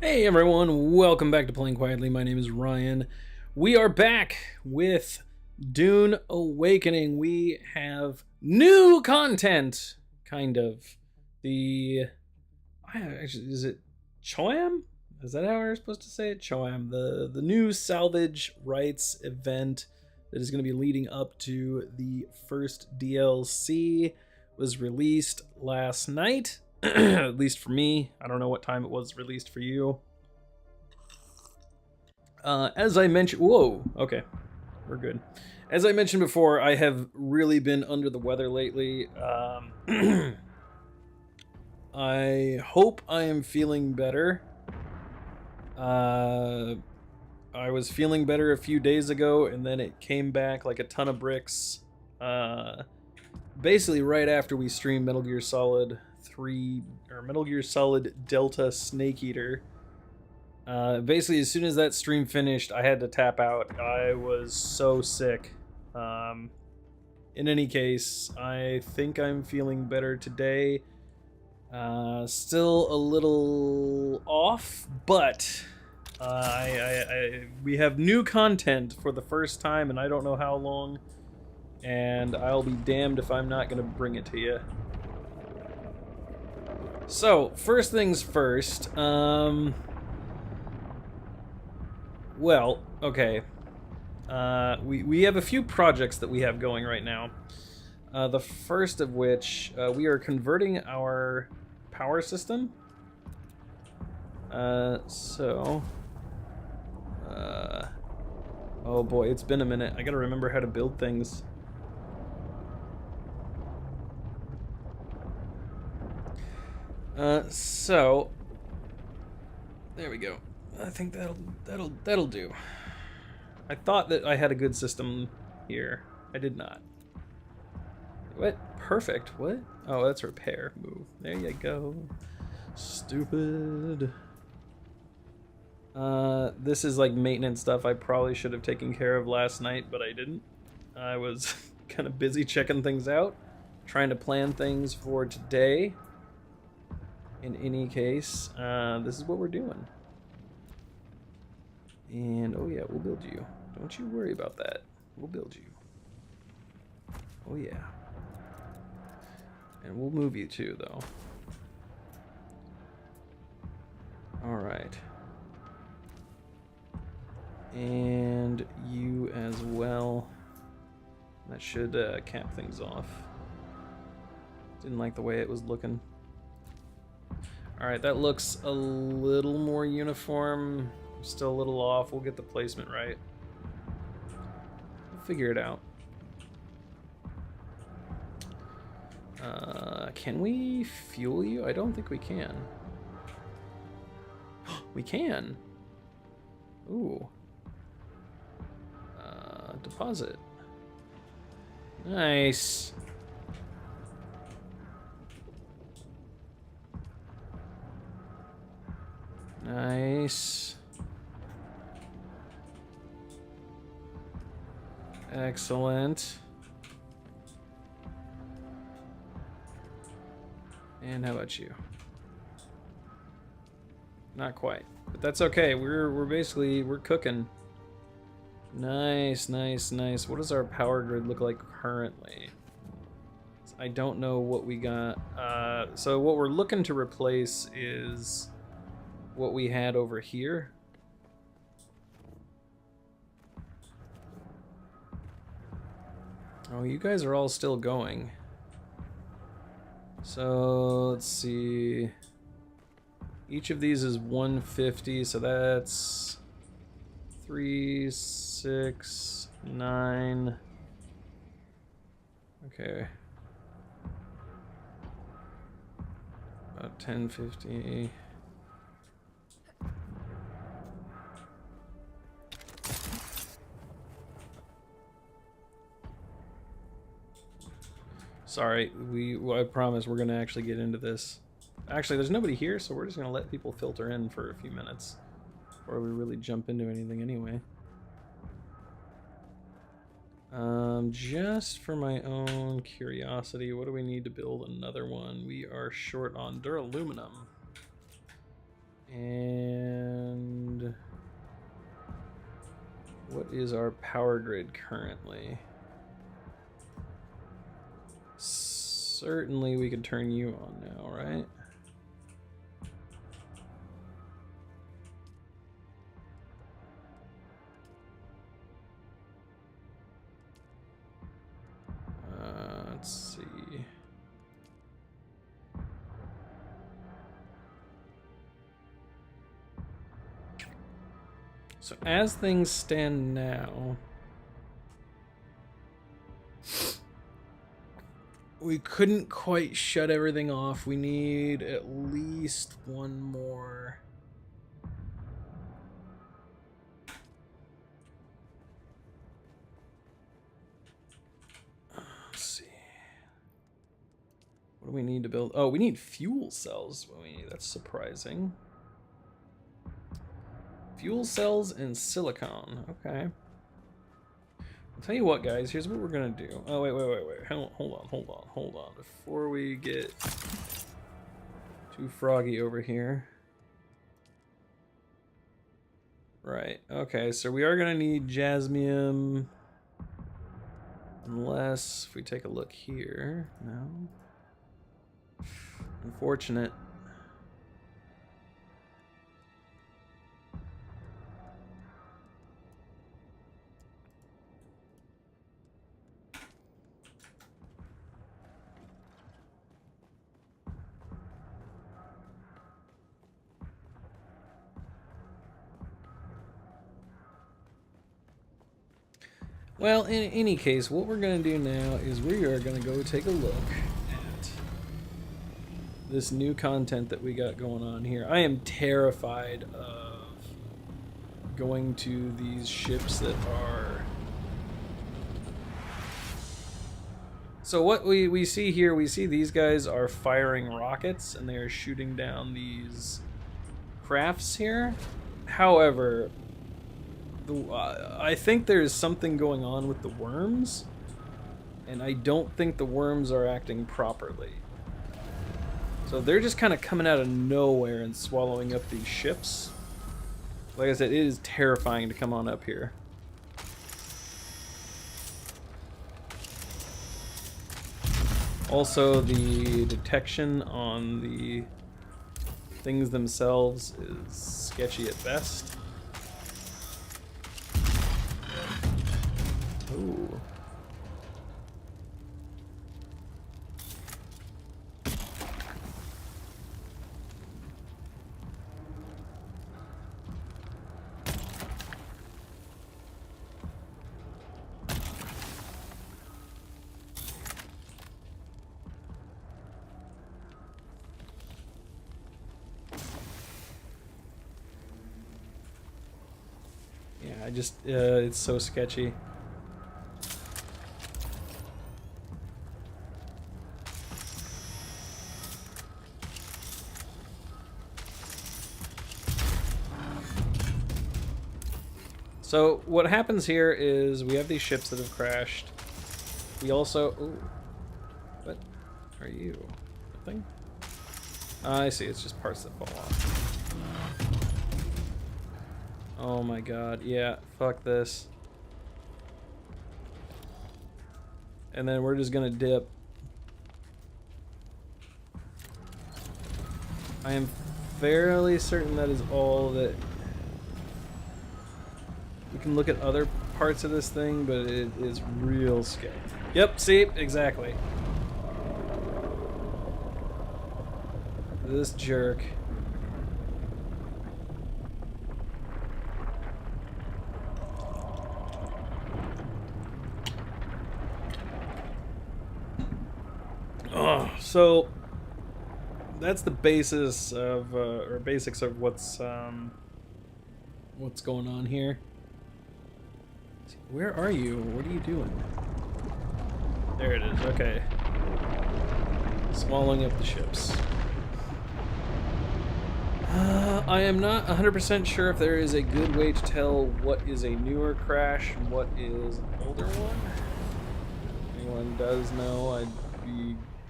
Hey everyone, welcome back to Playing Quietly. My name is Ryan. We are back with Dune Awakening. We have new content, kind of. Actually, is it CHOAM? Is that how we're supposed to say it? CHOAM, the new Salvage Rights event that is going to be leading up to the first DLC was released last night. At least for me. I don't know what time it was released for you. As I mentioned, whoa, okay, we're good. As I mentioned before, I have really been under the weather lately. I hope I am feeling better. I was feeling better a few days ago, and then it came back like a ton of bricks. Basically, right after we streamed Metal Gear Solid 3 or Metal Gear Solid Delta Snake Eater. Basically, as soon as that stream finished, I had to tap out. I was so sick. In any case, I think I'm feeling better today. Still a little off, but we have new content for the first time, and I don't know how long. And I'll be damned if I'm not going to bring it to you. So, first things first, well, okay. We have a few projects that we have going right now. The first of which, we are converting our power system. Oh boy, it's been a minute. I gotta remember how to build things. So there we go. I think that'll do. I thought that I had a good system here. I did not. What? Perfect. What? Oh, that's repair. Move. There you go. Stupid. This is like maintenance stuff I probably should have taken care of last night, but I didn't. I was kind of busy checking things out, trying to plan things for today. In any case, this is what we're doing. And, oh yeah, we'll build you. Don't you worry about that. We'll build you. Oh yeah. And we'll move you too, though. Alright. And you as well. That should cap things off. Didn't like the way it was looking. Alright, that looks a little more uniform. Still a little off. We'll get the placement right. We'll figure it out. Can we fuel you? I don't think we can. We can! Ooh. Deposit. Nice. Nice. Excellent. And how about you? Not quite, but that's okay. We're basically cooking. Nice, nice, nice. What does our power grid look like currently? I don't know what we got. So what we're looking to replace is what we had over here. Oh, you guys are all still going. So let's see. Each of these is 150, so that's 3, 6, 9. Okay. About 1050. Sorry, I promise we're gonna actually get into this. Actually, there's nobody here, so we're just gonna let people filter in for a few minutes before we really jump into anything anyway. Just for my own curiosity, what do we need to build another one? We are short on duraluminum. And what is our power grid currently? Certainly we could turn you on now, right? Let's see. So as things stand now, we couldn't quite shut everything off. We need at least one more. Let's see. What do we need to build? Oh, we need fuel cells. That's surprising. Fuel cells and silicon. Okay. I'll tell you what, guys. Here's what we're gonna do. Oh, wait. Hold on. Before we get too froggy over here. Right. Okay, so we are gonna need jasmium. Unless, if we take a look here. No. Unfortunate. Well, in any case, what we're going to do now is we are going to go take a look at this new content that we got going on here. I am terrified of going to these ships that are... So what we see here, we see these guys are firing rockets and they are shooting down these crafts here. However... I think there's something going on with the worms, and I don't think the worms are acting properly. So they're just kind of coming out of nowhere and swallowing up these ships. Like I said, it is terrifying to come on up here. Also, the detection on the things themselves is sketchy at best. Ooh. Yeah, it's so sketchy. So what happens here is we have these ships that have crashed. We also... Ooh. What are you? Nothing? I see, it's just parts that fall off. Oh my god, yeah, fuck this. And then we're just gonna dip. I am fairly certain that is all that... We can look at other parts of this thing, but it is real sketchy. Yep, see? Exactly. This jerk. Oh, so that's the basis of, or basics of what's going on here. Where are you? What are you doing? There it is, okay. Swallowing up the ships. I am not 100% sure if there is a good way to tell what is a newer crash and what is an older one. If anyone does know, I'd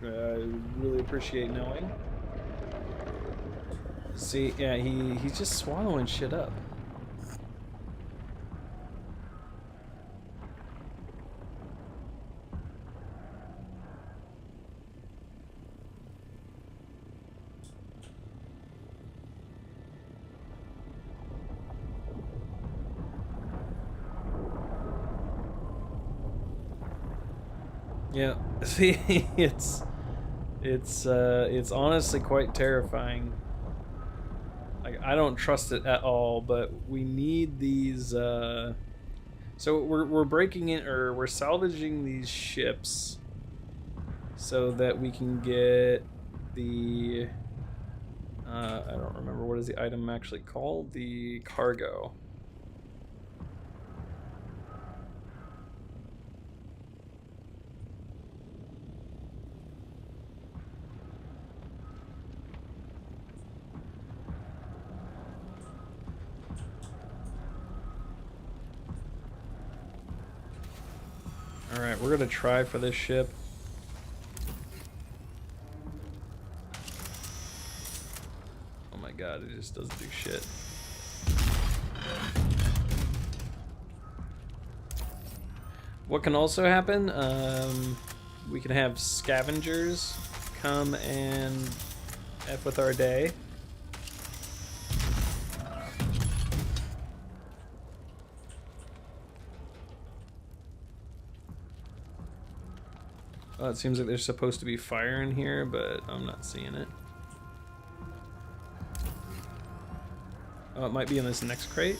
really appreciate knowing. See, yeah, he's just swallowing shit up. Yeah, see, it's honestly quite terrifying. Like, I don't trust it at all, but we need these. So we're breaking in, or we're salvaging these ships, so that we can get the. I don't remember what is the item actually called. The cargo. Alright, we're gonna try for this ship. Oh my god, it just doesn't do shit. What can also happen, we can have scavengers come and F with our day. Oh, it seems like there's supposed to be fire in here, but I'm not seeing it. Oh, it might be in this next crate.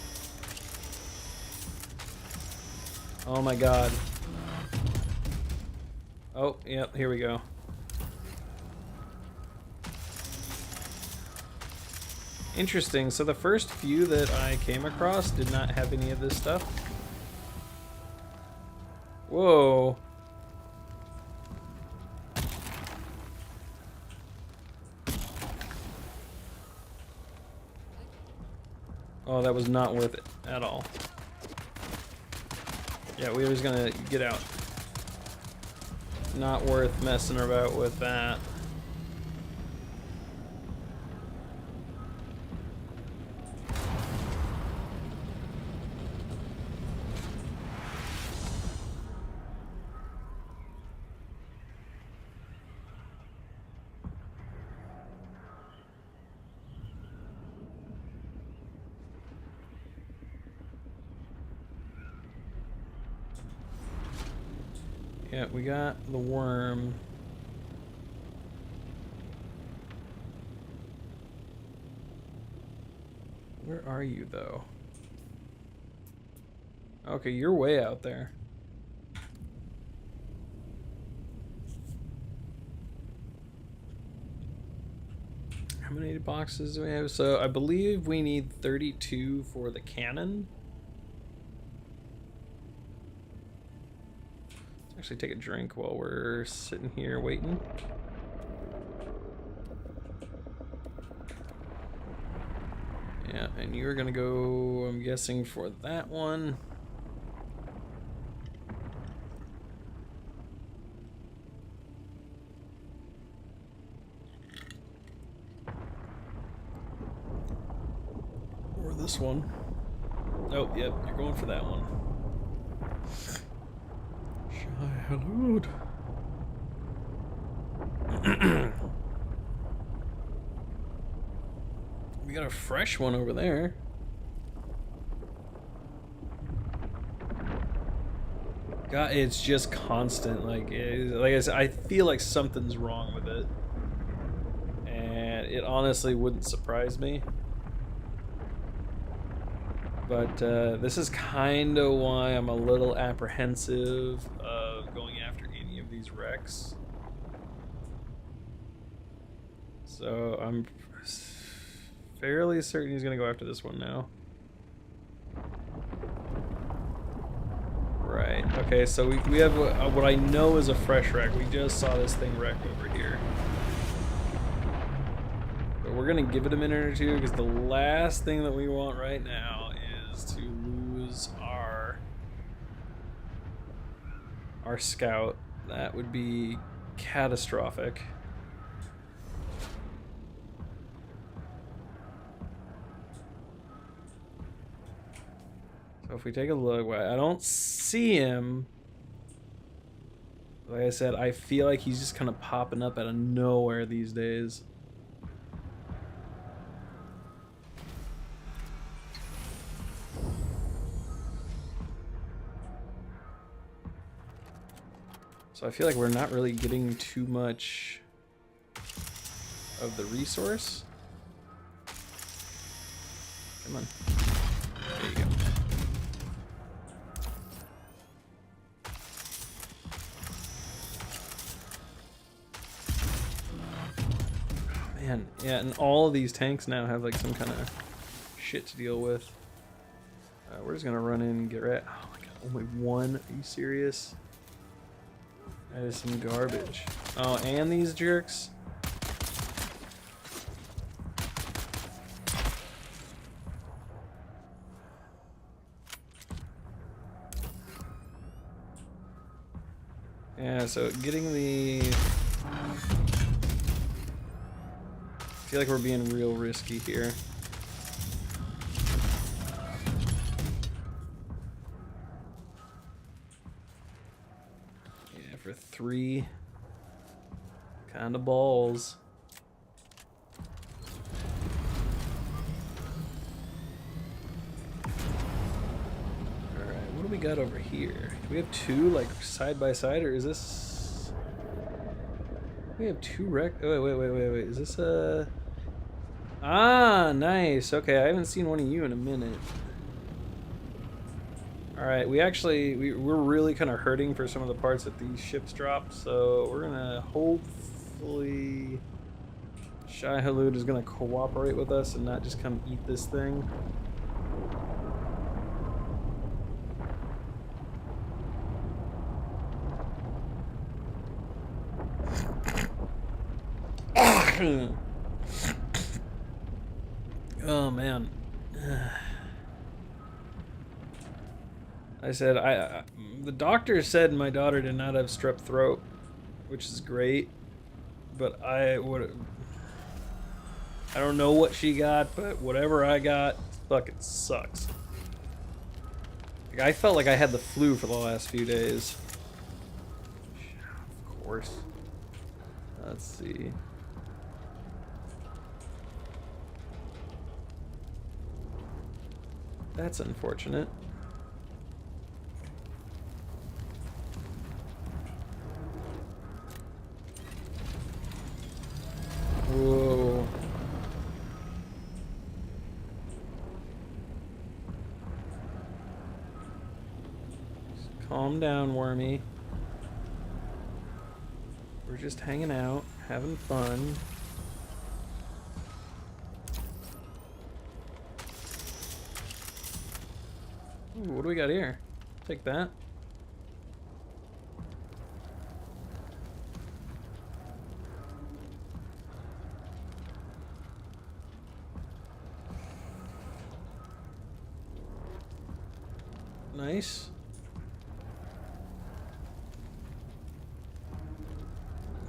Oh my god. Oh, yep, here we go. Interesting, so the first few that I came across did not have any of this stuff. Whoa. Oh, that was not worth it at all. Yeah, we were just gonna get out. Not worth messing about with that. Yeah, we got the worm. Where are you, though? Okay, you're way out there. How many boxes do we have? So I believe we need 32 for the cannon. Let's actually take a drink while we're sitting here waiting. Yeah, and you're gonna go, I'm guessing, for that one. Or this one. Oh, yep, you're going for that one. Hello. We got a fresh one over there. God, it's just constant. Like I said, I feel like something's wrong with it, and it honestly wouldn't surprise me. But this is kind of why I'm a little apprehensive of going after any of these wrecks. So I'm fairly certain he's going to go after this one now. Right. Okay, so we have what I know is a fresh wreck. We just saw this thing wreck over here. But we're going to give it a minute or two, because the last thing that we want right now is to lose our scout. That would be catastrophic. So if we take a look, I don't see him. Like I said, I feel like he's just kind of popping up out of nowhere these days. So I feel like we're not really getting too much of the resource. Come on. There you go. Oh, man, yeah, and all of these tanks now have like some kind of shit to deal with. We're just gonna run in and get rid. Oh my god, only one? Are you serious? That is some garbage. Oh, and these jerks. Yeah, so getting the... I feel like we're being real risky here. Yeah, for 3 kind of balls. Alright, what do we got over here? Do we have 2 like side by side, or is this... We have 2 wreck... Oh, wait. Is this a... Ah, nice. Okay, I haven't seen one of you in a minute. Alright, we're really kind of hurting for some of the parts that these ships drop, so we're gonna hopefully... Shai Hulud is gonna cooperate with us and not just come eat this thing. Oh man. I said the doctor said my daughter did not have strep throat, which is great, but I don't know what she got, but whatever I got fucking sucks. Like, I felt like I had the flu for the last few days. Of course. Let's see. That's unfortunate. Whoa. Just calm down, Wormy. We're just hanging out, having fun. Ooh, what do we got here? Take that. Nice.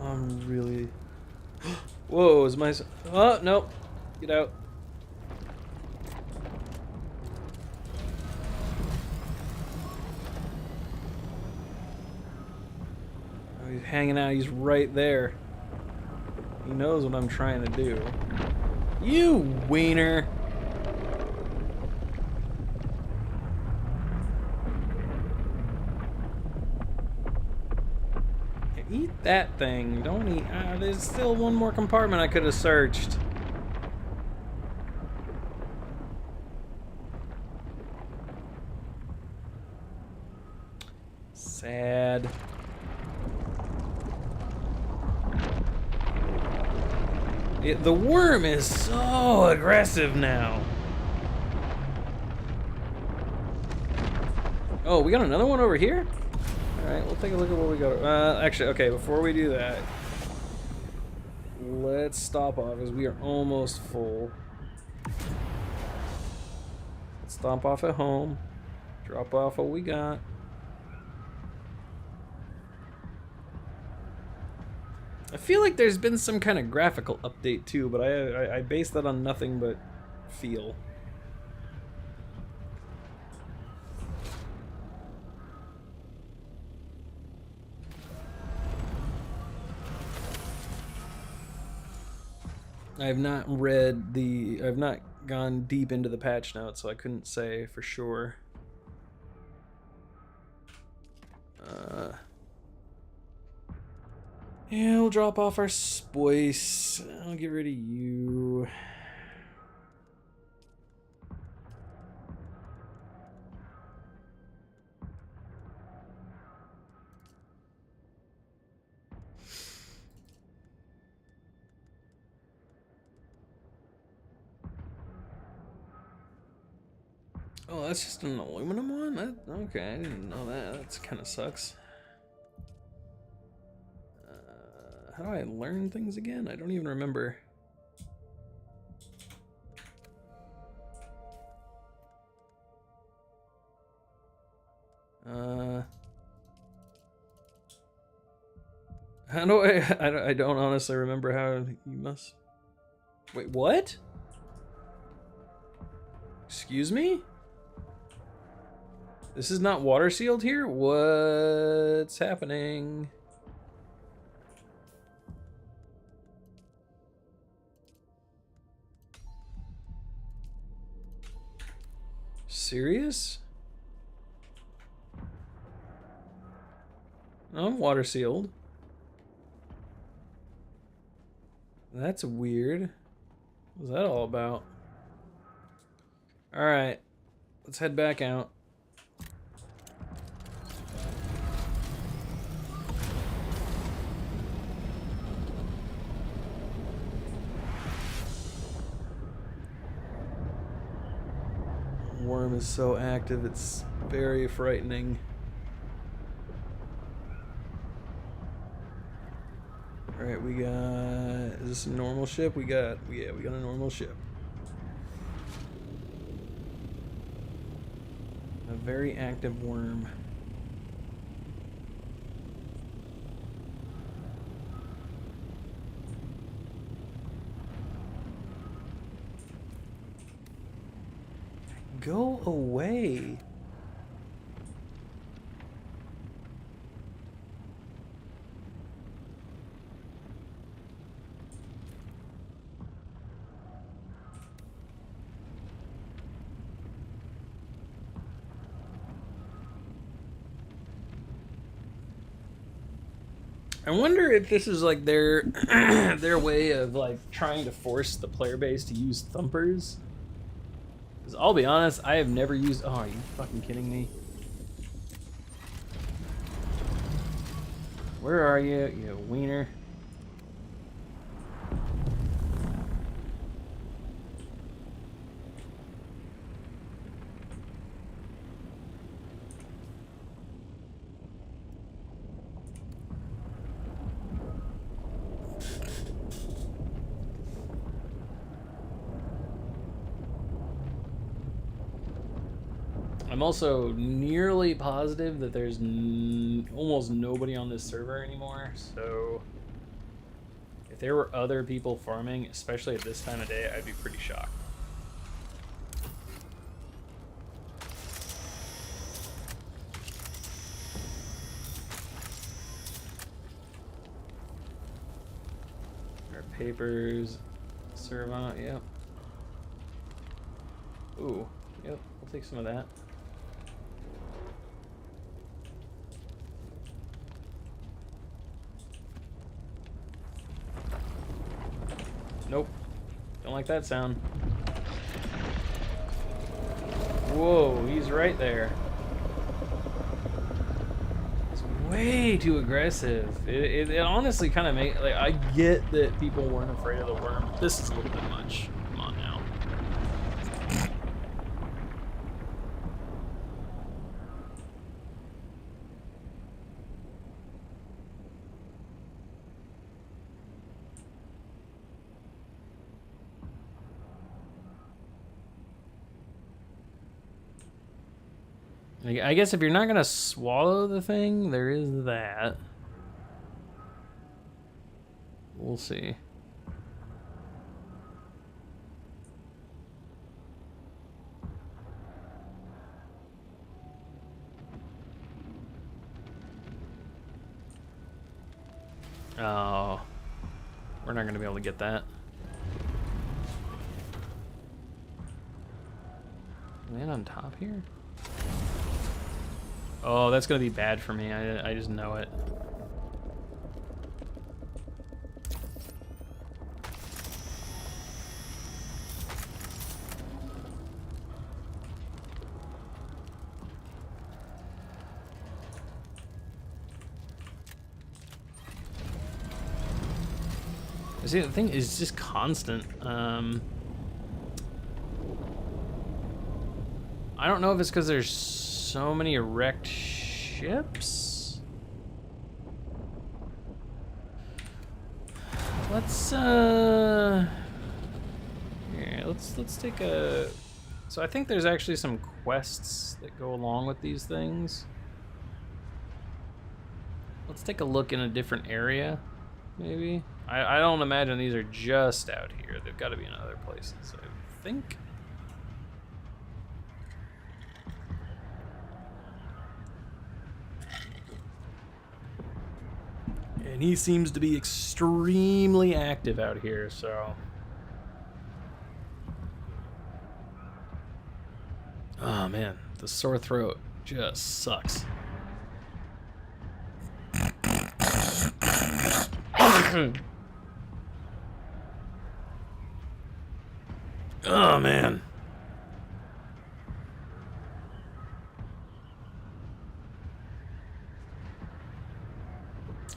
I'm really... Whoa, is my... Oh, nope. Get out. Oh, he's hanging out. He's right there. He knows what I'm trying to do. You wiener! Eat that thing. Don't eat. There's still one more compartment I could have searched. Sad. The worm is so aggressive now. Oh, we got another one over here? Alright, we'll take a look at what we got. Actually, okay, before we do that, let's stop off as we are almost full. Let's stomp off at home, drop off what we got. I feel like there's been some kind of graphical update too, but I base that on nothing but feel. I've not gone deep into the patch notes, so I couldn't say for sure. Yeah, we'll drop off our spoice. I'll get rid of you. Oh, that's just an aluminum one? Okay, I didn't know that. That kind of sucks. How do I learn things again? I don't even remember. How do I don't honestly remember how you must... Wait, what? Excuse me? This is not water sealed here? What's happening? Serious? No, I'm water sealed. That's weird. What's that all about? Alright. Let's head back out. Worm is so active, it's very frightening. Alright, we got... Is this a normal ship? Yeah, we got a normal ship. A very active worm. Go away. I wonder if this is like their their way of like trying to force the player base to use thumpers. Because I'll be honest, I have never used... Oh, are you fucking kidding me? Where are you, you wiener? I'm also nearly positive that there's almost nobody on this server anymore, so if there were other people farming, especially at this time of day, I'd be pretty shocked. Our papers, servant, yep. Ooh, yep, I'll take some of that. Nope. Don't like that sound. Whoa, he's right there. It's way too aggressive. It honestly kind of makes... Like, I get that people weren't afraid of the worm, but this is a little bit much. Come on now. I guess if you're not gonna swallow the thing, there is that. We'll see. Oh, we're not gonna be able to get that. Land on top here? Oh, that's gonna be bad for me. I just know it. See, the thing is just constant. I don't know if it's because there's so many erect ships. Let's here, let's take a. So I think there's actually some quests that go along with these things. Let's take a look in a different area, maybe. I don't imagine these are just out here. They've got to be in other places, I think. And he seems to be extremely active out here, so. Oh man, the sore throat just sucks. Oh man.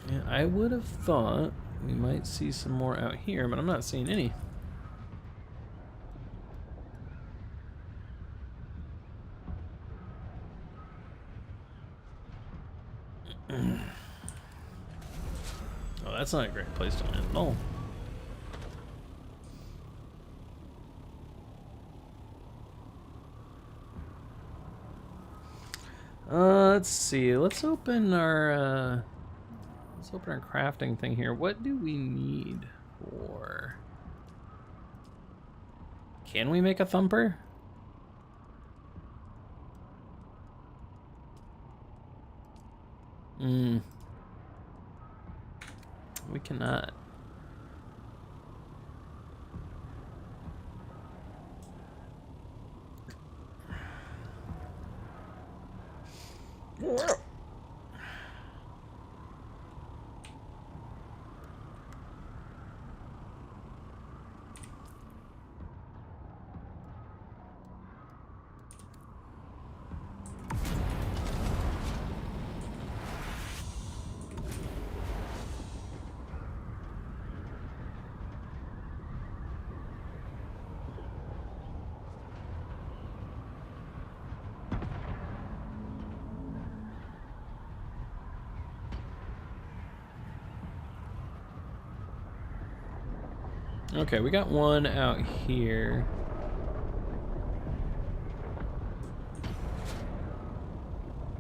Yeah, I would have thought we might see some more out here, but I'm not seeing any. Oh, that's not a great place to land at all. Let's see. Let's open our crafting thing here. What do we need for? Can we make a thumper? We cannot. Okay, we got one out here.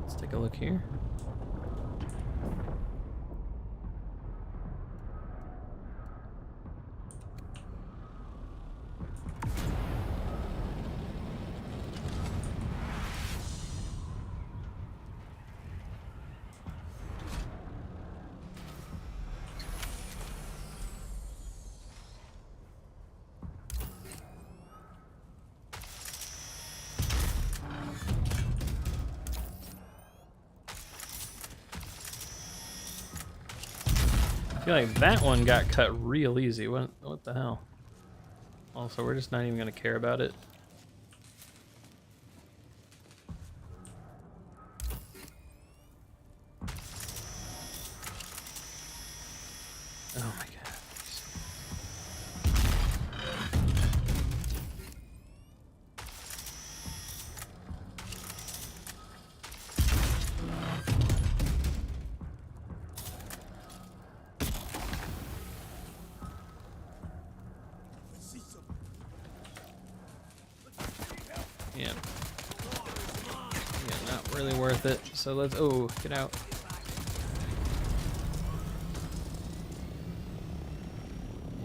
Let's take a look here. I feel like that one got cut real easy. What the hell? Also, we're just not even gonna care about it. Oh my god. Yeah. Yeah, not really worth it. So let's, oh, get out.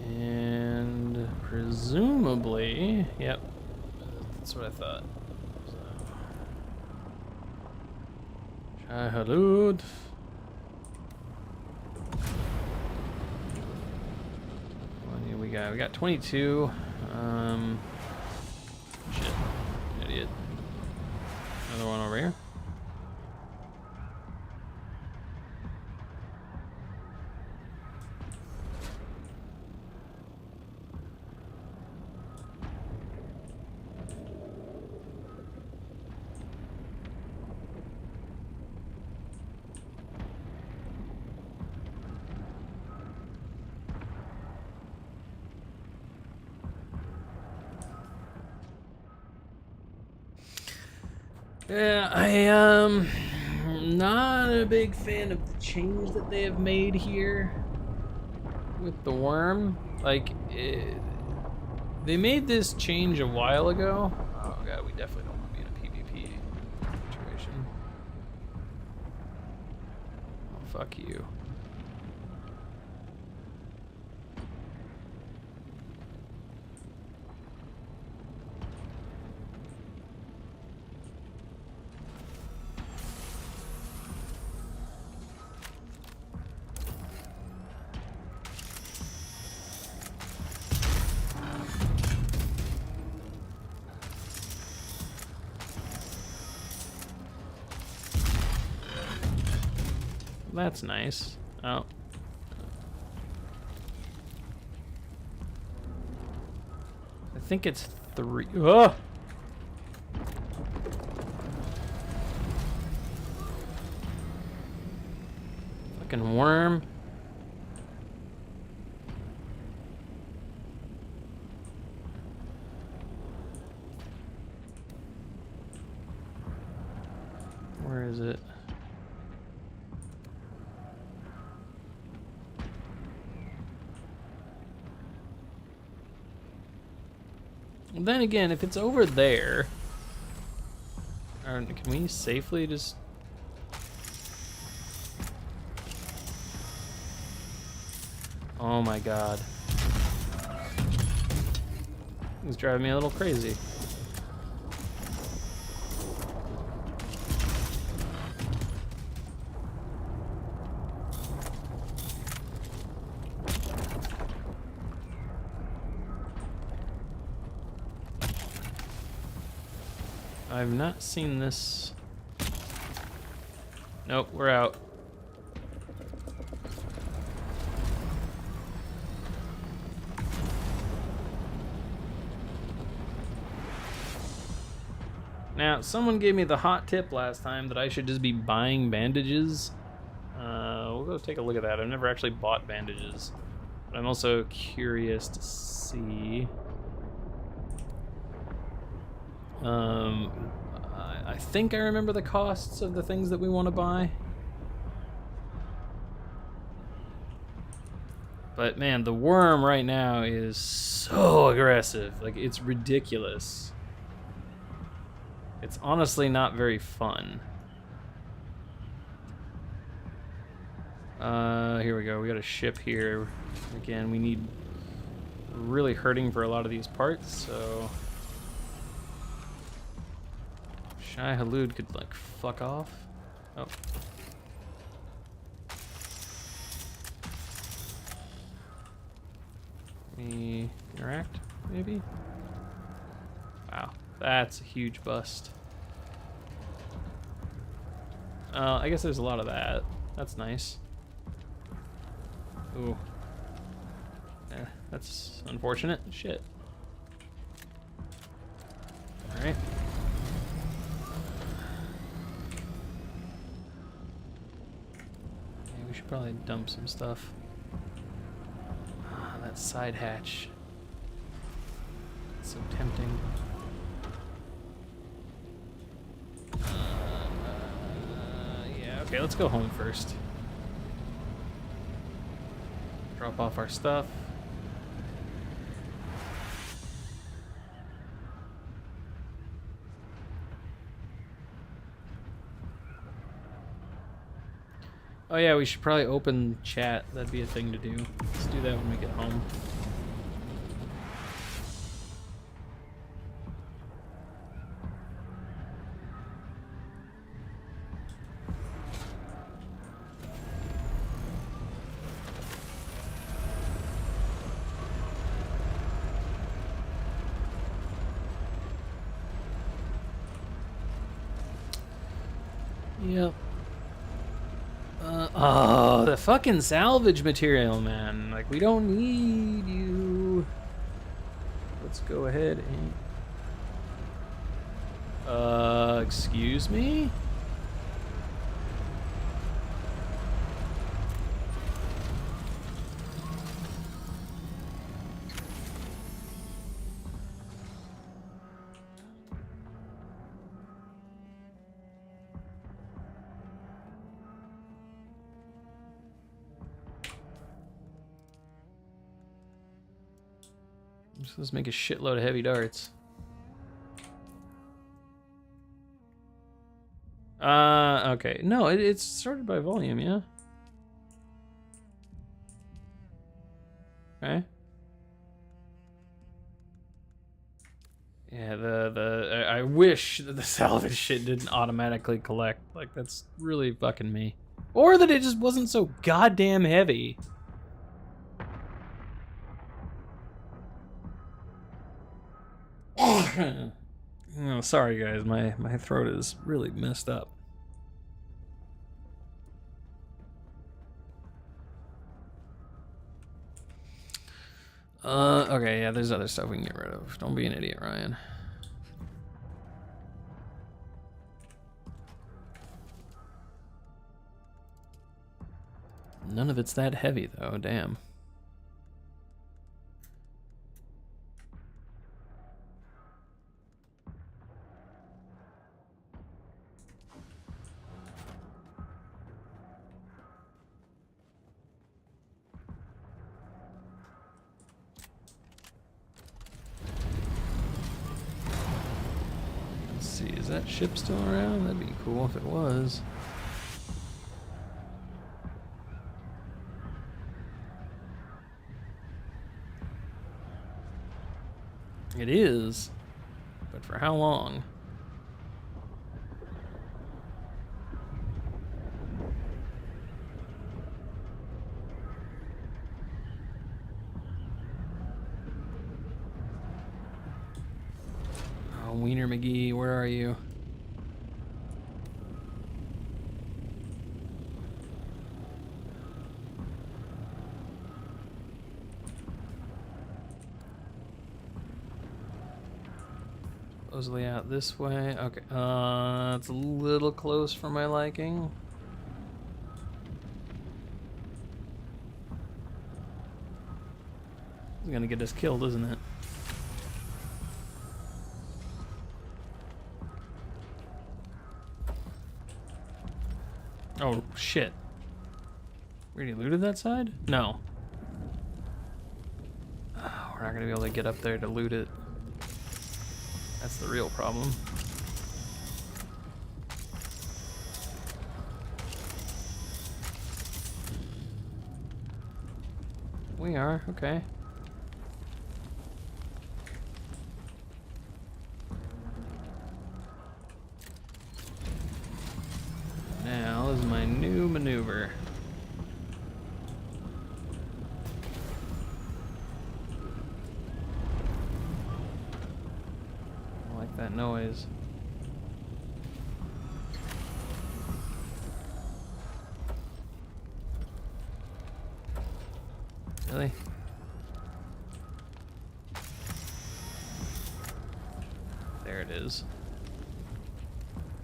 And presumably, yep, that's what I thought. So, Shahalood. What do we got? We got 22. Shit. Idiot. Yeah, not a big fan of the change that they have made here with the worm. Like, they made this change a while ago. Oh god, we definitely don't want to be in a PvP situation. Oh, fuck you. That's nice. Oh. I think it's 3. Oh! Fucking worm. Where is it? Then again, if it's over there, can we safely just... Oh my god. It's driving me a little crazy. I've not seen this. Nope, we're out. Now, someone gave me the hot tip last time that I should just be buying bandages. We'll go take a look at that. I've never actually bought bandages, but I'm also curious to see. I think I remember the costs of the things that we want to buy. But man, the worm right now is so aggressive. Like, it's ridiculous. It's honestly not very fun. Here we go. We got a ship here. Again, we need... We're really hurting for a lot of these parts, so... Shai Halud could, like, fuck off. Oh. Me interact, maybe? Wow, that's a huge bust. I guess there's a lot of that. That's nice. Ooh. That's unfortunate. Shit. Alright. We should probably dump some stuff. Ah, that side hatch. It's so tempting. Yeah, okay, let's go home first. Drop off our stuff. Oh yeah, we should probably open chat. That'd be a thing to do. Let's do that when we get home. Yep. Oh, the fucking salvage material, man. Like, we don't need you. Let's go ahead and... excuse me? Let's make a shitload of heavy darts. Okay. No, it's sorted by volume, yeah? Okay. Yeah, I wish that the salvage shit didn't automatically collect. Like, that's really fucking me. Or that it just wasn't so goddamn heavy. Oh, sorry guys, my throat is really messed up. Okay, yeah, there's other stuff we can get rid of. Don't be an idiot, Ryan. None of it's that heavy, though, damn. Let's see, is that ship still around? That'd be cool if it was. It is, but for how long? Oh, Wiener McGee, where are you? Supposedly out this way. Okay, it's a little close for my liking. It's gonna get us killed, isn't it? Oh, shit. We already looted that side? No. Oh, we're not gonna be able to get up there to loot it. That's the real problem. We are, okay. Now is my new maneuver. I like that noise. Really? There it is.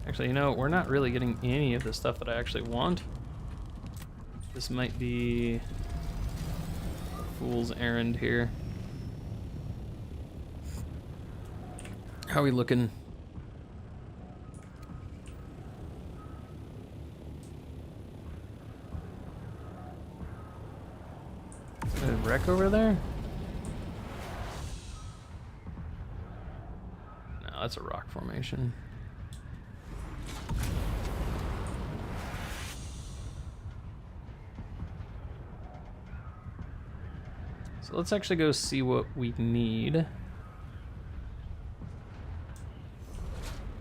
Actually, you know, we're not really getting any of the stuff that I actually want. This might be a fool's errand here. How are we looking? Is there a wreck over there? No, that's a rock formation. So let's actually go see what we need.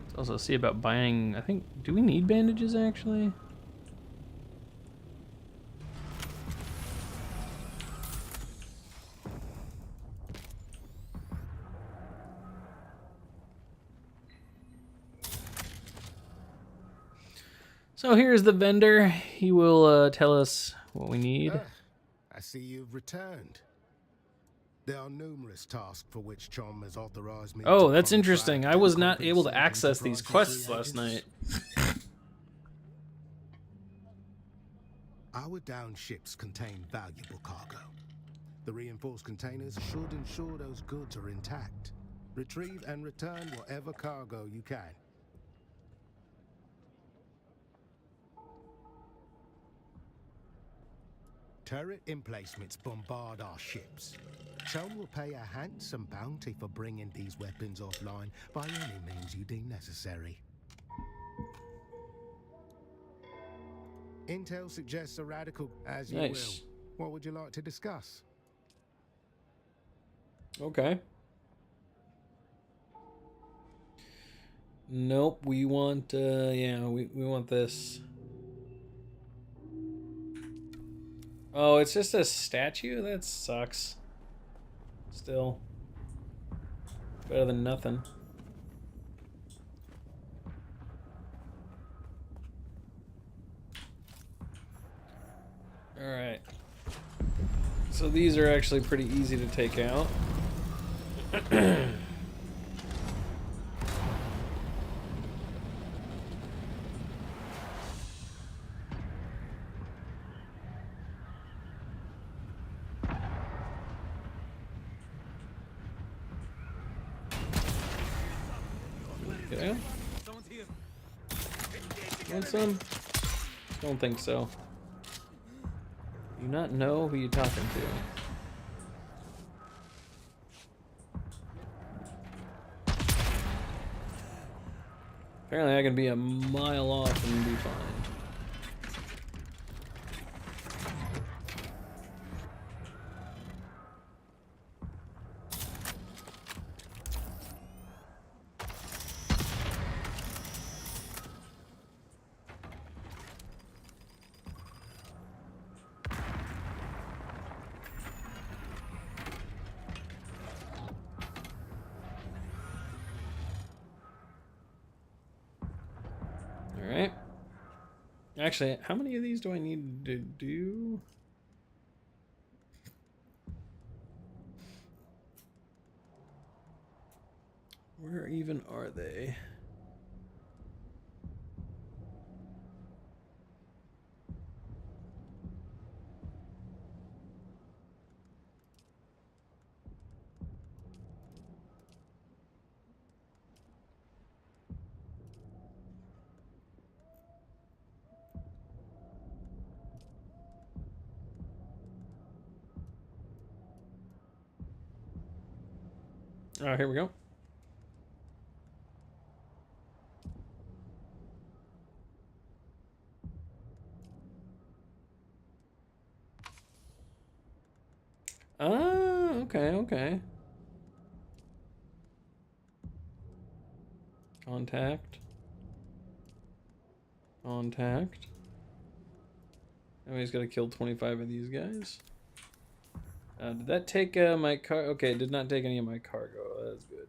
Let's also see about buying, I think, do we need bandages actually? So here's the vendor. He will tell us what we need. I see you've returned. There are numerous tasks for which CHOAM has authorized me. Oh, that's interesting. I was not able to access these quests last night. Our downed ships contain valuable cargo. The reinforced containers should ensure those goods are intact. Retrieve and return whatever cargo you can. turret emplacements bombard our ships. CHOAM will pay a handsome bounty for bringing these weapons offline by any means you deem necessary. Intel suggests a radical, as you Nice. will. What would you like to discuss? Okay. Nope, we want, yeah, we want this. Oh, it's just a statue? That sucks. Still. Better than nothing. Alright. So these are actually pretty easy to take out. Okay. Want some? Don't think so. Do you not know who you're talking to? Apparently I can be a mile off and be fine. Alright. Actually, how many of these do I need to do? Where even are they? Oh, here we go. Ah, okay, okay. Contact. Contact. Now he's got to kill 25 of these guys. Did that take my car? Okay, it did not take any of my cargo. That's good.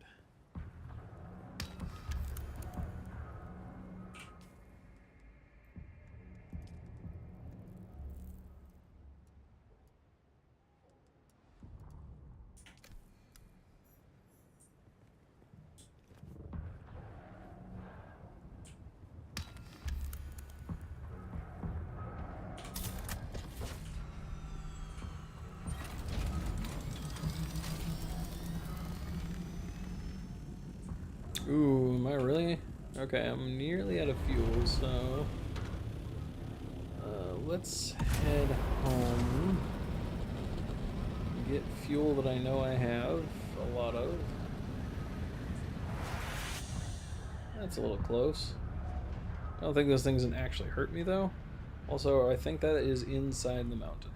Ooh, am I really? Okay, I'm nearly out of fuel, so let's head home. Get fuel that I know I have a lot of. That's a little close. I don't think those things can actually hurt me though. Also, I think that is inside the mountain.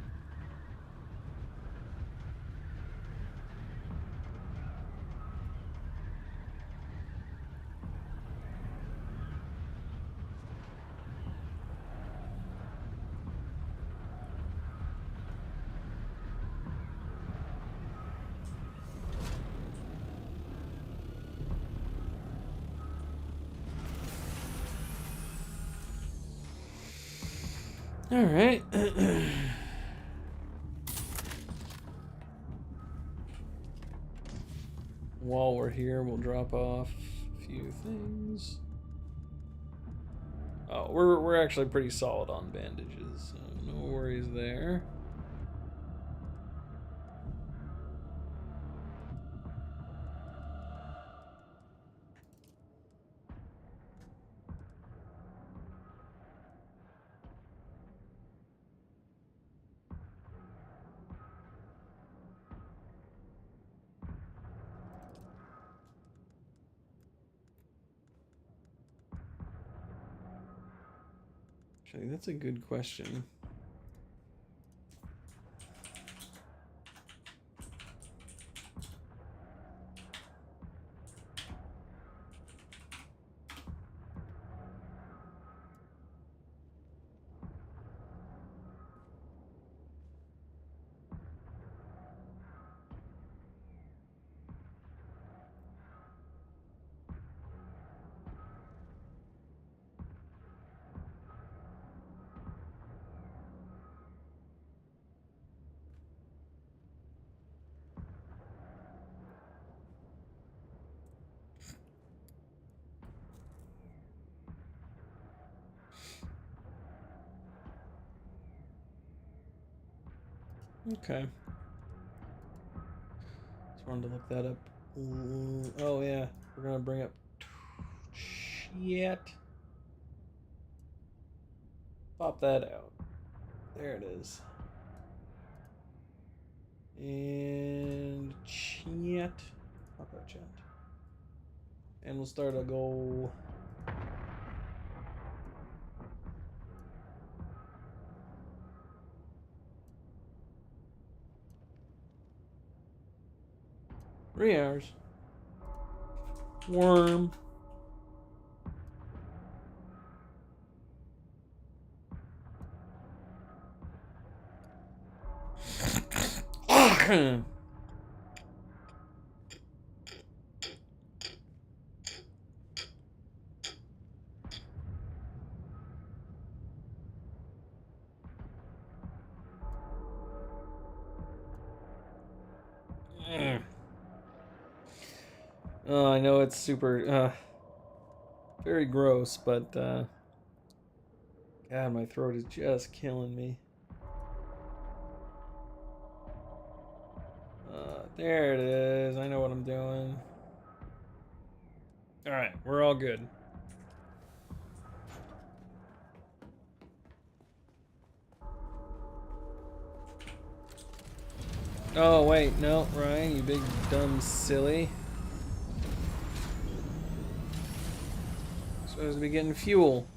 All right. While we're here, we'll drop off a few things. Oh, we're actually pretty solid on bandages, so no worries there. Actually, that's a good question. Okay. Just wanted to look that up. Oh yeah, we're gonna bring up. Shit. Pop that out. There it is. And chat. Pop out chat. And we'll start a goal. Three hours. Worm. Oh, I know it's super, very gross, but, God, my throat is just killing me. There it is. I know what I'm doing. Alright, we're all good. Oh, wait, no, Ryan, you big dumb silly. Supposed to be getting fuel.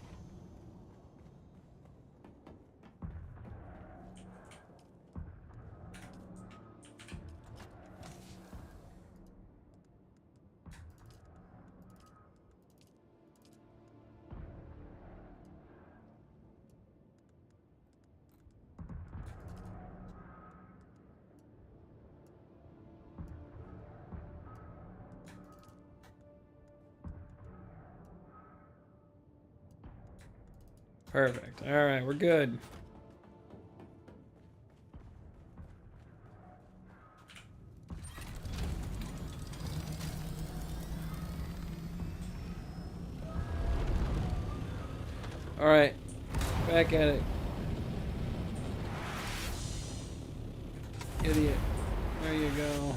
Perfect. Alright, we're good. Alright, back at it. Idiot. There you go.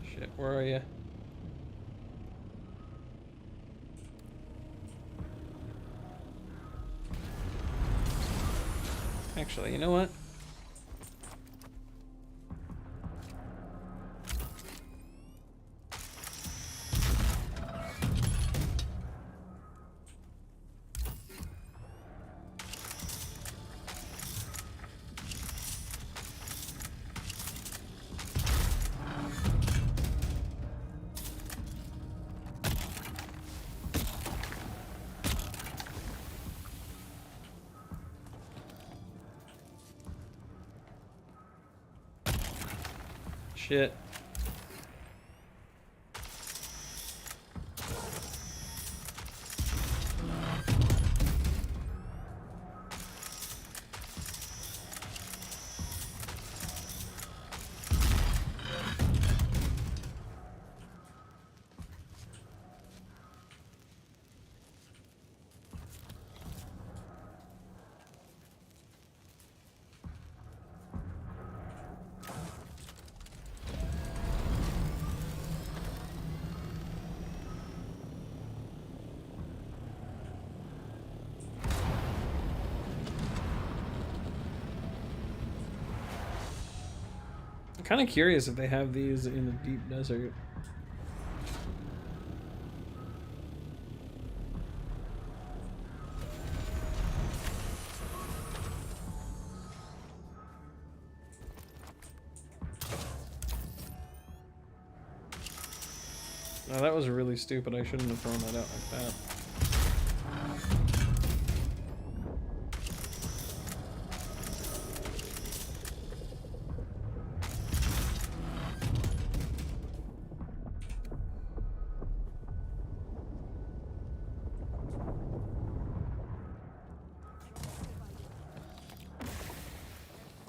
Shit, where are you? Actually, you know what? Shit. Kind of curious if they have these in the deep desert. No, that was really stupid. I shouldn't have thrown that out like that.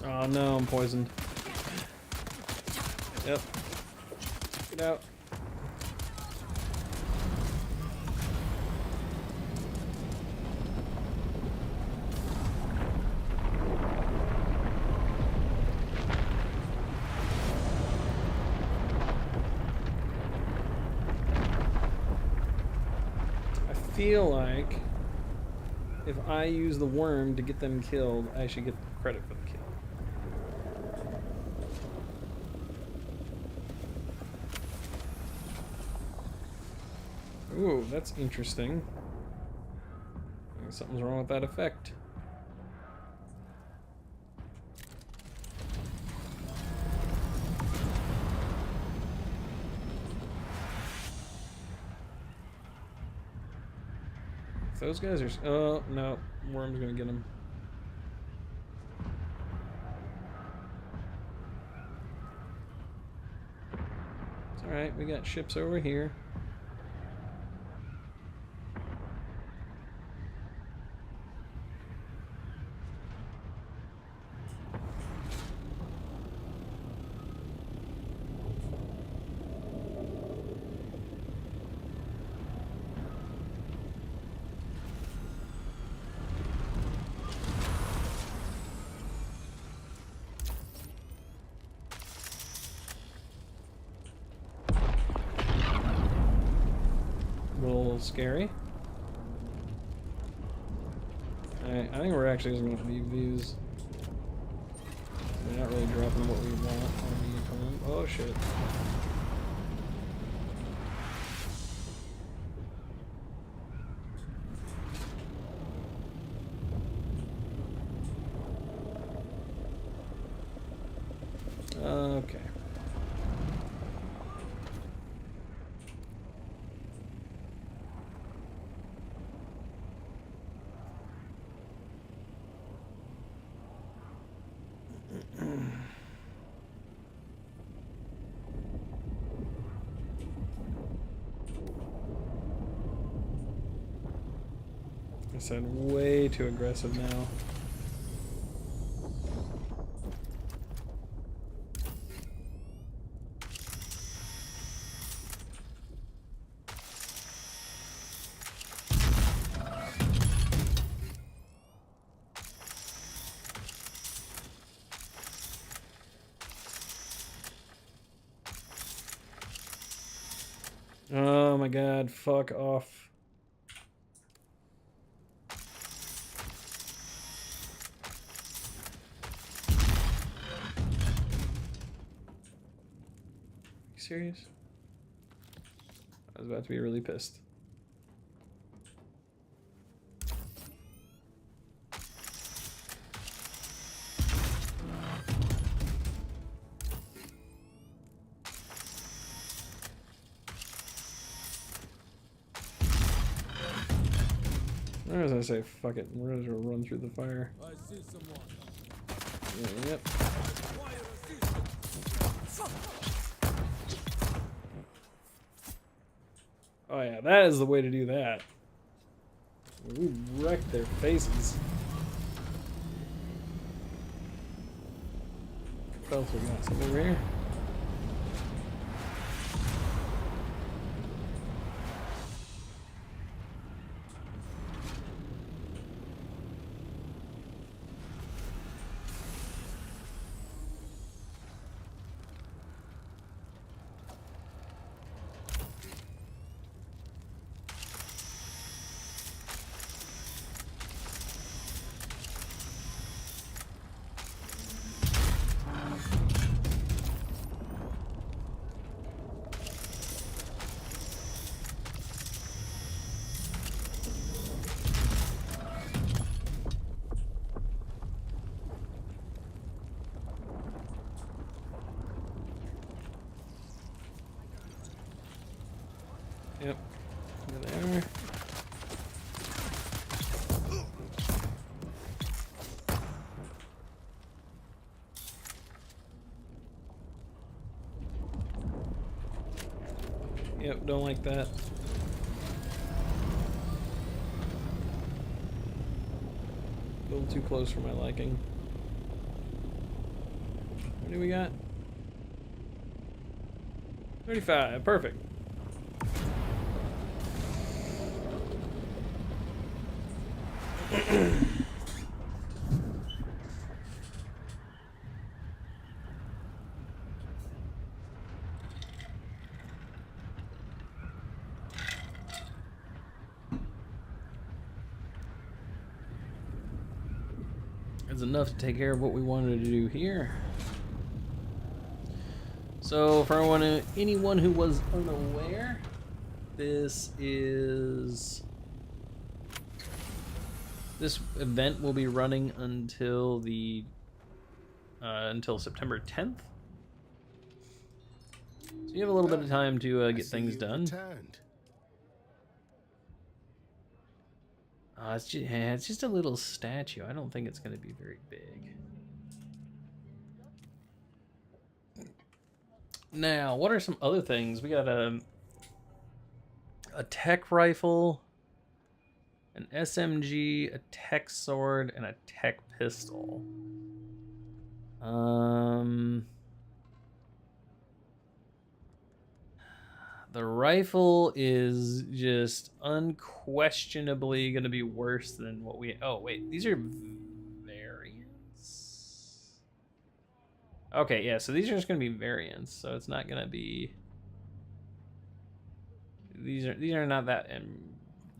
Oh no, I'm poisoned. Yep. Get out. I feel like if I use the worm to get them killed, I should get credit for the kill. Ooh, that's interesting. I think something's wrong with that effect. If those guys are... Oh, no. Worm's gonna get him. It's alright, we got ships over here. A little scary. Alright, I think we're actually just going to leave these. They're not really dropping what we want on the... Oh shit. Okay. I said way too aggressive now. Oh my god, fuck off. You serious? I was about to be really pissed. Or as I say, fuck it, we're gonna run through the fire. I see someone. Yeah, yep. Oh yeah, that is the way to do that. We wrecked their faces. What else we got? Something over here? Yep. Go there. Yep, don't like that. A little too close for my liking. What do we got? 35, perfect. It's enough to take care of what we wanted to do here. So, for anyone who was unaware, this event will be running until until September 10th. So you have a little bit of time to get things done. It's just a little statue. I don't think it's going to be very big. Now, what are some other things? We got a tech rifle, an SMG, a tech sword, and a tech pistol. The rifle is just unquestionably going to be worse than what we... Oh, wait. These are variants? Okay, yeah, so these are just going to be variants, so it's not going to be... These are not that...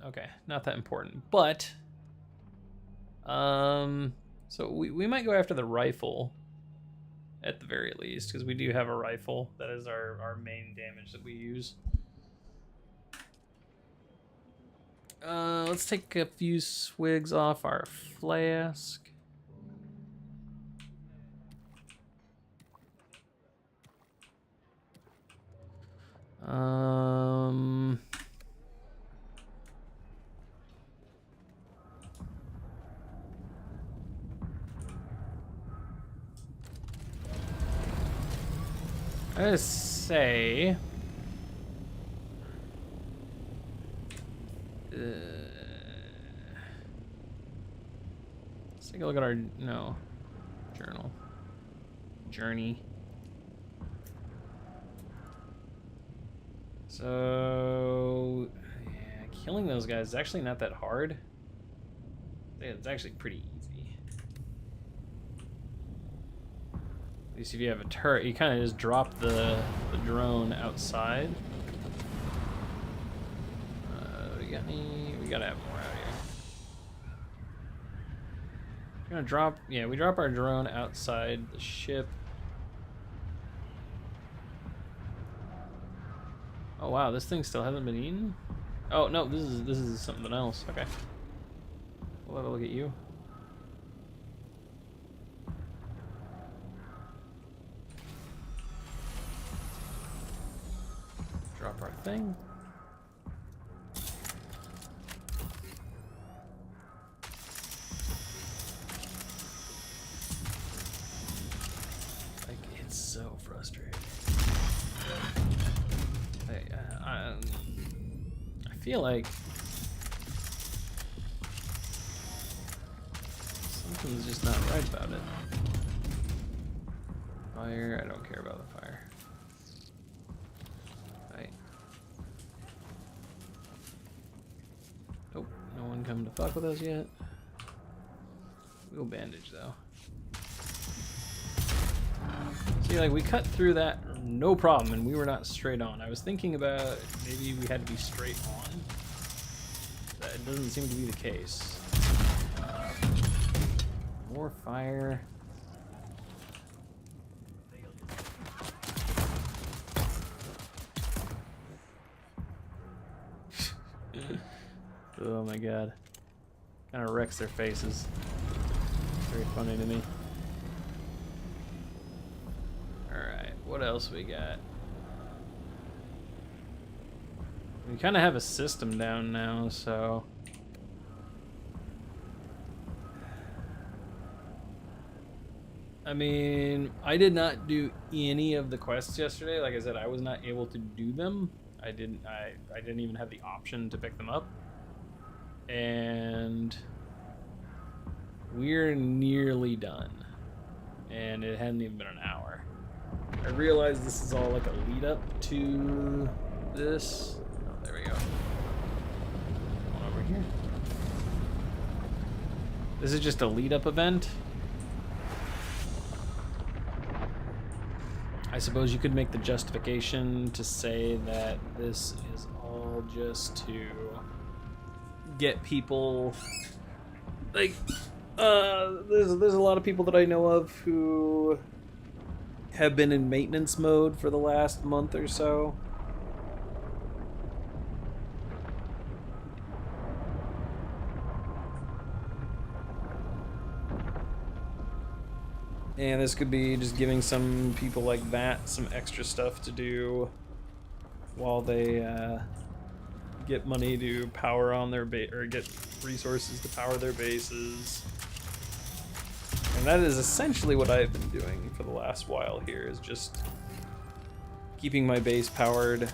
Okay, not that important. But... So we might go after the rifle, at the very least, because we do have a rifle. That is our main damage that we use. Let's take a few swigs off our flask. I just say... let's take a look at our journey. So yeah, killing those guys is actually not that hard. It's actually pretty easy. At least if you have a turret, you kind of just drop the drone outside. We got any? We gotta have more out here. We're gonna drop, yeah, we drop our drone outside the ship. Oh wow, this thing still hasn't been eaten? Oh no, this is something else. Okay. We'll have a look at you. Drop our thing. Like, it's so frustrating. I feel like something's just not right about it. Fire, I don't care about the fire. Right. Nope, no one come to fuck with us yet. We'll bandage though. See, like, we cut through that no problem, and we were not straight on. I was thinking about maybe we had to be straight on. That doesn't seem to be the case. More fire. Oh my god. Kind of wrecks their faces. Very funny to me. Alright, what else we got? We kind of have a system down now, so... I mean, I did not do any of the quests yesterday. Like I said, I was not able to do them. I didn't even have the option to pick them up. And we're nearly done. And it hadn't even been an hour. I realize this is all like a lead up to this. Oh, there we go. Come on over here. This is just a lead up event. I suppose you could make the justification to say that this is all just to get people, like, there's a lot of people that I know of who have been in maintenance mode for the last month or so. And this could be just giving some people like that some extra stuff to do while they get money to power on their base, or get resources to power their bases. And that is essentially what I've been doing for the last while here, is just keeping my base powered.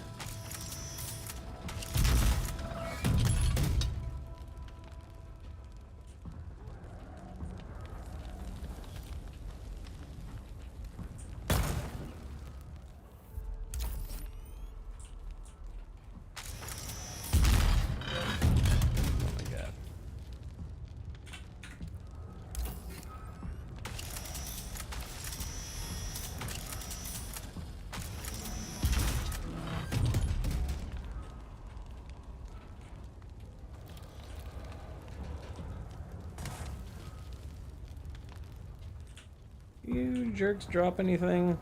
You jerks drop anything?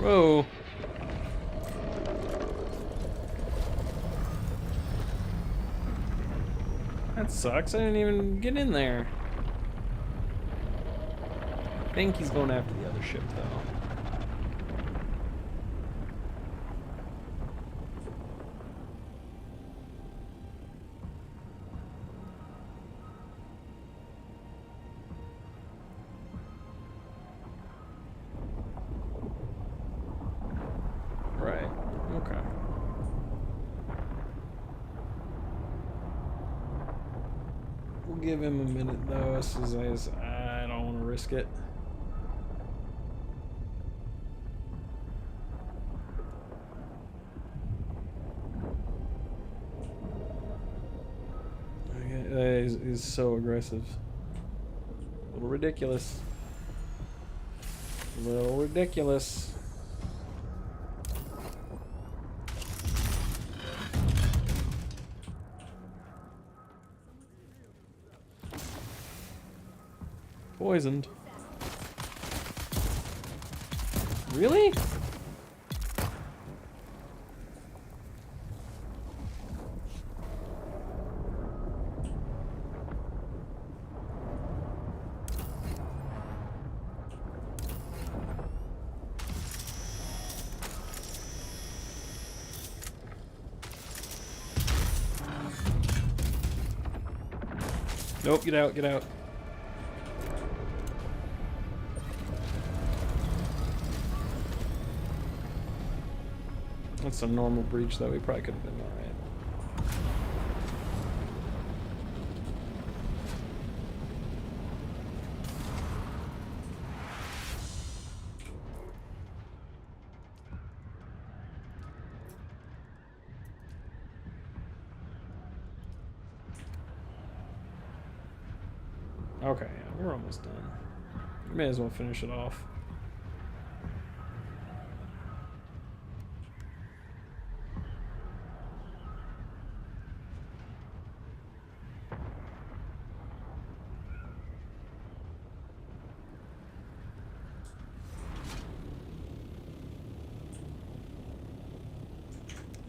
Whoa. That sucks. I didn't even get in there. I think he's going after the other ship, though. Right. Okay. We'll give him a minute, though, as I don't want to risk it. He's so aggressive. A little ridiculous. A little ridiculous. Poisoned. Really? Nope, get out, get out. That's a normal breach, though. We probably could have been alright. Okay, yeah, we're almost done. We may as well finish it off.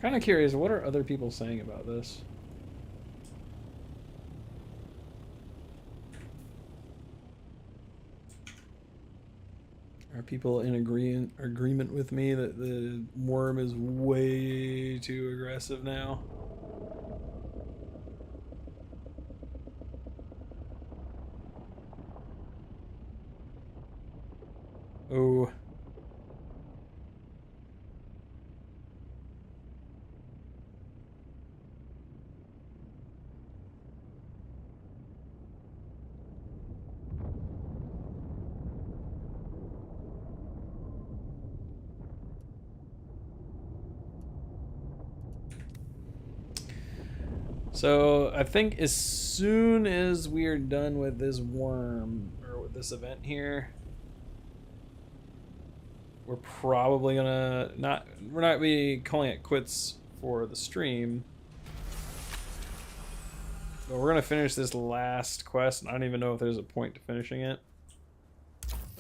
Kind of curious, what are other people saying about this? Are people in agreement with me that the worm is way too aggressive now? Oh. So I think as soon as we are done with this worm, or with this event here, we're probably gonna we're not be calling it quits for the stream, but we're gonna finish this last quest, and I don't even know if there's a point to finishing it.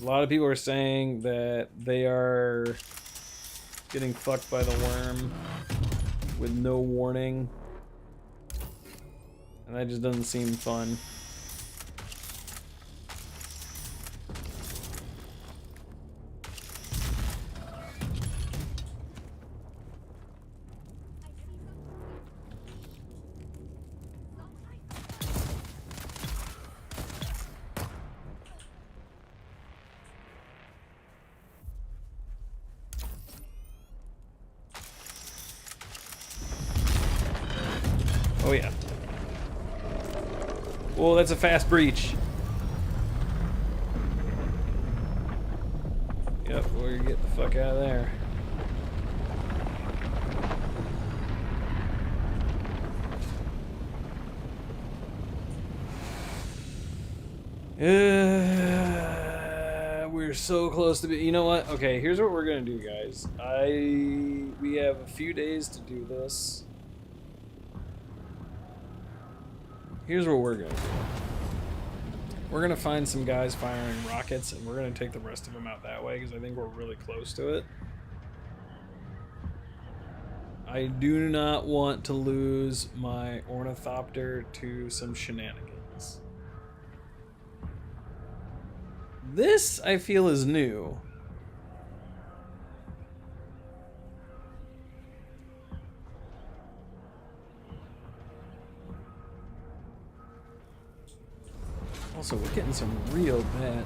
A lot of people are saying that they are getting fucked by the worm with no warning. And that just doesn't seem fun. Oh yeah. Oh, that's a fast breach. Yep, we'll get the fuck out of there. We're so close to be. You know what? Okay, here's what we're gonna do, guys. We have a few days to do this. Here's what we're gonna do. We're gonna find some guys firing rockets, and we're gonna take the rest of them out that way because I think we're really close to it. I do not want to lose my ornithopter to some shenanigans. This, I feel, is new. Also, we're getting some real bad...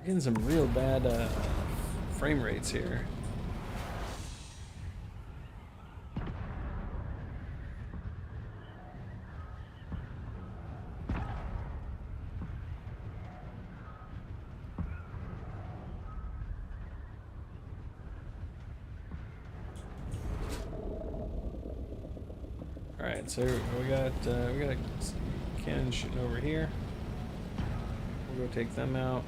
Getting some real bad frame rates here. All right, so we got a cannon shooting over here. We'll go take them out.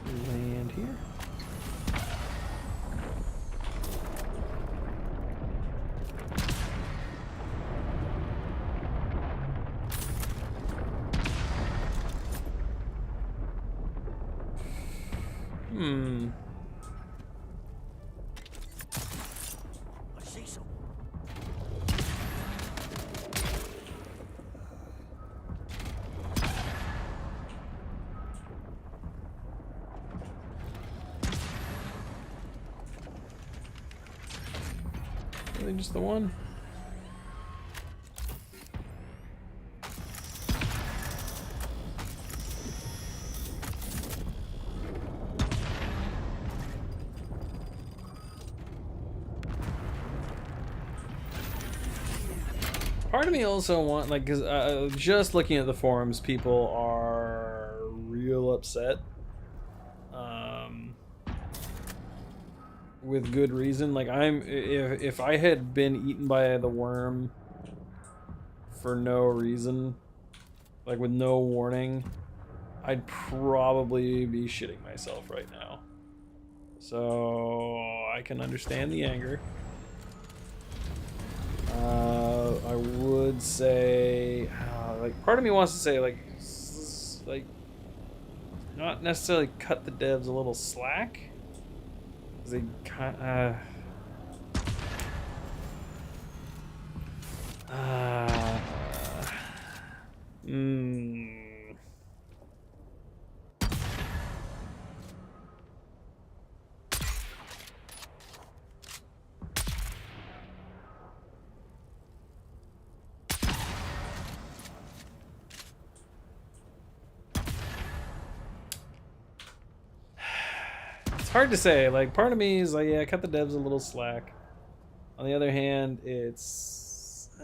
Land here. I see some. Really just the one? Part of me also want, like, because just looking at the forums, people are real upset. With good reason. Like, if I had been eaten by the worm for no reason, like with no warning, I'd probably be shitting myself right now. So I can understand the anger. I would say, like, part of me wants to say, like, not necessarily cut the devs a little slack, because they kind it's hard to say. Like, part of me is like, yeah, cut the devs a little slack. On the other hand, it's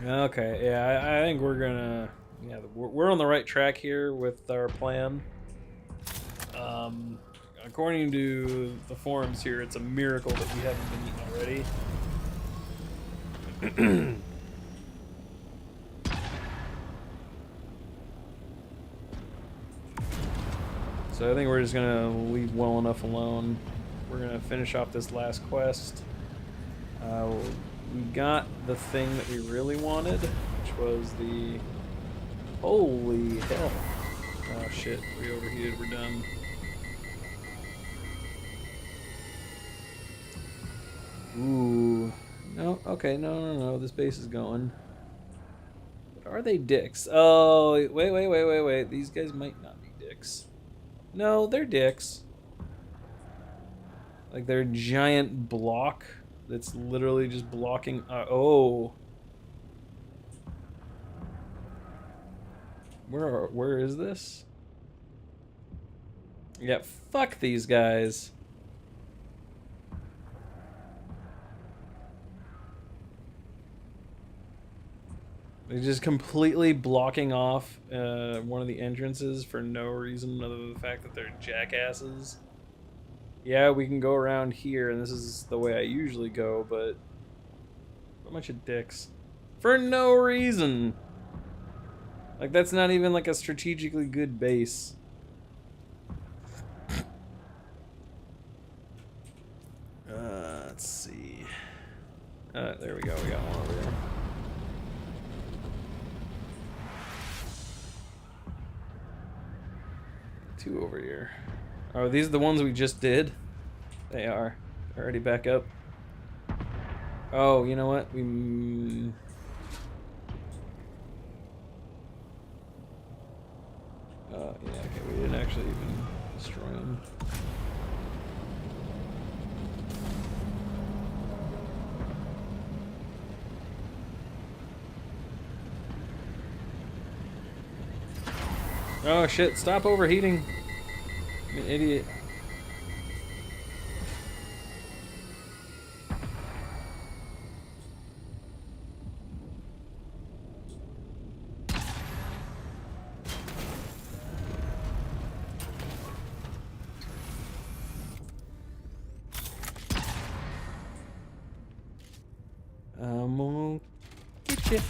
okay. Yeah, I think we're gonna. Yeah, we're on the right track here with our plan. According to the forums here, it's a miracle that we haven't been eaten already. So I think we're just gonna leave well enough alone. We're gonna finish off this last quest. We got the thing that we really wanted, which was the... Holy hell. Oh shit, we overheated, we're done. Ooh. No, okay, no, this base is going. But are they dicks? Oh, wait. These guys might not be dicks. No, they're dicks. Like, they're a giant block that's literally just blocking... oh. Where is this? Yeah, fuck these guys. They're just completely blocking off one of the entrances for no reason other than the fact that they're jackasses. Yeah, we can go around here, and this is the way I usually go, but... a bunch of dicks. For no reason! Like, that's not even, like, a strategically good base. Let's see. There we go, we got one over there. Two over here. Oh, these are the ones we just did? They are. They're already back up. Oh, you know what? Yeah, okay, we didn't actually even destroy them. Oh shit, stop overheating. You idiot. Got you.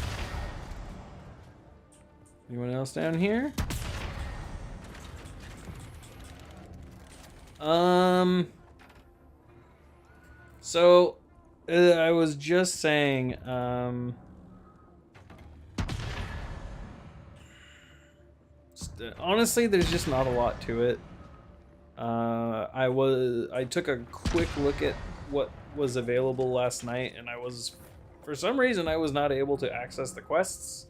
Anyone else down here? So I was just saying, honestly, there's just not a lot to it. I took a quick look at what was available last night, and for some reason, I was not able to access the quests.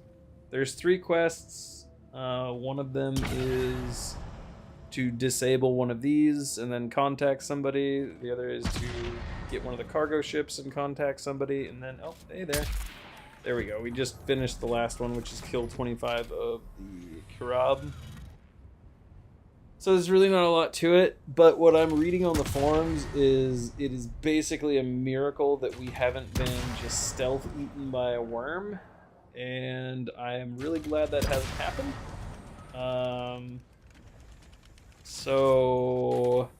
There's 3 quests. One of them is to disable one of these and then contact somebody. The other is to get one of the cargo ships and contact somebody, and then, oh, hey there. There we go. We just finished the last one, which is kill 25 of the Kirab. So there's really not a lot to it, but what I'm reading on the forums is it is basically a miracle that we haven't been just stealth eaten by a worm, and I am really glad that hasn't happened. So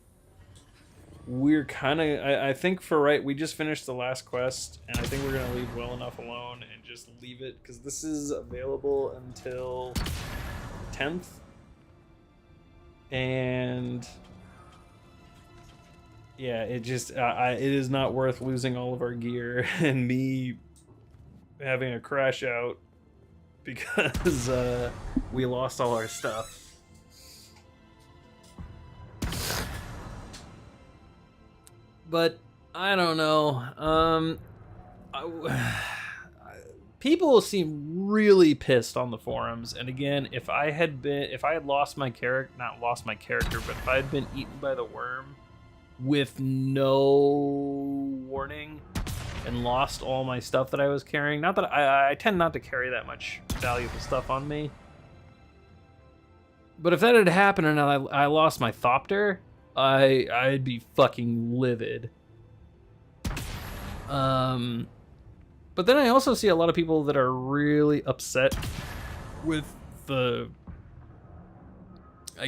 we're kind of, I think we just finished the last quest, and I think we're gonna leave well enough alone and just leave it, because this is available until 10th. And yeah, it just it is not worth losing all of our gear and me having a crash out because we lost all our stuff. But I don't know. People seem really pissed on the forums, and again, if I had lost my character, not lost my character, but if I had been eaten by the worm with no warning and lost all my stuff that I was carrying, not that I tend not to carry that much valuable stuff on me, but if that had happened and I lost my Thopter, I'd be fucking livid. But then I also see a lot of people that are really upset with I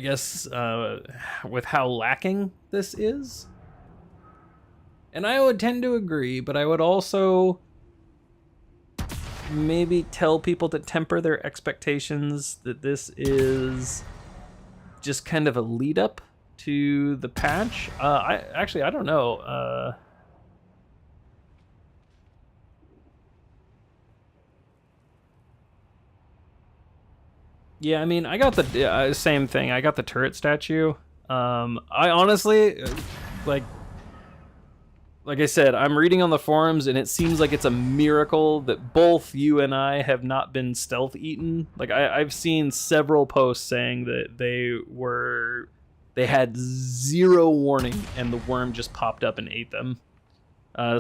guess, with how lacking this is. And I would tend to agree, but I would also maybe tell people to temper their expectations that this is just kind of a lead up to the patch. I don't know. Yeah, I mean, I got the same thing. I got the turret statue. I honestly, like I said, I'm reading on the forums, and it seems like it's a miracle that both you and I have not been stealth eaten. Like, I've seen several posts saying that they had 0 warning, and the worm just popped up and ate them.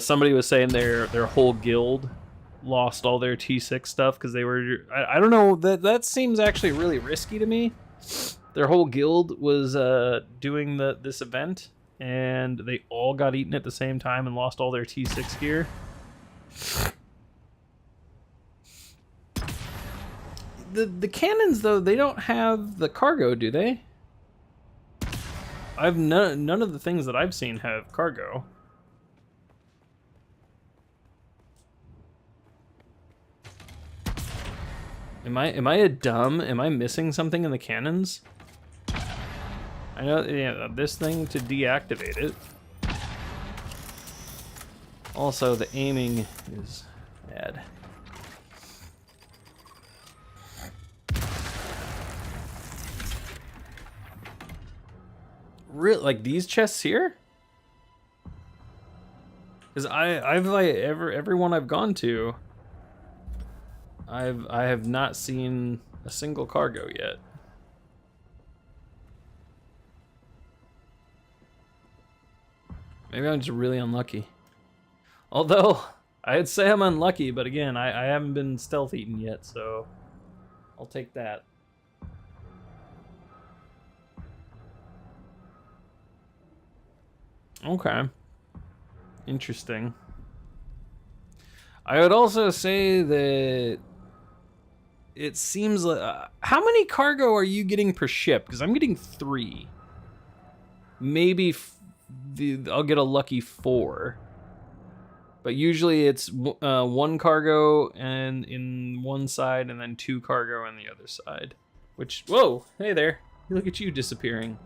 Somebody was saying their whole guild lost all their T6 stuff because they were, I don't know, that seems actually really risky to me. Their whole guild was doing this event, and they all got eaten at the same time and lost all their T6 gear. The cannons, though, they don't have the cargo, do they? None of the things that I've seen have cargo. Am I a dumb? Am I missing something in the cannons? I know, yeah, this thing to deactivate it. Also, the aiming is bad. Really, like these chests here? Because I've like everyone I've gone to, I have not seen a single cargo yet. Maybe I'm just really unlucky. Although, I'd say I'm unlucky, but again, I haven't been stealth eaten yet, so I'll take that. Okay. Interesting. I would also say that it seems like... how many cargo are you getting per ship? Because I'm getting 3. Maybe I'll get a lucky 4. But usually it's one cargo and in one side and then 2 cargo on the other side. Which, whoa, hey there. Look at you disappearing.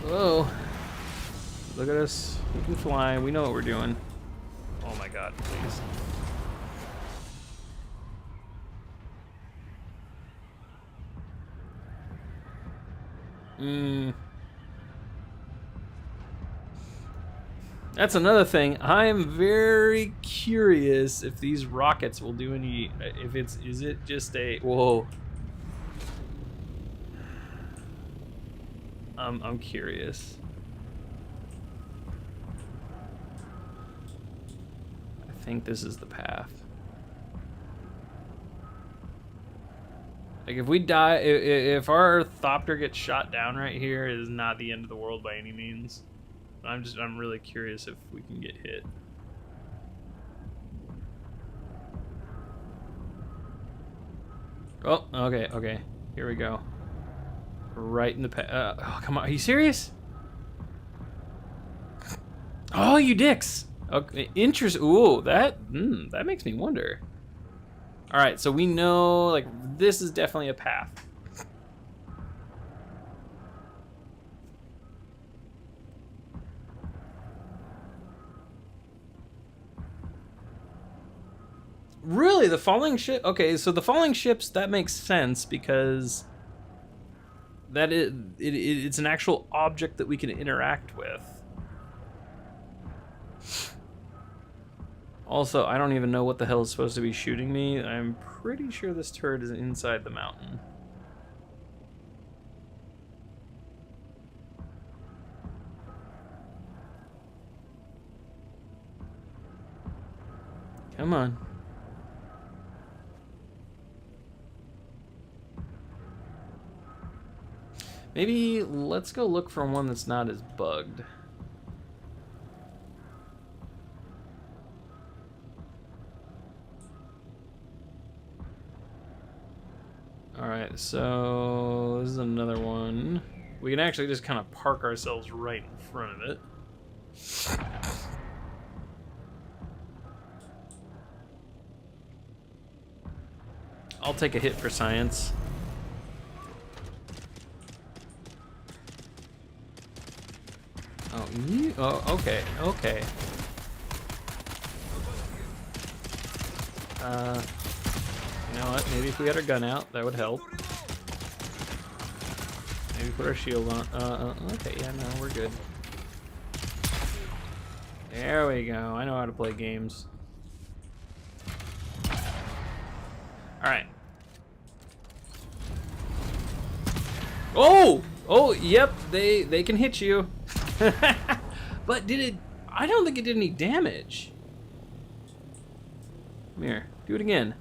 Whoa. Look at us. We can fly. We know what we're doing. Oh my god, please. That's another thing. I am very curious if these rockets will do any. Is it just a whoa? I'm curious. I think this is the path. Like if we die, if our Thopter gets shot down right here, it is not the end of the world by any means. I'm really curious if we can get hit. Oh, okay. Here we go. Right in the path. Oh, come on. Are you serious? Oh, you dicks. Okay, interest. Ooh, that makes me wonder. All right, so we know like this is definitely a path. Really, the falling ship? Okay, so the falling ships, that makes sense because that it's an actual object that we can interact with. Also, I don't even know what the hell is supposed to be shooting me. I'm pretty sure this turret is inside the mountain. Come on. Maybe let's go look for one that's not as bugged. Alright, so this is another one. We can actually just kind of park ourselves right in front of it. I'll take a hit for science. Oh, okay. You know what? Maybe if we had our gun out, that would help. Maybe put our shield on. Okay, yeah, no, we're good. There we go. I know how to play games. All right. Oh, yep. They can hit you. But did it? I don't think it did any damage. Come here. Do it again.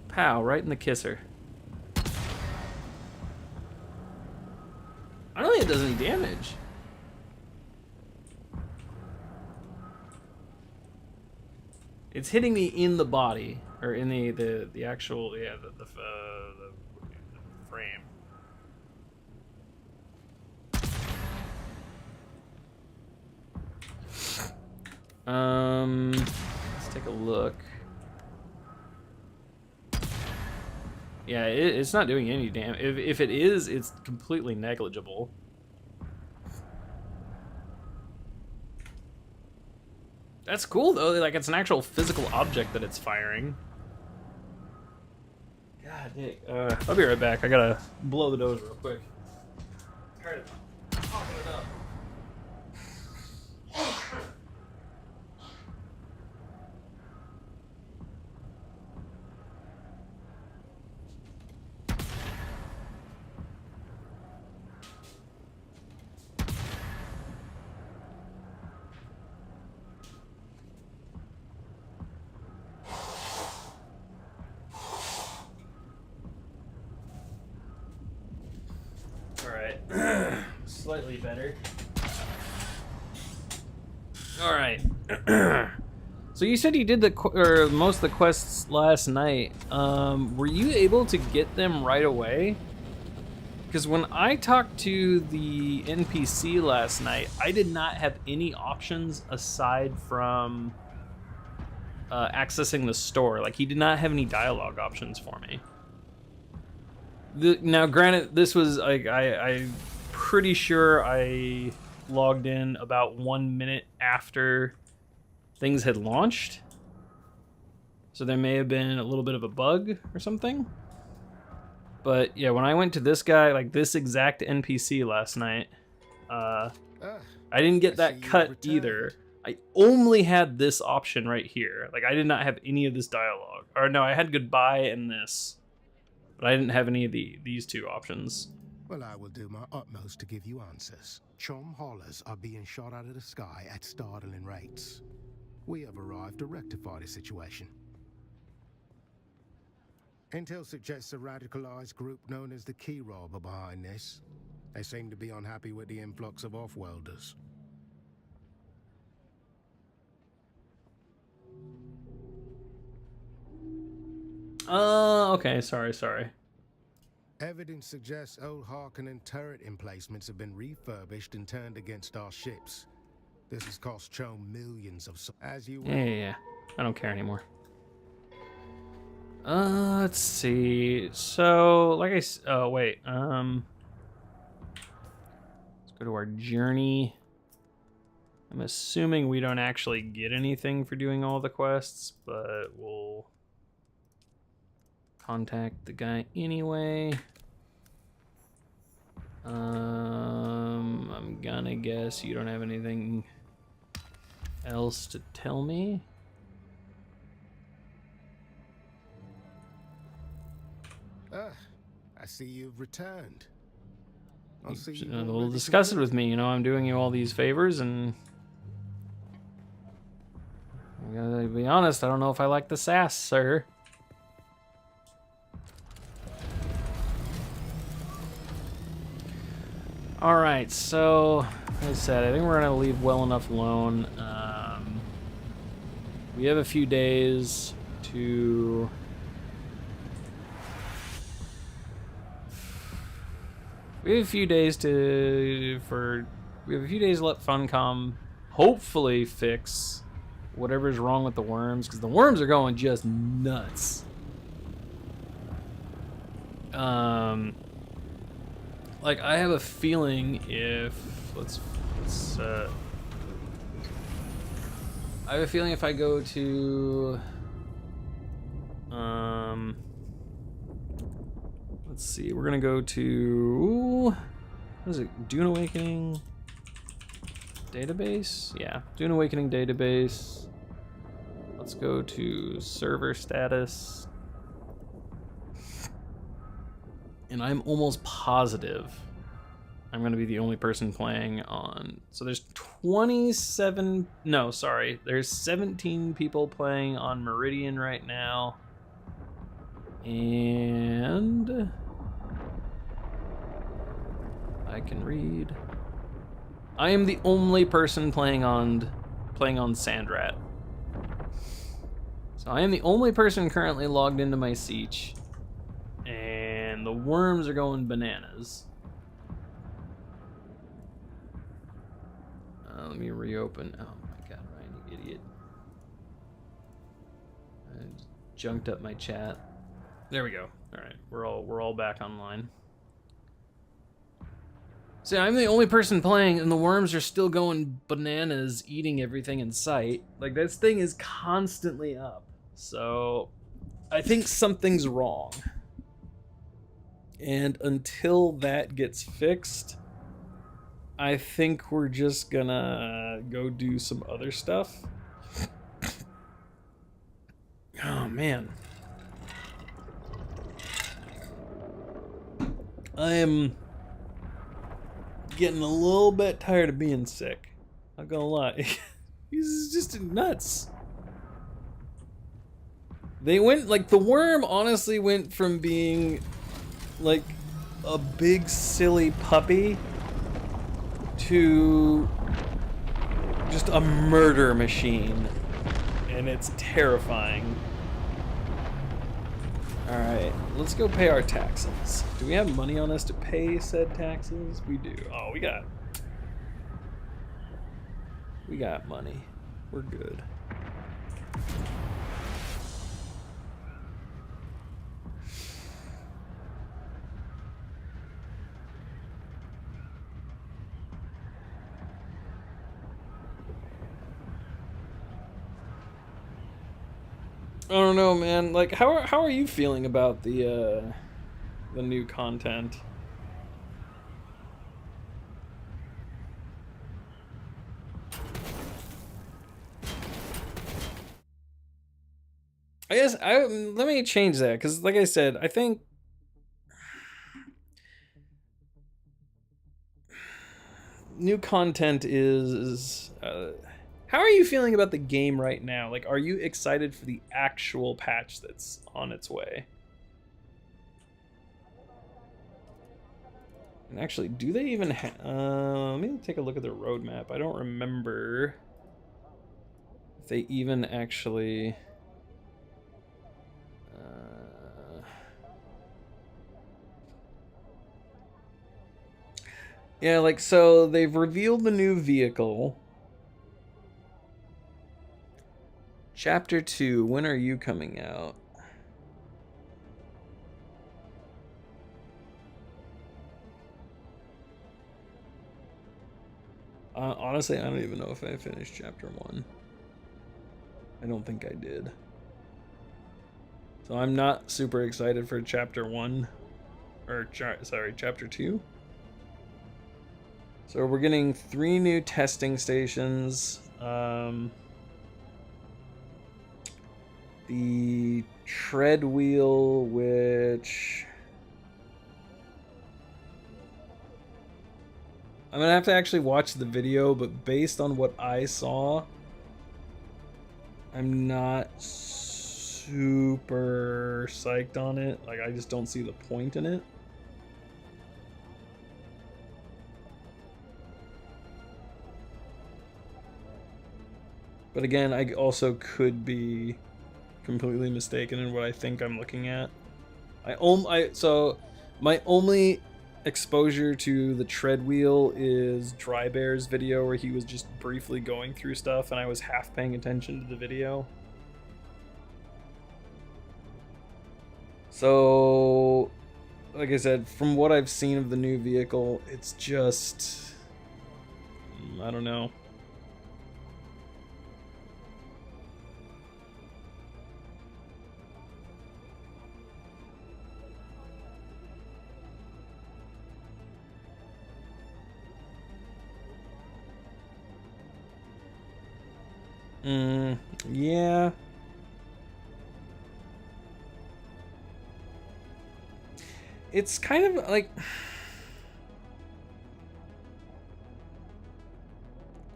Pow, right in the kisser. I don't think it does any damage. It's hitting me in the body, or in the actual, yeah, the frame. Let's take a look. Yeah, it's not doing any damage. If it is, it's completely negligible. That's cool though. Like it's an actual physical object that it's firing. God, Nick. I'll be right back. I gotta blow the dozer real quick. Tired of popping it up. Slightly better. All right. So you said you did or most of the quests last night. Were you able to get them right away? Because when I talked to the NPC last night, I did not have any options aside from accessing the store. Like, he did not have any dialogue options for me. Now, granted, this was like I'm pretty sure I logged in about 1 minute after things had launched, so there may have been a little bit of a bug or something. But yeah, when I went to this guy, like this exact NPC last night, I didn't get that cut either. I only had this option right here. Like, I did not have any of this dialogue. Or no, I had goodbye and this, but I didn't have any of these two options. Well, I will do my utmost to give you answers. CHOAM haulers are being shot out of the sky at startling rates. We have arrived to rectify the situation. Intel suggests a radicalized group known as the Key Robber behind this. They seem to be unhappy with the influx of off-worlders. Okay, sorry. Evidence suggests old Harkonnen turret emplacements have been refurbished and turned against our ships. This has cost CHOAM millions of... As you... Yeah. I don't care anymore. Let's see. So, like oh, wait. Let's go to our journey. I'm assuming we don't actually get anything for doing all the quests, but we'll contact the guy anyway. I'm gonna guess you don't have anything else to tell me. I see you've returned. We'll discuss it with me. You know, I'm doing you all these favors, and I gotta be honest, I don't know if I like the sass, sir. All right, so like I said, I think we're gonna leave well enough alone. We have a few days to We have a few days to let Funcom hopefully fix whatever's wrong with the worms, because the worms are going just nuts. Like, I have a feeling if I have a feeling if I go to let's see, we're gonna go to, what is it, Dune Awakening database? Yeah, Dune Awakening database. Let's go to server status. And I'm almost positive I'm gonna be the only person playing on, so there's 17 people playing on Meridian right now. And I can read. I am the only person playing on Sandrat. So I am the only person currently logged into my Siege. And the worms are going bananas. Let me reopen. Oh my god, Ryan, you idiot. I junked up my chat. There we go. Alright, we're all back online. So I'm the only person playing, and the worms are still going bananas, eating everything in sight. Like, this thing is constantly up. So I think something's wrong. And until that gets fixed, I think we're just gonna go do some other stuff. Oh man. I am getting a little bit tired of being sick. Not gonna lie. He's just nuts. They went, like, the worm honestly went from being like a big silly puppy to just a murder machine. and it's terrifying. Alright, let's go pay our taxes. Do we have money on us to pay said taxes? We do. Oh, we got money. We're good. I don't know, man. Like, how are you feeling about the new content? I guess let me change that, because like I said, I think new content is how are you feeling about the game right now? Like, are you excited for the actual patch that's on its way? And actually, do they even let me take a look at their roadmap. I don't remember if they even actually yeah, like, so they've revealed the new vehicle. Chapter 2, when are you coming out? Honestly, I don't even know if I finished Chapter 1. I don't think I did. So I'm not super excited for Chapter 1. Or, sorry, Chapter 2. So we're getting 3 new testing stations. The tread wheel, which I'm gonna have to actually watch the video, but based on what I saw, I'm not super psyched on it. Like, I just don't see the point in it. But again, I also could be completely mistaken in what I think I'm looking at. So my only exposure to the tread wheel is Dry Bear's video, where he was just briefly going through stuff and I was half paying attention to the video. So, like I said, from what I've seen of the new vehicle, it's just, I don't know. Yeah. It's kind of like,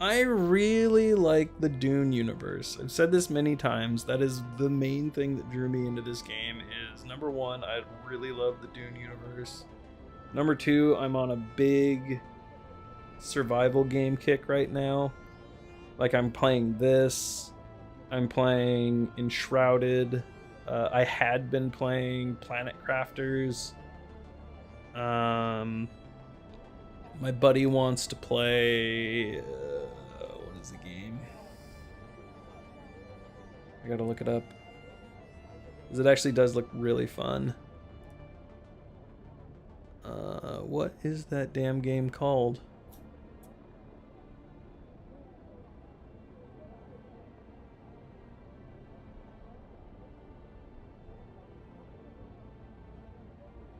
I really like the Dune universe. I've said this many times. That is the main thing that drew me into this game is, number one, I really love the Dune universe. Number two, I'm on a big survival game kick right now. Like, I'm playing this. I'm playing Enshrouded. I had been playing Planet Crafters. My buddy wants to play... what is the game? I gotta look it up. Because it actually does look really fun. What is that damn game called?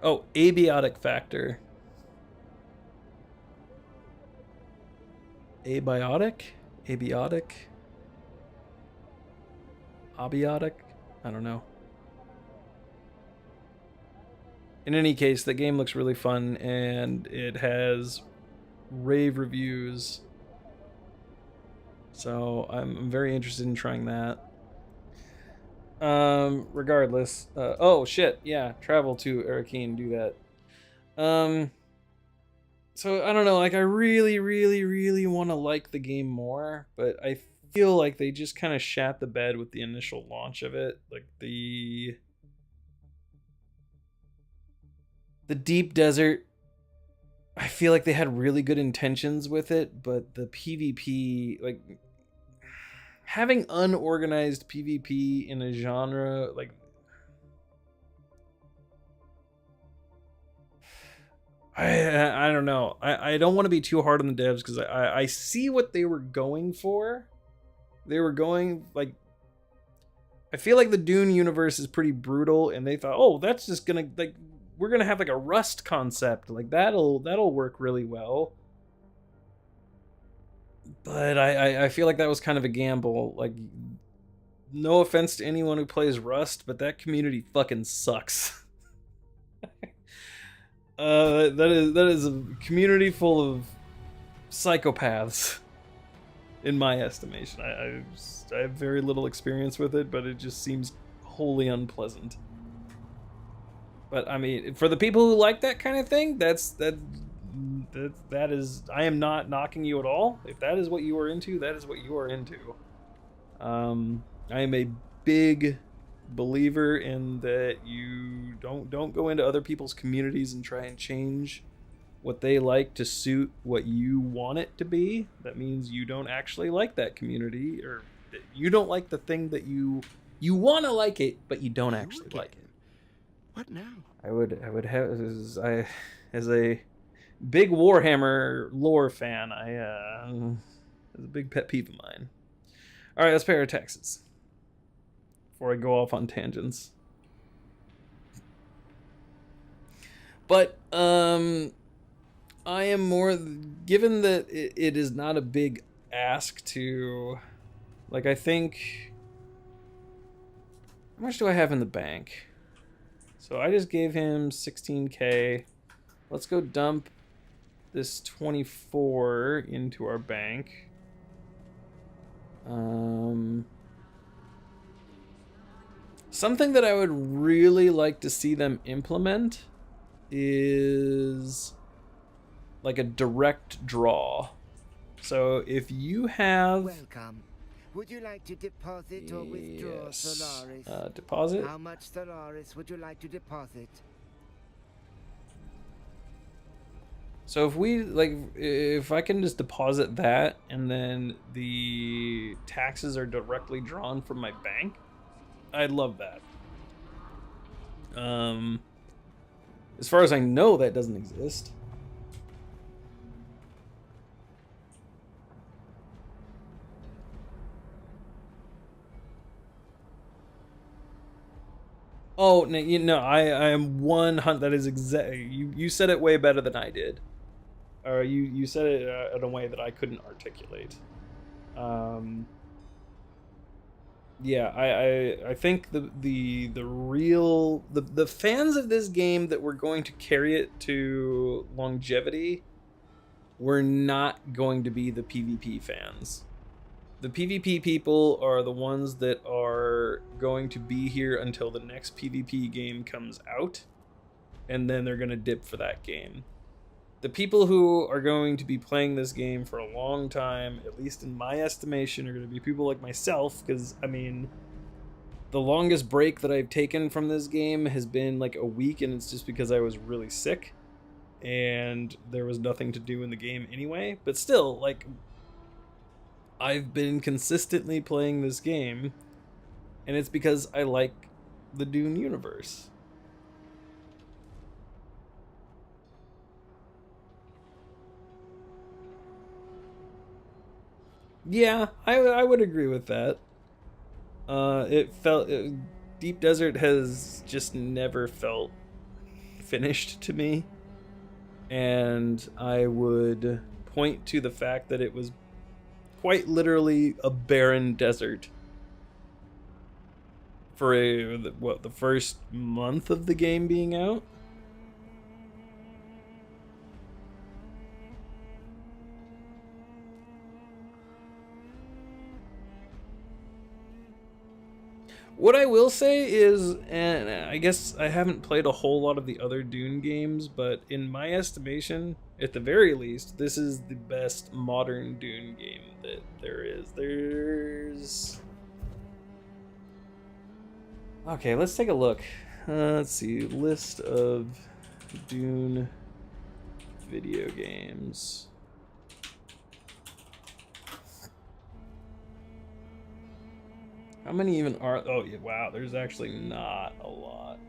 Oh, Abiotic Factor. Abiotic? Abiotic? Abiotic? I don't know. In any case, the game looks really fun, and it has rave reviews. So I'm very interested in trying that. Regardless. Oh, shit. Yeah, travel to Arrakis, do that. So, I don't know. Like, I really, really, really want to like the game more, but I feel like they just kind of shat the bed with the initial launch of it. Like the Deep Desert, I feel like they had really good intentions with it, but the PvP, like having unorganized PvP in a genre, like I don't know. I don't want to be too hard on the devs because I see what they were going for. They were going like, I feel like the Dune universe is pretty brutal, and they thought, oh, that's just gonna, like, we're gonna have like a Rust concept, like that'll work really well. But I feel like that was kind of a gamble. Like, no offense to anyone who plays Rust, but that community fucking sucks. That is a community full of psychopaths, in my estimation. I have very little experience with it, but it just seems wholly unpleasant. But I mean, for the people who like that kind of thing, that is, I am not knocking you at all. If that is what you are into, that is what you are into. I am a big believer in that you don't go into other people's communities and try and change what they like to suit what you want it to be. That means you don't actually like that community, or you don't like the thing that you want to like it, but you don't actually like it. What now? I would have, as a big Warhammer lore fan, it's a big pet peeve of mine. All right, let's pay our taxes before I go off on tangents. But I am more, given that it is not a big ask to, like, I think, how much do I have in the bank? So I just gave him 16K. Let's go dump this 24 into our bank. Something that I would really like to see them implement is like a direct draw. So if you have... Welcome. Would you like to deposit or withdraw Solaris? Deposit. How much Solaris would you like to deposit? So if we, like, if I can just deposit that and then the taxes are directly drawn from my bank, I'd love that. As far as I know, that doesn't exist. Oh, no, I am 100. That is exactly, you said it way better than I did. Or you said it in a way that I couldn't articulate. Yeah, I think the real the fans of this game that were going to carry it to longevity were not going to be the PvP fans. The PvP people are the ones that are going to be here until the next PvP game comes out, and then they're going to dip for that game. The people who are going to be playing this game for a long time, at least in my estimation, are going to be people like myself, because, I mean, the longest break that I've taken from this game has been like a week, and it's just because I was really sick, and there was nothing to do in the game anyway. But still, like, I've been consistently playing this game, and it's because I like the Dune universe. Yeah, I would agree with that. Deep Desert has just never felt finished to me, and I would point to the fact that it was quite literally a barren desert for the first month of the game being out. What I will say is, and I guess I haven't played a whole lot of the other Dune games, but in my estimation, At the very least, this is the best modern Dune game that there is. Okay, let's take a look. Let's see, list of Dune video games. How many even are? Oh yeah, wow, there's actually not a lot.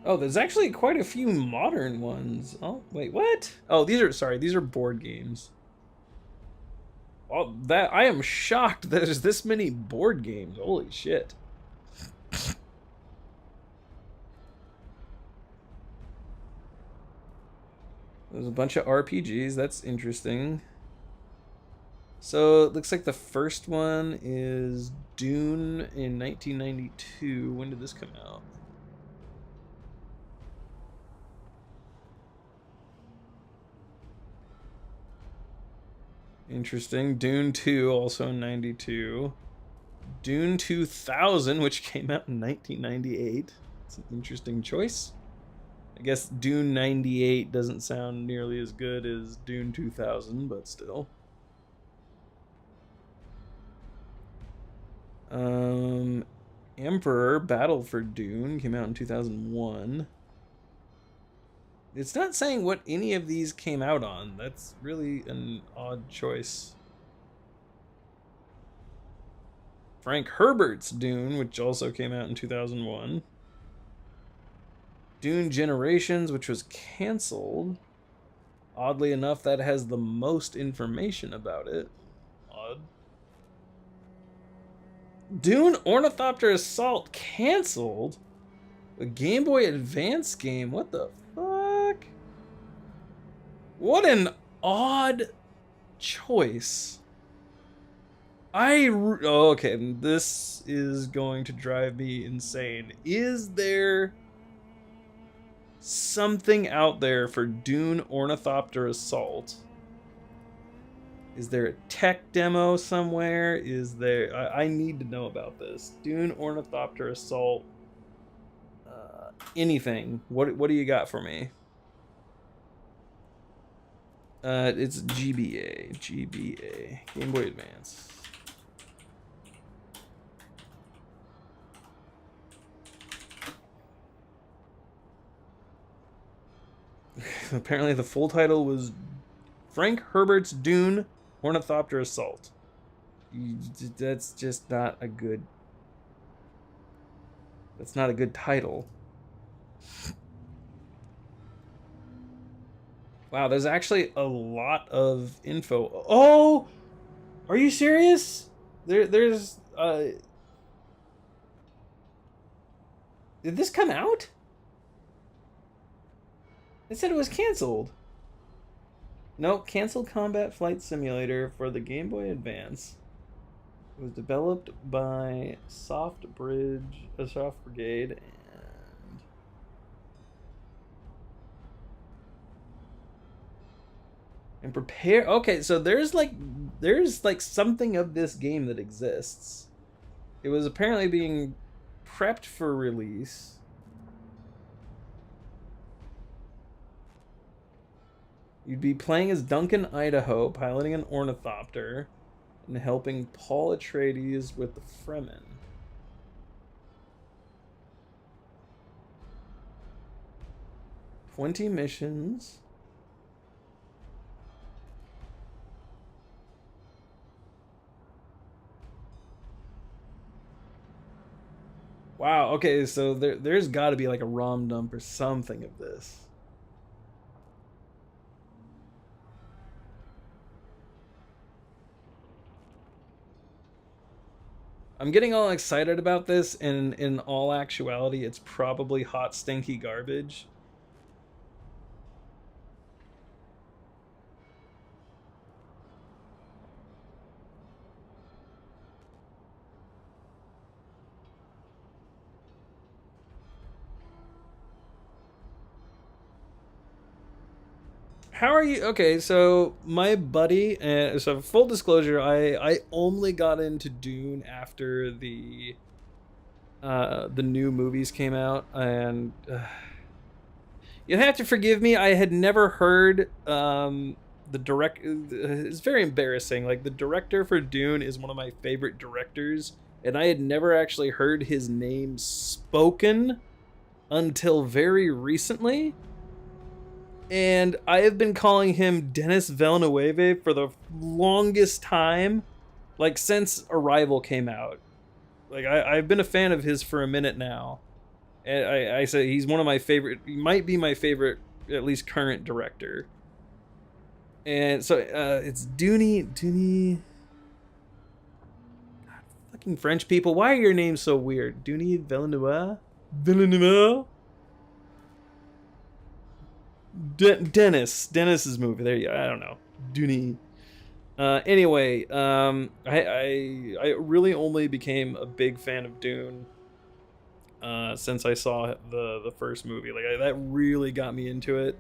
Oh, there's actually quite a few modern ones. Oh, wait, what? Oh, these are board games. Oh, that I am shocked there's this many board games. Holy shit. There's a bunch of RPGs. That's interesting. So it looks like the first one is Dune in 1992. When did this come out? Interesting. Dune 2, also in 92. Dune 2000, which came out in 1998. It's an interesting choice. I guess Dune 98 doesn't sound nearly as good as Dune 2000, but still. Emperor Battle for Dune came out in 2001. It's not saying what any of these came out on. That's really an odd choice. Frank Herbert's Dune, which also came out in 2001. Dune Generations, which was canceled. Oddly enough, that has the most information about it. Odd. Dune Ornithopter Assault canceled? A Game Boy Advance game? What the fuck? What an odd choice. Okay, this is going to drive me insane. Is there something out there for Dune Ornithopter Assault? Is there a tech demo somewhere? Is there... I need to know about this. Dune Ornithopter Assault. Anything. What do you got for me? It's GBA. GBA. Game Boy Advance. Apparently the full title was Frank Herbert's Dune Ornithopter Assault. That's just not a good... That's not a good title. Wow, there's actually a lot of info. Oh! Are you serious? There's Did this come out? It said it was canceled. No, canceled Combat Flight Simulator for the Game Boy Advance. It was developed by Soft Brigade, and prepare. Okay, so there's like something of this game that exists. It was apparently being prepped for release. You'd be playing as Duncan Idaho, piloting an ornithopter, and helping Paul Atreides with the Fremen. "20 missions. Wow, okay, so there's got to be like a ROM dump or something of this. I'm getting all excited about this, and in all actuality, it's probably hot, stinky garbage. How are you? Okay, so my buddy, so full disclosure, I only got into Dune after the the new movies came out, and you'll have to forgive me. I had never heard the direct. It's very embarrassing. Like, the director for Dune is one of my favorite directors, and I had never actually heard his name spoken until very recently. And I have been calling him Denis Villeneuve for the longest time, like since Arrival came out. Like, I've been a fan of his for a minute now. And I say he's one of my favorite, he might be my favorite, at least current director. And so it's Dune. God, fucking French people, why are your names so weird? Dune Villeneuve? Dennis's movie. There you go. I don't know. Dune. Anyway, I really only became a big fan of Dune since I saw the first movie. Like, that really got me into it.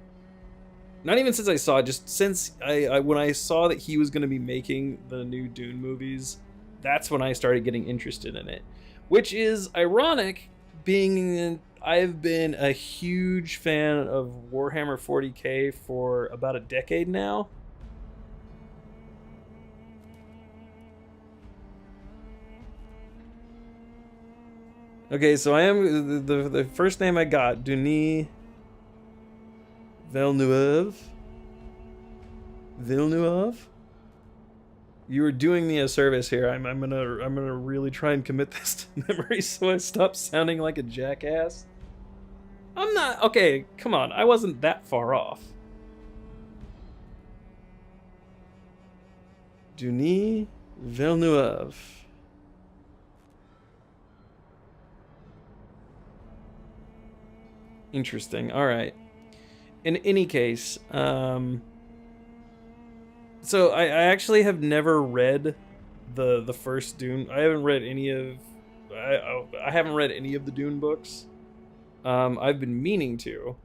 Not even since I saw it, just since when I saw that he was going to be making the new Dune movies, that's when I started getting interested in it. Which is ironic, being I've been a huge fan of Warhammer 40k for about a decade now. Okay, so I am the first name I got, Denis Villeneuve. You were doing me a service here. I'm gonna really try and commit this to memory so I stop sounding like a jackass. I'm not okay. Come on, I wasn't that far off. Denis Villeneuve. Interesting. All right. In any case, so I actually have never read the first Dune. I haven't read any of I haven't read any of the Dune books. I've been meaning to.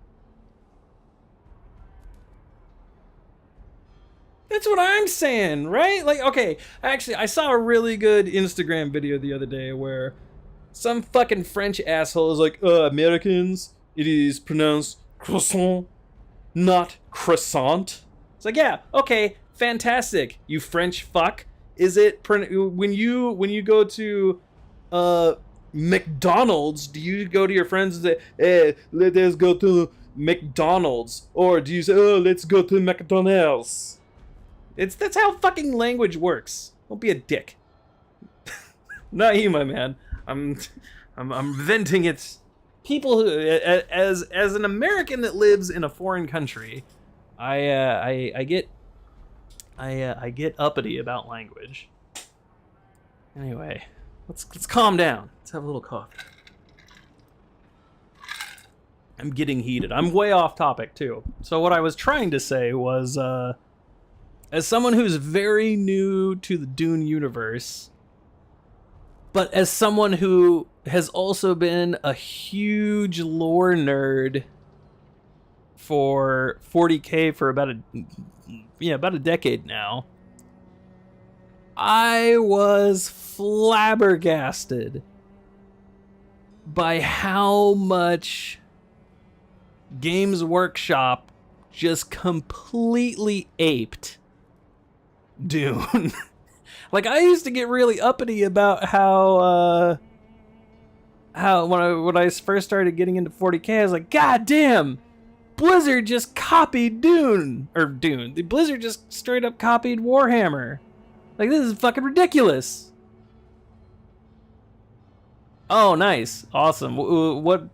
That's what I'm saying, right? Like, okay, actually, I saw a really good Instagram video the other day where some fucking French asshole is like, Americans, it is pronounced croissant, not croissant. It's like, yeah, okay, fantastic, you French fuck. Is it when you go to McDonald's, do you go to your friends and say, hey, let's go to McDonald's, or do you say, oh, let's go to McDonald's? That's how fucking language works. Don't be a dick. Not you, my man. I'm venting it. People who, as an American that lives in a foreign country, I get uppity about language. Anyway, let's calm down. Let's have a little coffee. I'm getting heated. I'm way off topic too. So what I was trying to say was, as someone who's very new to the Dune universe, but as someone who has also been a huge lore nerd for 40k for about a decade now, I was flabbergasted by how much Games Workshop just completely aped Dune. Like, I used to get really uppity about how when I first started getting into 40k, I was like, God damn, Blizzard just copied Dune. The Blizzard just straight up copied Warhammer. Like, this is fucking ridiculous. Oh, nice. Awesome. What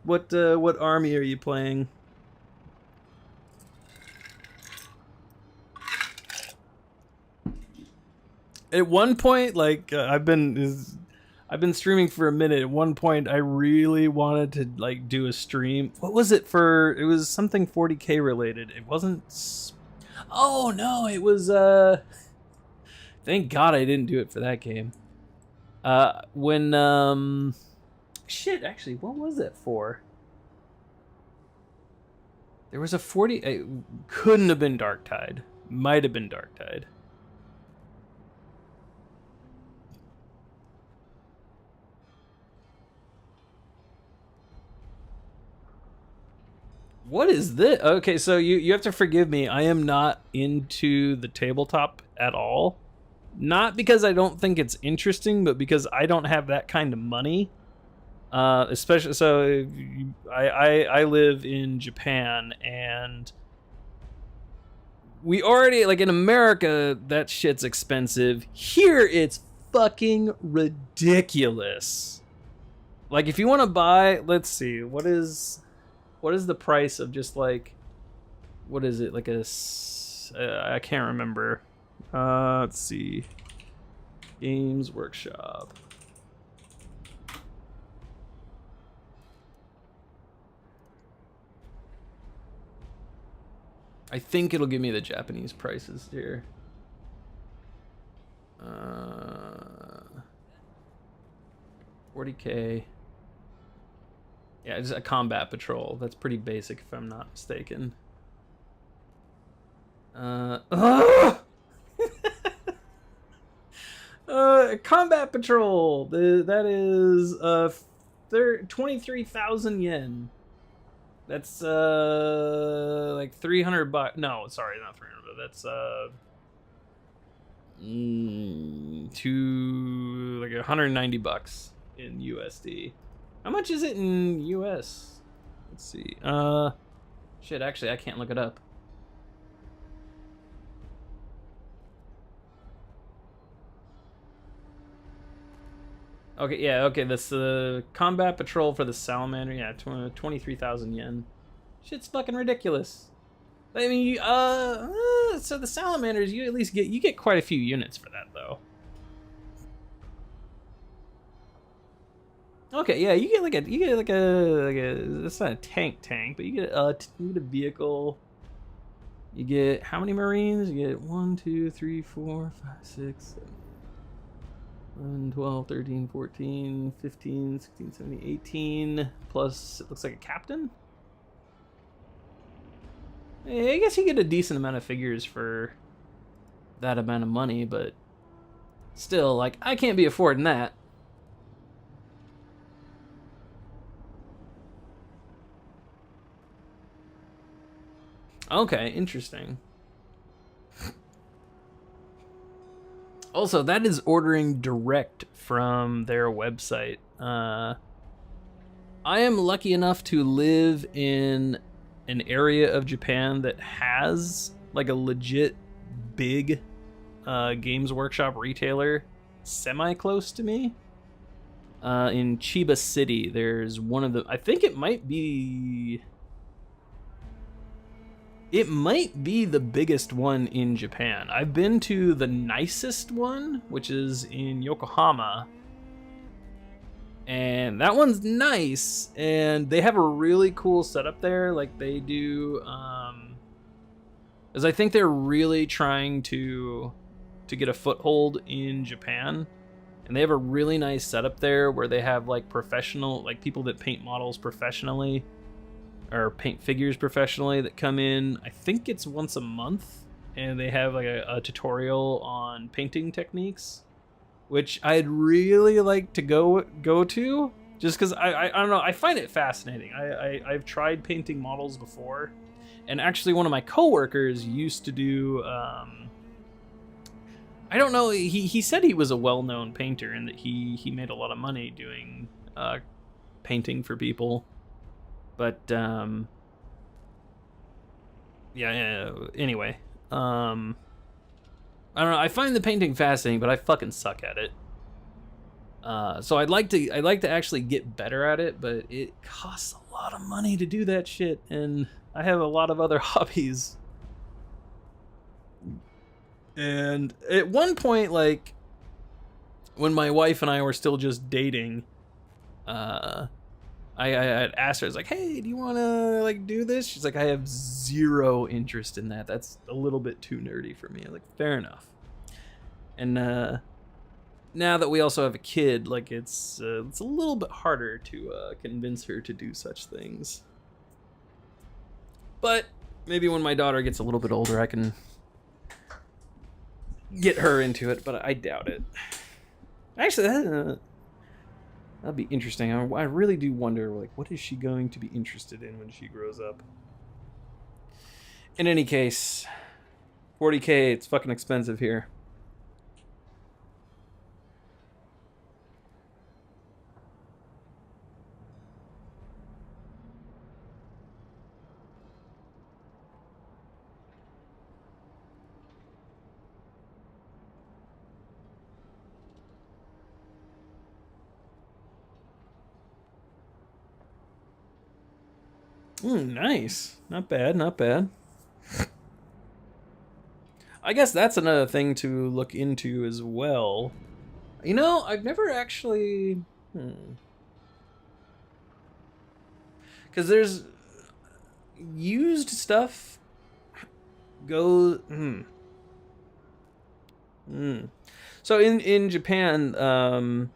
army are you playing? At one point, like, I've been streaming for a minute. At one point, I really wanted to, like, do a stream. What was it for? It was something 40k related. It wasn't. Oh no, it was. Thank God I didn't do it for that game. Shit. Actually, what was it for? There was a 40. It couldn't have been Darktide. Might have been Darktide. What is this? Okay, so you have to forgive me. I am not into the tabletop at all. Not because I don't think it's interesting, but because I don't have that kind of money. Especially so, I live in Japan, and we already, like, in America, that shit's expensive. Here, it's fucking ridiculous. Like, if you want to buy, let's see, what is the price of just, like, what is it, like I can't remember. Let's see, Games Workshop. I think it'll give me the Japanese prices here. 40K. Yeah, it's a combat patrol. That's pretty basic if I'm not mistaken. Combat patrol. That is 23,000 yen. That's like 300 bucks. No, sorry, not 300. But that's to like 190 bucks in USD. How much is it in US? Let's see. Shit, actually I can't look it up. Okay, yeah, okay, that's the combat patrol for the salamander. Yeah, 23,000 yen. Shit's fucking ridiculous. I mean, so the salamanders, you at least get quite a few units for that, though. Okay, yeah, you get like a it's not a tank, but you get a vehicle. You get how many Marines? You get 1, 2, 3, 4, 5, 6, 7, 11, 12, 13, 14, 15, 16, 17, 18, plus it looks like a captain. I guess you get a decent amount of figures for that amount of money, but still, like, I can't be affording that. Okay, interesting. Also, that is ordering direct from their website. I am lucky enough to live in an area of Japan that has like a legit big Games Workshop retailer semi-close to me. In Chiba City, there's one of the, I think it might be the biggest one in Japan. I've been to the nicest one, which is in Yokohama. And that one's nice, and they have a really cool setup there. Like, they do, as I think they're really trying to get a foothold in Japan. And they have a really nice setup there where they have, like, professional, like, people that paint models professionally, or paint figures professionally, that come in, I think it's once a month, and they have like a tutorial on painting techniques, which I'd really like to go to, just because I don't know, I find it fascinating. I've tried painting models before, and actually one of my coworkers used to do, I don't know, he said he was a well-known painter and that he made a lot of money doing painting for people. But, yeah, anyway, I don't know, I find the painting fascinating, but I fucking suck at it. So I'd like to actually get better at it, but it costs a lot of money to do that shit, and I have a lot of other hobbies. And at one point, like, when my wife and I were still just dating, I had asked her, I was like, hey, do you want to, like, do this? She's like, I have zero interest in that. That's a little bit too nerdy for me. I'm like, fair enough. And now that we also have a kid, like, it's a little bit harder to convince her to do such things. But maybe when my daughter gets a little bit older, I can get her into it, but I doubt it. Actually, that'd be interesting. I really do wonder, like, what is she going to be interested in when she grows up? In any case, 40K, it's fucking expensive here. Nice. Not bad, not bad. I guess that's another thing to look into as well. You know, I've never actually... Because there's... used stuff goes... So in Japan,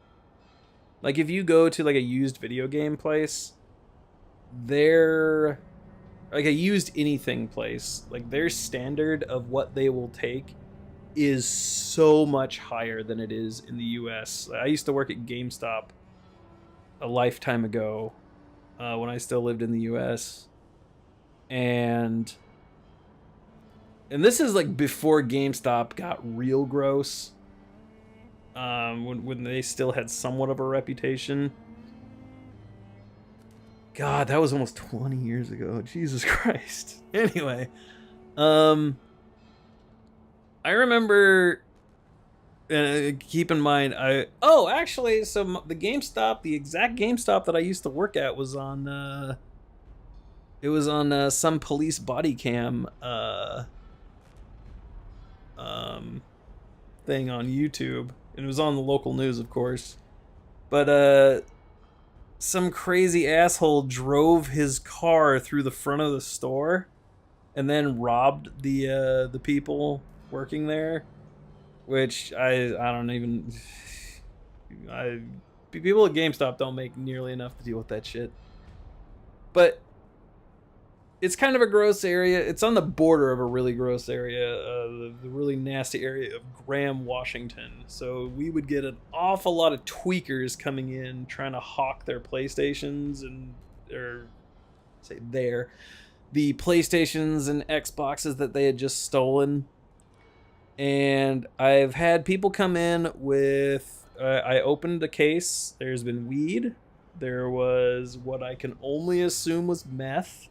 like if you go to like a used video game place... Their like a used anything place, like their standard of what they will take is so much higher than it is in the US. I used to work at GameStop a lifetime ago when I still lived in the US, and this is like before GameStop got real gross, when they still had somewhat of a reputation. God, that was almost 20 years ago. Jesus Christ. Anyway, I remember. Keep in mind, actually, so the GameStop, the exact GameStop that I used to work at, was on. It was on some police body cam thing on YouTube, and it was on the local news, of course. But some crazy asshole drove his car through the front of the store and then robbed the people working there, which I don't even... people at GameStop don't make nearly enough to deal with that shit. But it's kind of a gross area. It's on the border of a really gross area, the really nasty area of Graham, Washington. So we would get an awful lot of tweakers coming in trying to hawk their PlayStations the PlayStations and Xboxes that they had just stolen. And I've had people come in with, I opened a case. There's been weed. There was what I can only assume was meth.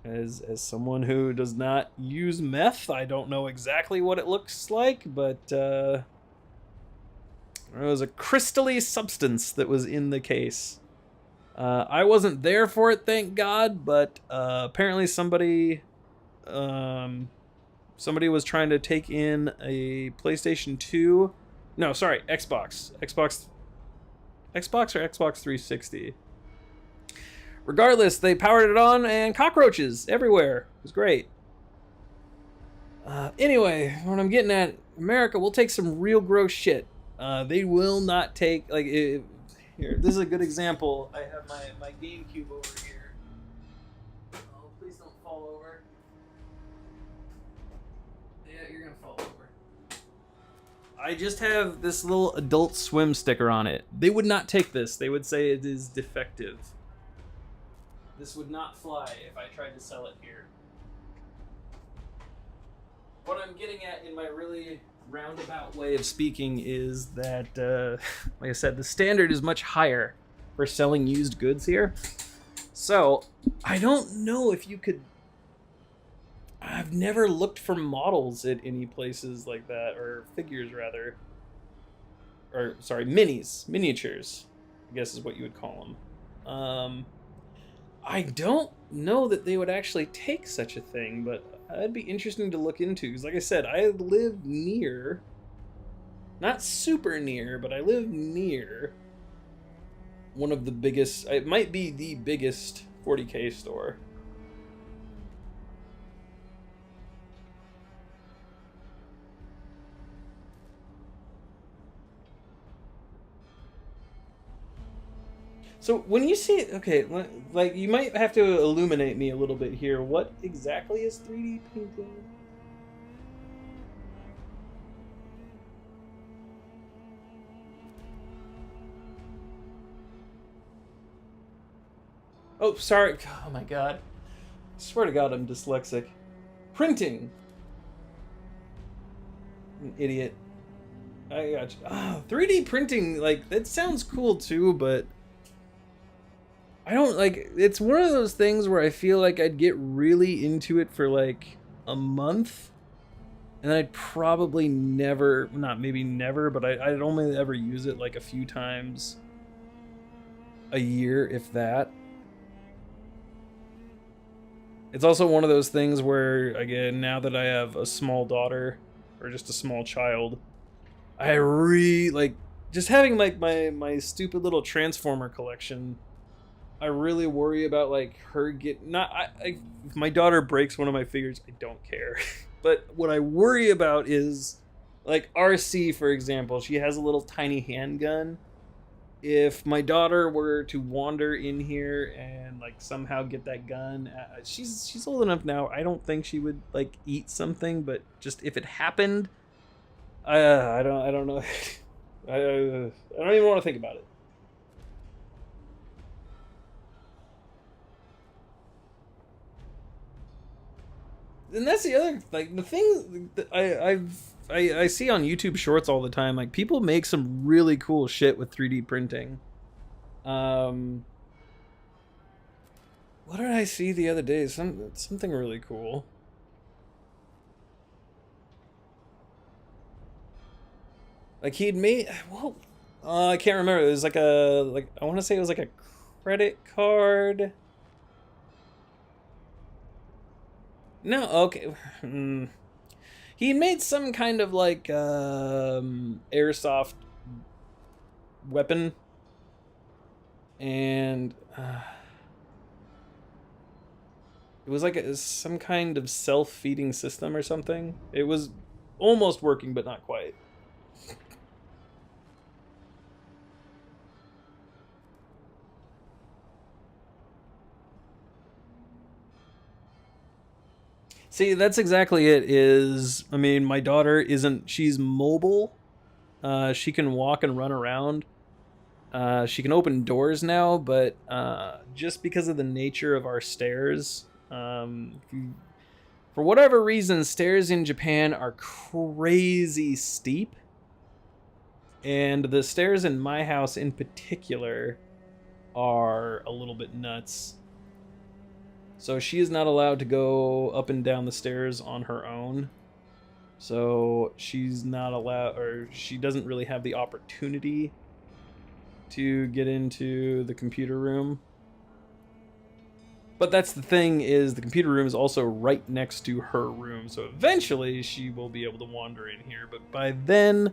As someone who does not use meth, I don't know exactly what it looks like, but there was a crystally substance that was in the case. I wasn't there for it, thank God, but apparently somebody was trying to take in a PlayStation 2. No, sorry, Xbox or Xbox 360. Regardless, they powered it on and cockroaches everywhere. It was great. Anyway, what I'm getting at, America will take some real gross shit. They will not take, like, here, this is a good example. I have my GameCube over here. Oh, please don't fall over. Yeah, you're gonna fall over. I just have this little Adult Swim sticker on it. They would not take this. They would say it is defective. This would not fly if I tried to sell it here. What I'm getting at in my really roundabout way of speaking is that, like I said, the standard is much higher for selling used goods here. So, I don't know if you could... I've never looked for models at any places like that, or figures rather. Or, sorry, miniatures, I guess is what you would call them. I don't know that they would actually take such a thing, but that'd be interesting to look into. Because like I said, I live near, not super near, but I live near one of the biggest, it might be the biggest 40K store. So when you see it, okay, like you might have to illuminate me a little bit here. What exactly is 3D painting? Oh, sorry. Oh my God. Swear to God, I'm dyslexic. Printing. An idiot. I got you. 3D printing, like, that sounds cool too, but I don't, like, it's one of those things where I feel like I'd get really into it for like a month, and I'd probably never, not maybe never, but I'd only ever use it like a few times a year, if that. It's also one of those things where, again, now that I have a small daughter, or just a small child, I like, just having like my stupid little Transformer collection, I really worry about like her if my daughter breaks one of my figures, I don't care. But what I worry about is like RC, for example. She has a little tiny handgun. If my daughter were to wander in here and like somehow get that gun, she's old enough now. I don't think she would like eat something, but just if it happened, I don't know. I don't even want to think about it. And that's the other, like, the thing that I see on YouTube Shorts all the time. Like, people make some really cool shit with 3D printing. What did I see the other day? Something really cool. Like, he'd made, well, I can't remember. It was like I want to say it was like a credit card. No, okay. He made some kind of like airsoft weapon, and it was like some kind of self-feeding system or something. It was almost working, but not quite. See, that's exactly it. I mean, my daughter she's mobile. She can walk and run around. She can open doors now, but just because of the nature of our stairs, for whatever reason, stairs in Japan are crazy steep. And the stairs in my house in particular are a little bit nuts. So she is not allowed to go up and down the stairs on her own. So she's not allowed, or she doesn't really have the opportunity to get into the computer room. But that's the thing, is the computer room is also right next to her room. So eventually she will be able to wander in here. But by then,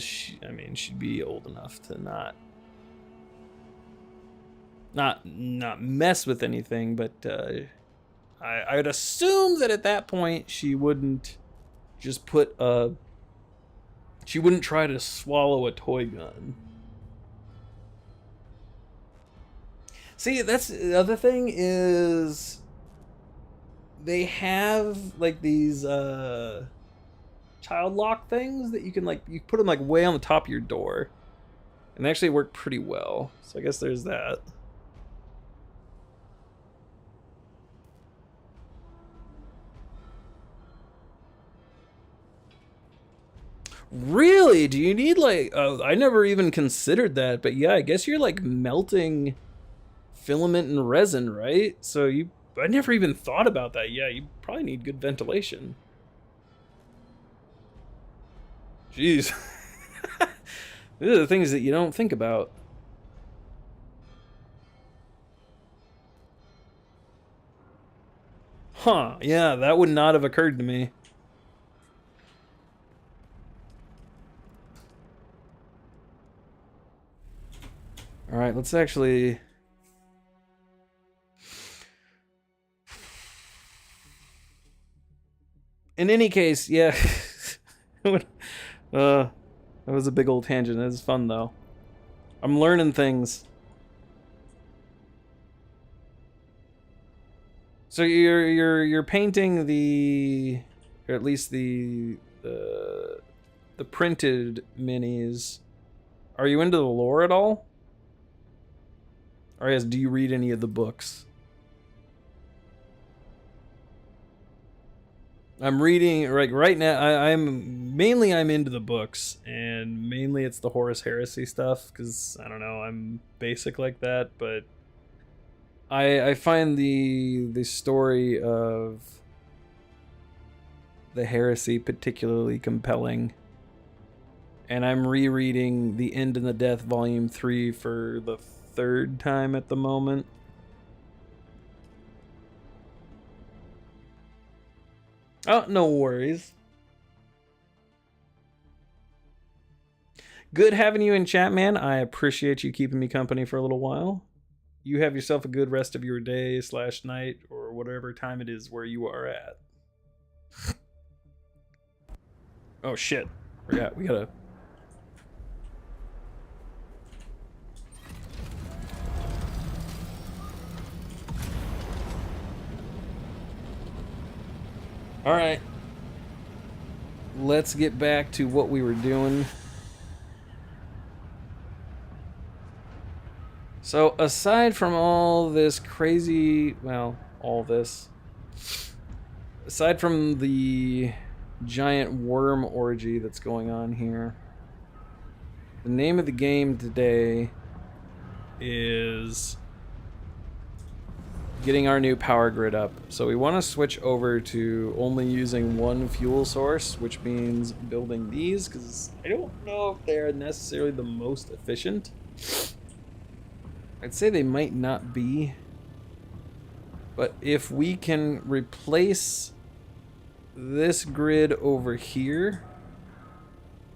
she'd be old enough to not mess with anything, but I would assume that at that point she wouldn't just she wouldn't try to swallow a toy gun. See, that's the other thing, is they have like these child lock things that you can, like, you put them like way on the top of your door, and they actually work pretty well. So I guess there's that. Really? Do you need like... I never even considered that, but yeah, I guess you're like melting filament and resin, right? So I never even thought about that. Yeah, you probably need good ventilation. Jeez. These are the things that you don't think about. Huh, yeah, that would not have occurred to me. All right, let's actually... In any case, yeah. That was a big old tangent. It was fun, though. I'm learning things. So you're painting or at least the printed minis. Are you into the lore at all? Or do you read any of the books? I'm reading right now. I'm into the books, and mainly it's the Horus Heresy stuff because I don't know, I'm basic like that, but I find the story of the heresy particularly compelling, and I'm rereading The End and the Death Volume 3 for the third time at the moment. Oh, no worries. Good having you in chat, man. I appreciate you keeping me company for a little while. You have yourself a good rest of your day / night or whatever time it is where you are at. Oh shit. We gotta... Alright. Let's get back to what we were doing. So, aside from all this crazy... Well, all this. Aside from the giant worm orgy that's going on here, the name of the game today is getting our new power grid up. So we want to switch over to only using one fuel source, which means building these, because I don't know if they're necessarily the most efficient. I'd say they might not be. But if we can replace this grid over here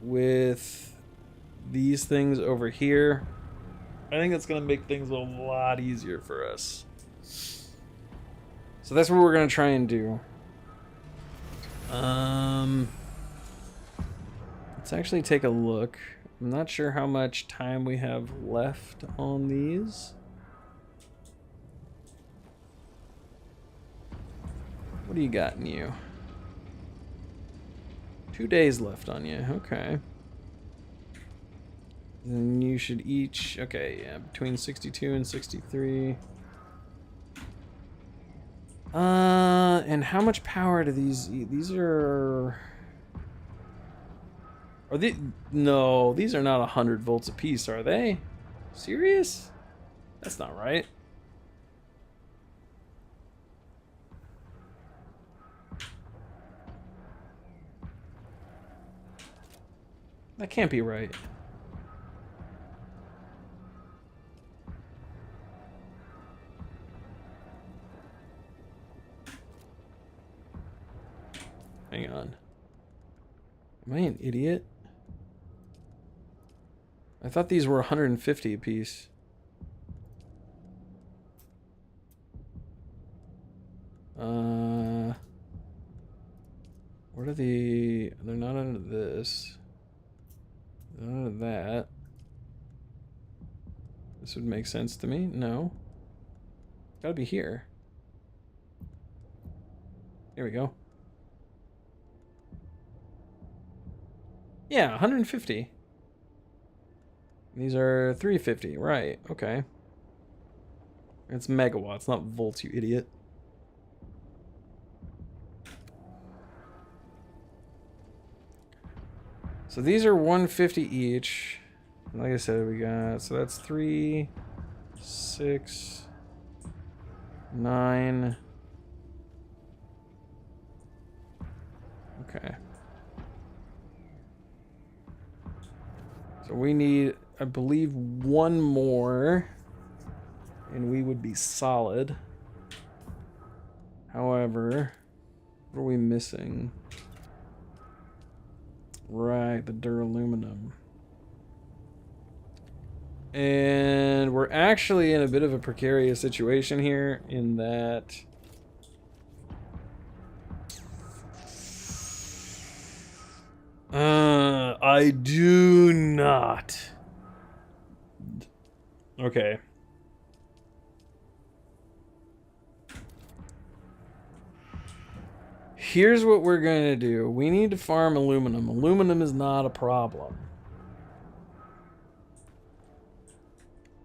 with these things over here, I think that's going to make things a lot easier for us. So that's what we're going to try and do. Let's actually take a look. I'm not sure how much time we have left on these. What do you got in you? 2 days left on you. Okay. Then you should each... Okay, yeah, between 62 and 63. And how much power do these... These are... Are they... No, these are not 100 volts apiece, are they? Serious? That's not right. That can't be right. Hang on. Am I an idiot? I thought these were 150 apiece. What are the... They're not under this. They're not under that. This would make sense to me. No. Gotta be here. Here we go. Yeah, 150. These are 350, right, okay. It's megawatts, not volts, you idiot. So these are 150 each. Like I said, we got, so that's 3, 6, 9. Okay. So we need, I believe, one more, and we would be solid. However, what are we missing? Right, the duraluminum. And we're actually in a bit of a precarious situation here in that I do not. Okay. Here's what we're gonna do. We need to farm aluminum. Aluminum is not a problem.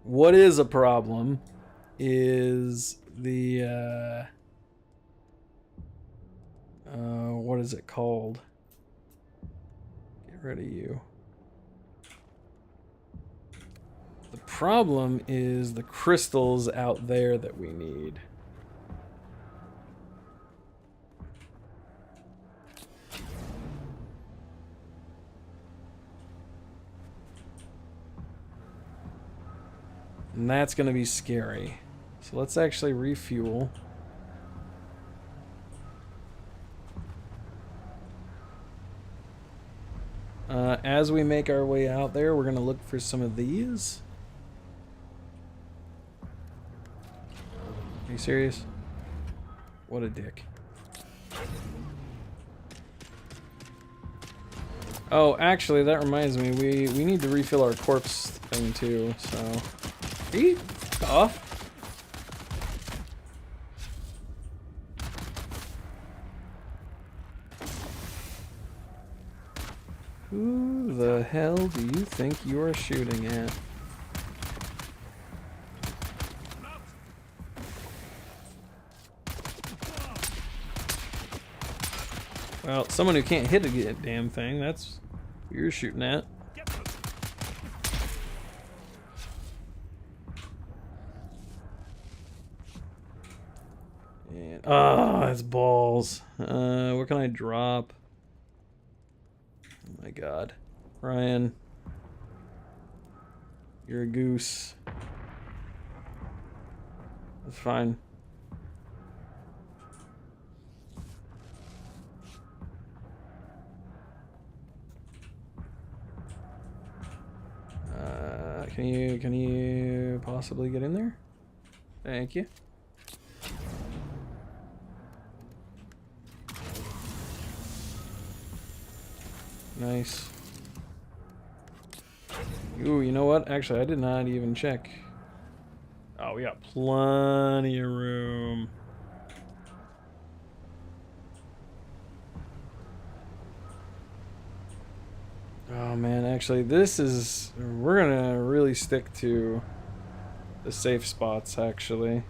What is a problem is the What is it called? Get rid of you. The problem is the crystals out there that we need. And that's going to be scary. So let's actually refuel. As we make our way out there, we're going to look for some of these. Are you serious? What a dick. Oh, actually, that reminds me. We need to refill our corpse thing too, so... Are you off? Who the hell do you think you are shooting at? Well, someone who can't hit a damn thing, that's who you're shooting at. And, oh, that's balls. What can I drop? Oh my god. Ryan. You're a goose. That's fine. Can you possibly get in there? Thank you. Nice. Ooh, you know what? Actually, I did not even check. Oh, we got plenty of room. Oh man, actually we're gonna really stick to the safe spots actually.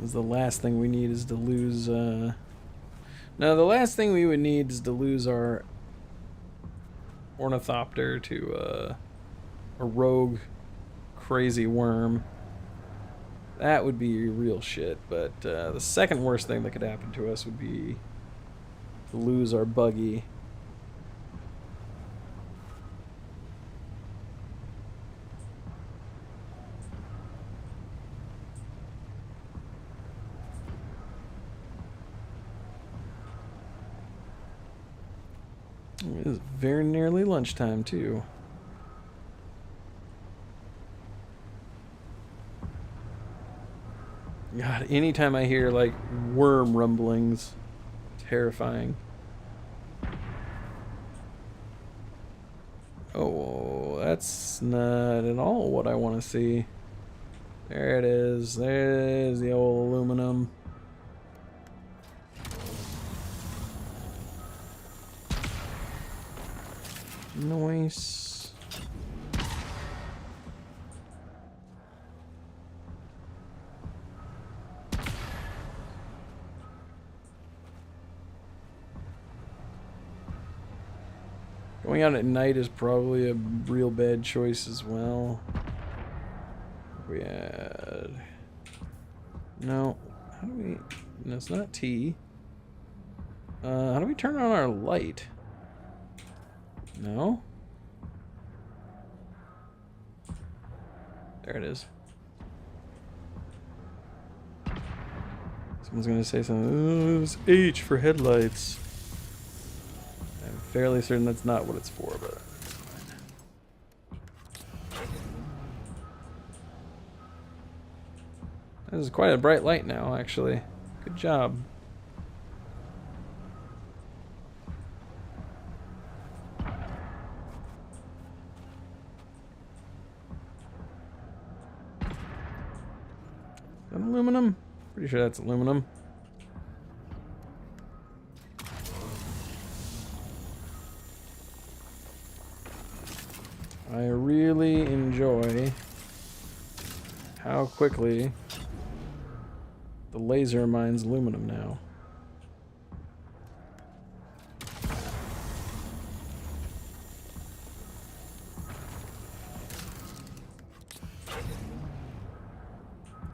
The last thing we need is to lose no, the last thing we would need is to lose our ornithopter to a rogue crazy worm. That would be real shit, but the second worst thing that could happen to us would be to lose our buggy. It is very nearly lunchtime, too. God, anytime I hear, like, worm rumblings, terrifying. Oh, that's not at all what I want to see. There it is. There's the old aluminum. Nice. Going out at night is probably a real bad choice as well. We had... No. How do we... No, it's not T. How do we turn on our light? No? There it is. Someone's gonna say something. Oh, it's H for headlights. I'm fairly certain that's not what it's for, but it's fine. This is quite a bright light now, actually. Good job. Aluminum? Pretty sure that's aluminum. I really enjoy how quickly the laser mines aluminum now.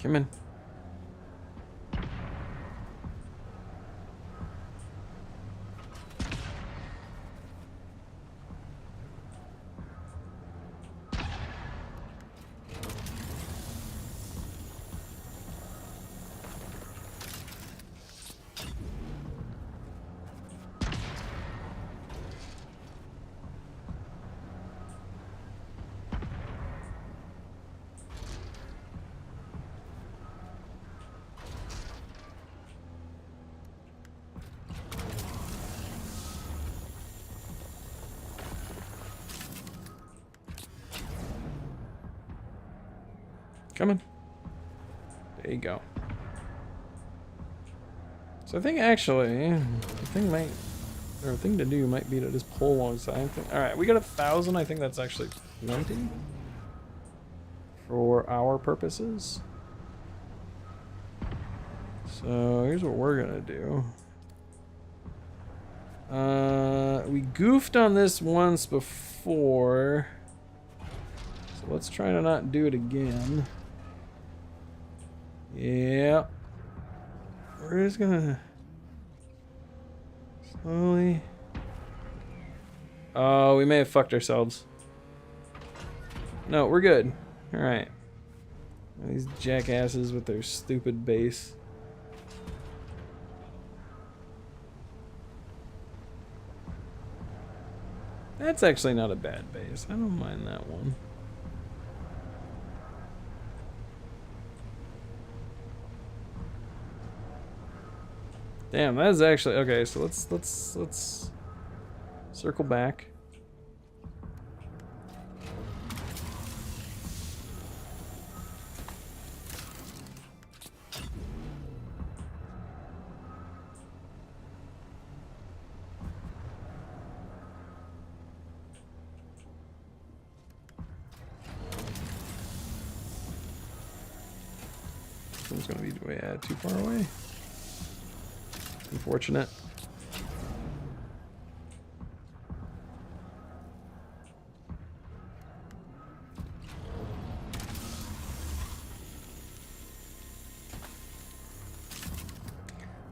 Come in. Coming. There you go. So I think actually, the thing to do might be to just pull alongside. Alright, we got 1,000. I think that's actually plenty for our purposes. So here's what we're gonna do. We goofed on this once before. So let's try to not do it again. Yeah. We're just gonna slowly. Oh, we may have fucked ourselves. No, we're good. Alright. These jackasses with their stupid base. That's actually not a bad base. I don't mind that one. Damn, that is actually okay. So let's circle back. It's gonna be way too far away. Unfortunate.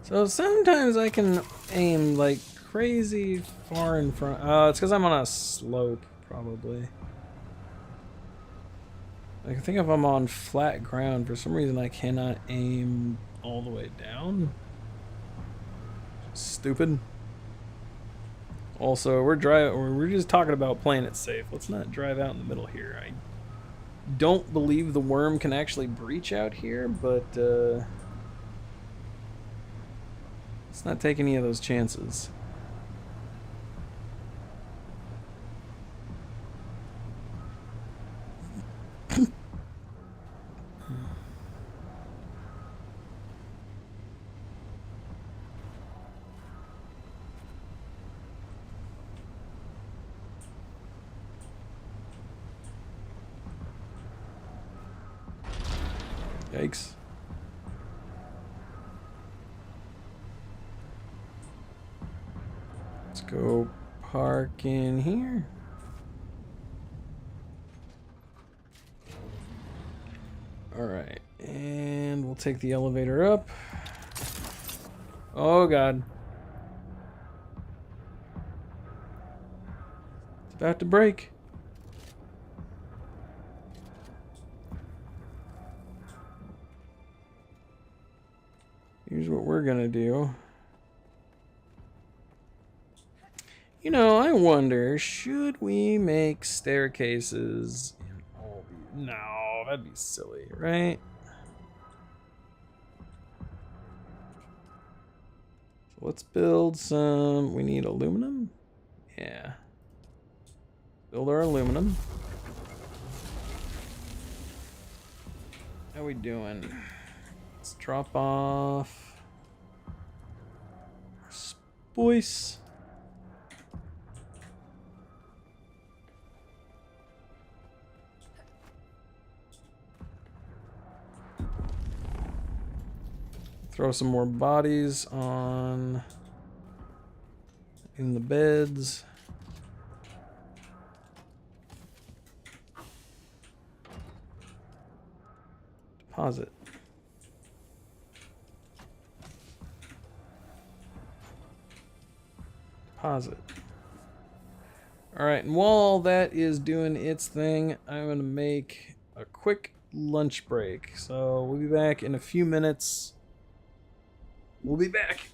So sometimes I can aim like crazy far in front. It's because I'm on a slope, probably. Like, I think if I'm on flat ground, for some reason I cannot aim all the way down. Stupid. Also, we're just talking about playing it safe. Let's not drive out in the middle here. I don't believe the worm can actually breach out here, but let's not take any of those chances. Yikes. Let's go park in here. Alright, and we'll take the elevator up. Oh god. It's about to break. Here's what we're gonna do. You know, I wonder, should we make staircases in all these? No, that'd be silly, right? So let's build some. We need aluminum? Yeah. Build our aluminum. How we doing? Let's Drop off. Spoice. Throw some more bodies on in the beds. Deposit. Deposit. Alright, and while all that is doing its thing, I'm going to make a quick lunch break. So we'll be back in a few minutes. We'll be back.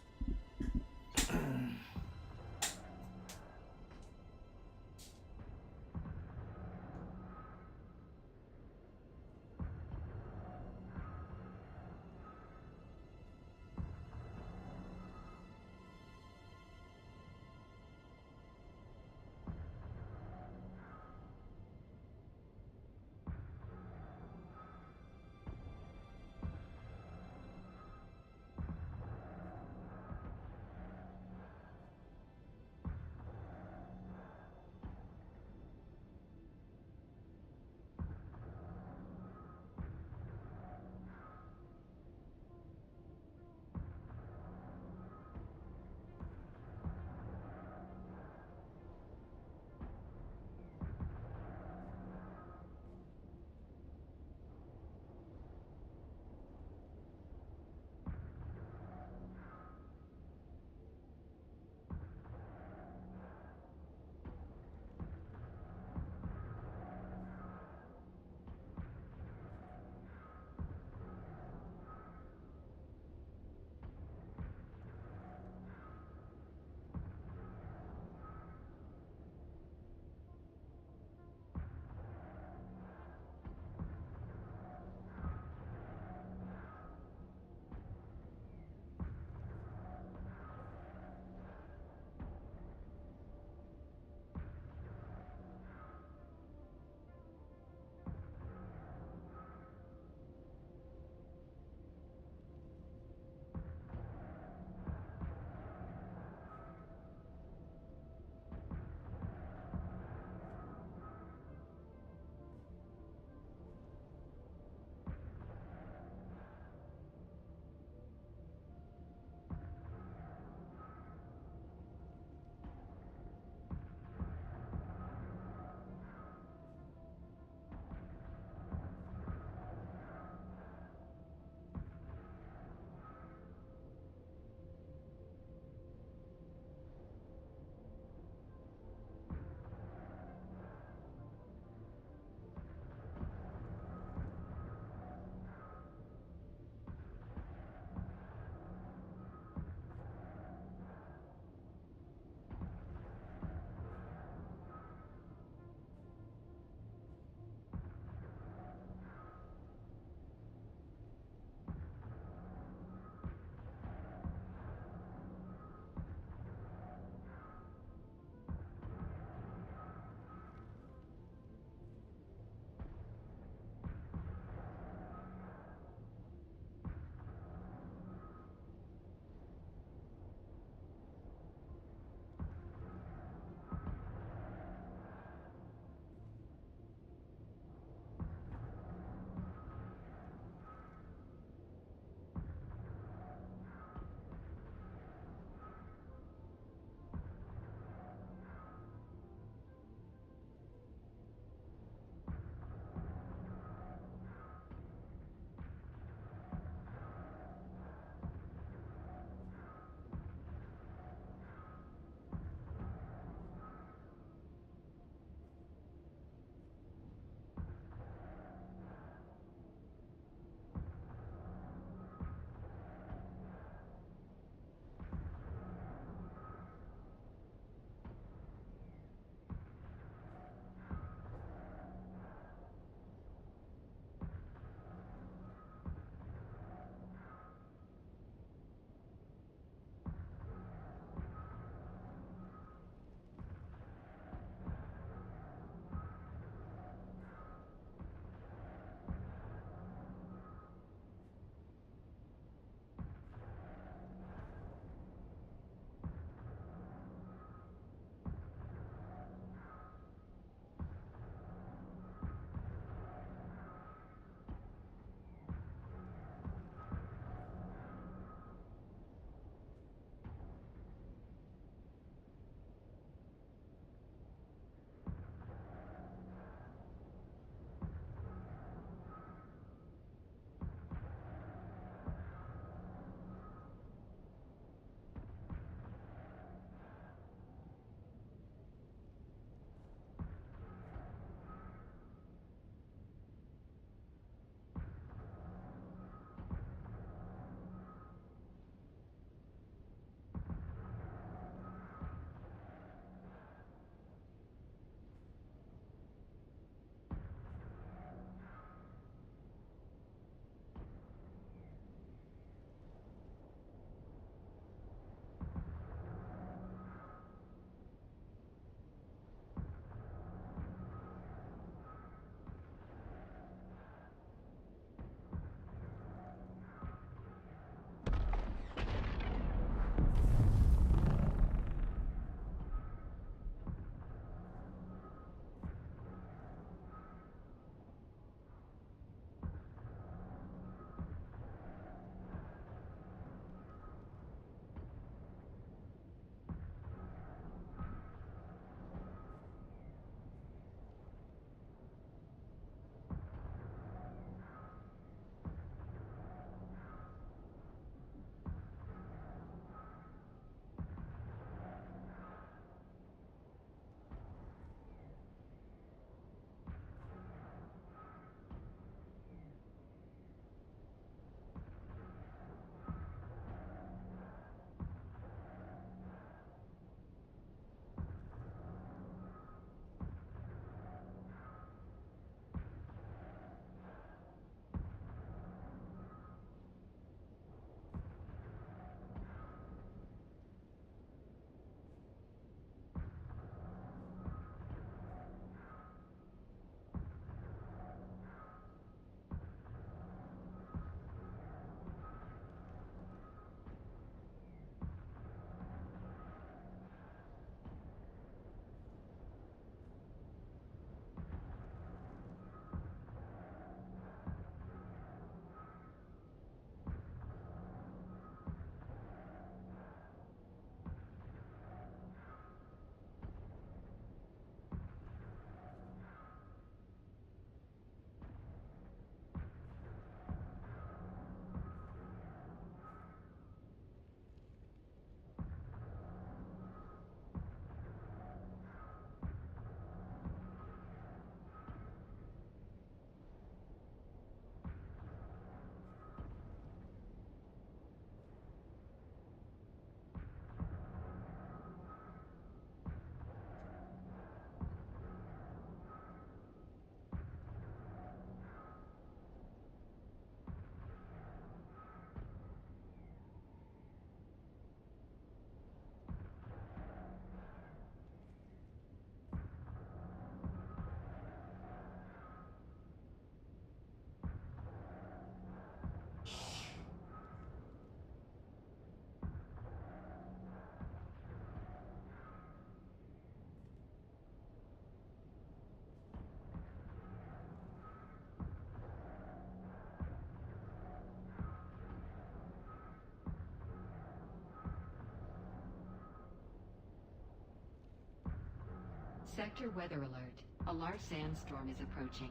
Sector weather alert. A large sandstorm is approaching.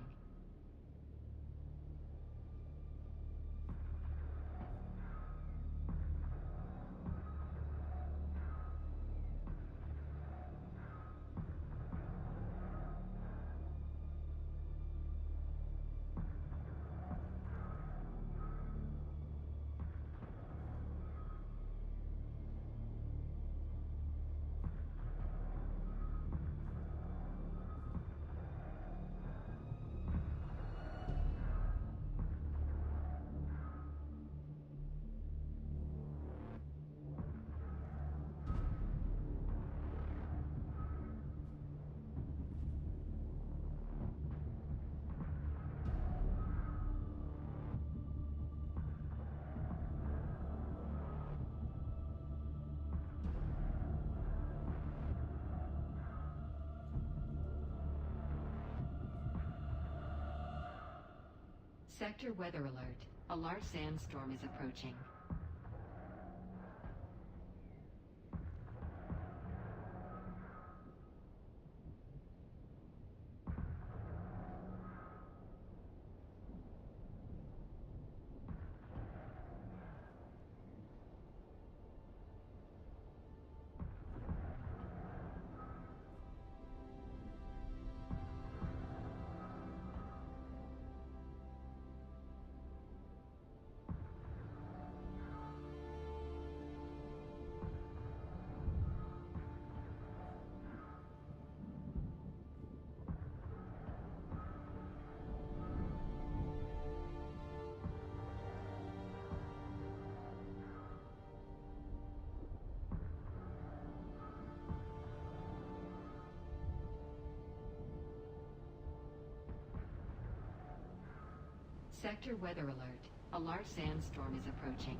Sector weather alert. A large sandstorm is approaching. Sector weather alert. A large sandstorm is approaching.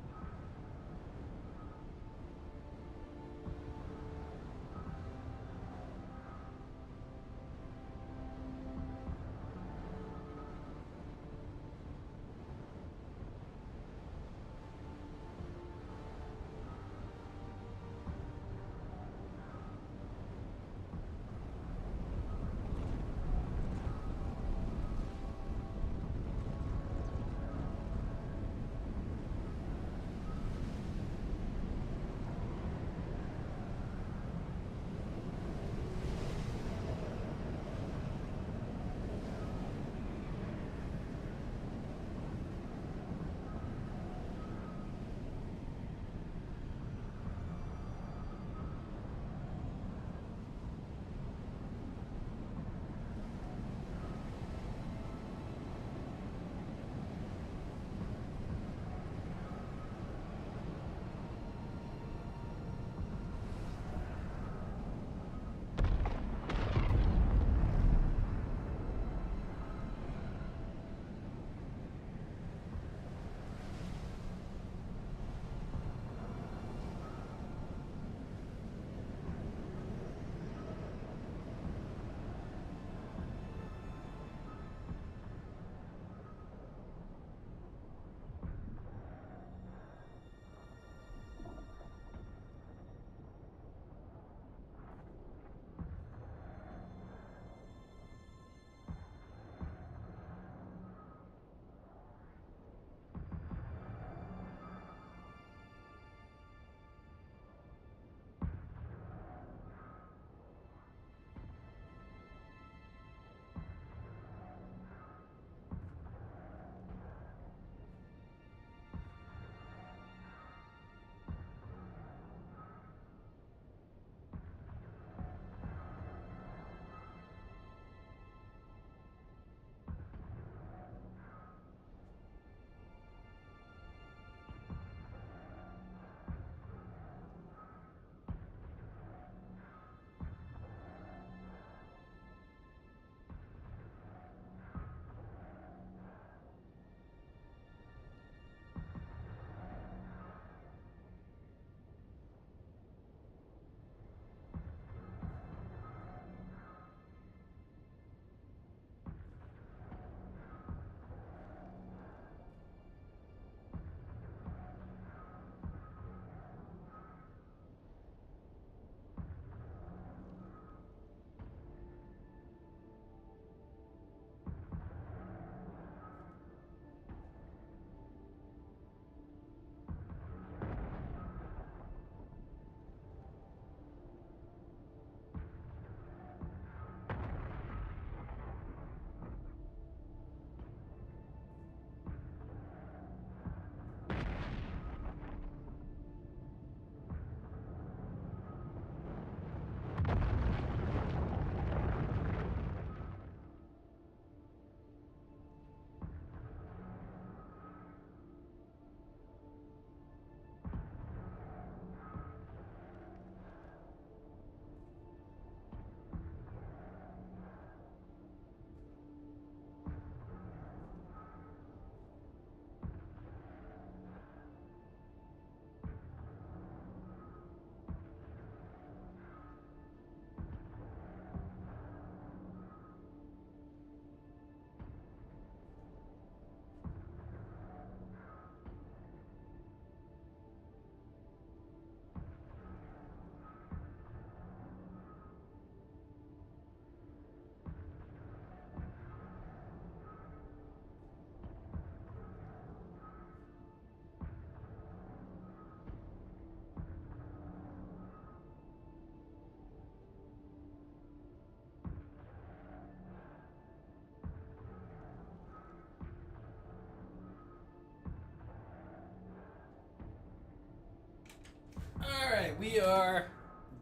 We are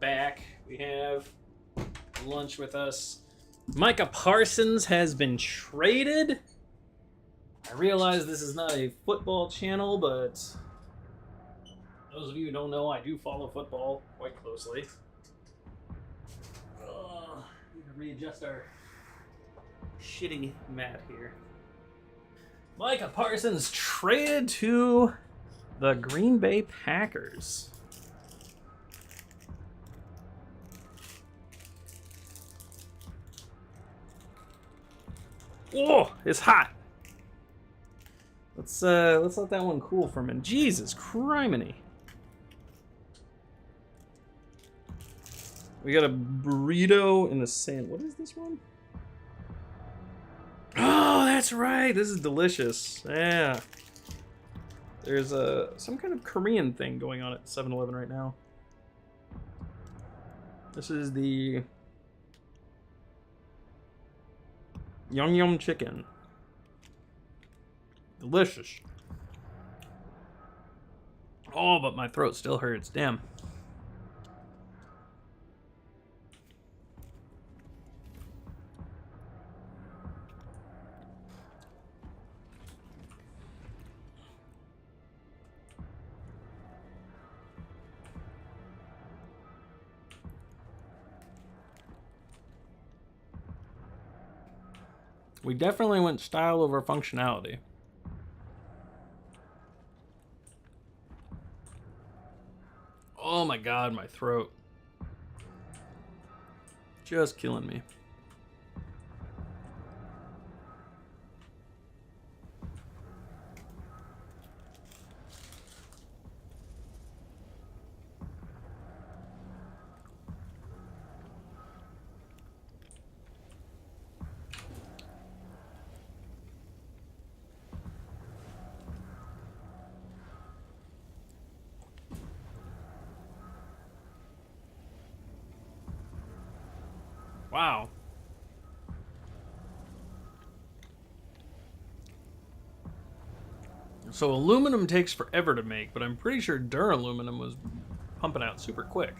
back. We have lunch with us. Micah Parsons has been traded. I realize this is not a football channel, but those of you who don't know, I do follow football quite closely. Need to readjust our shitty mat here. Micah Parsons traded to the Green Bay Packers. Whoa, it's hot. Let's let that one cool for a minute. Jesus criminy. We got a burrito in the sand. What is this one? Oh, that's right. This is delicious. Yeah. There's some kind of Korean thing going on at 7-Eleven right now. This is the Yum chicken. Delicious. Oh, but my throat still hurts. Damn. We definitely went style over functionality. Oh my god, my throat. Just killing me. Wow. So aluminum takes forever to make, but I'm pretty sure duraluminum was pumping out super quick.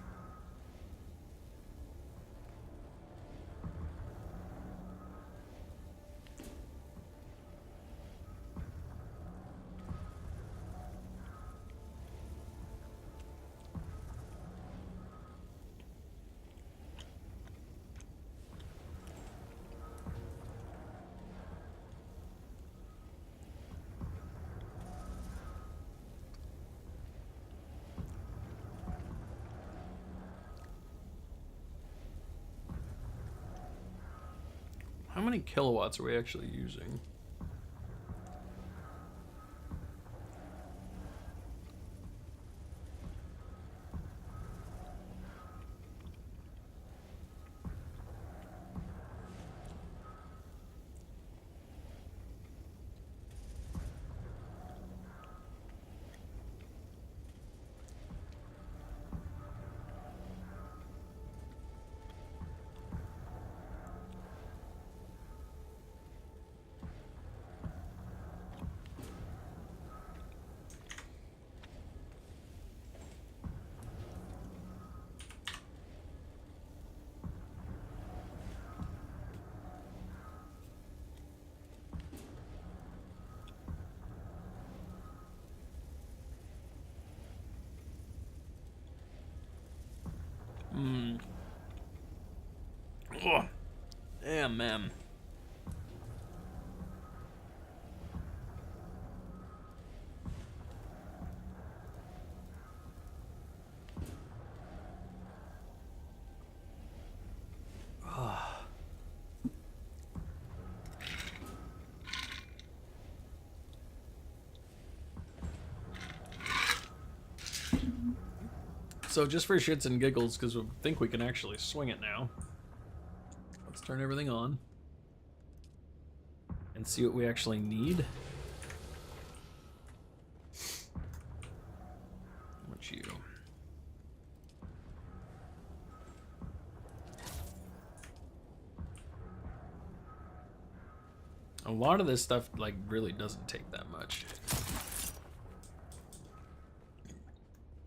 How many kilowatts are we actually using? Oh, damn, man. So just for shits and giggles, because we think we can actually swing it now, let's turn everything on and see what we actually need. How much you? A lot of this stuff like really doesn't take that much.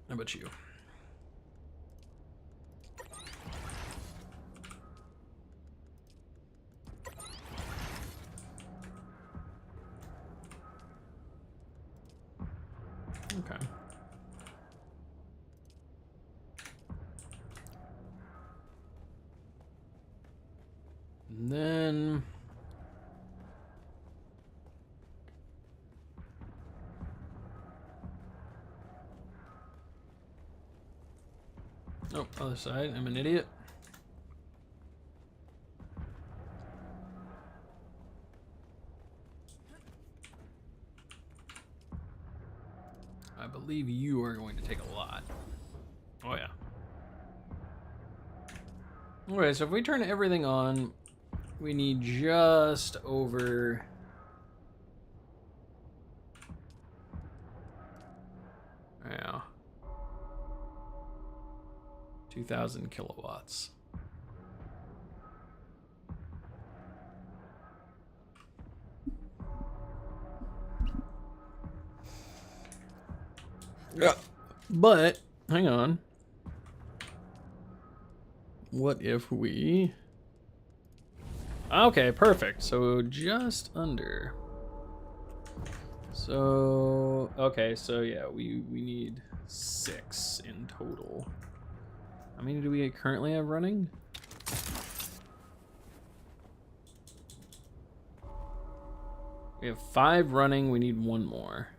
How about you? Okay. And then oh, other side. I'm an idiot. I believe you are going to take a lot. Oh yeah. Okay, so if we turn everything on, we need just over... Yeah. 2,000 kilowatts. Yeah. But, hang on. What if we... Okay, perfect. So just under. So, okay, so yeah, we need 6 in total. How many do we currently have running? We have 5 running, we need 1 more.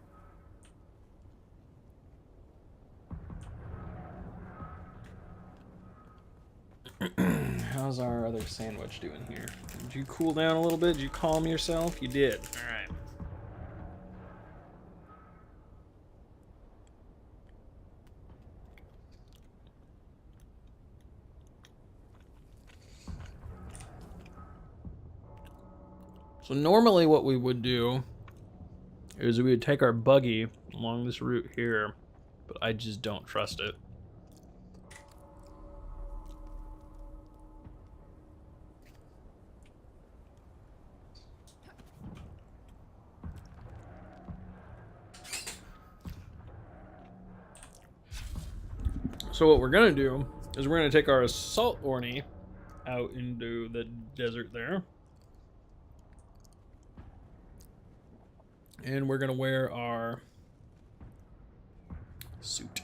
How's our other sandwich doing here? Did you cool down a little bit? Did you calm yourself? You did. All right. So normally what we would do is we would take our buggy along this route here, but I just don't trust it. So what we're gonna do is we're gonna take our assault orney out into the desert there. And we're gonna wear our suit.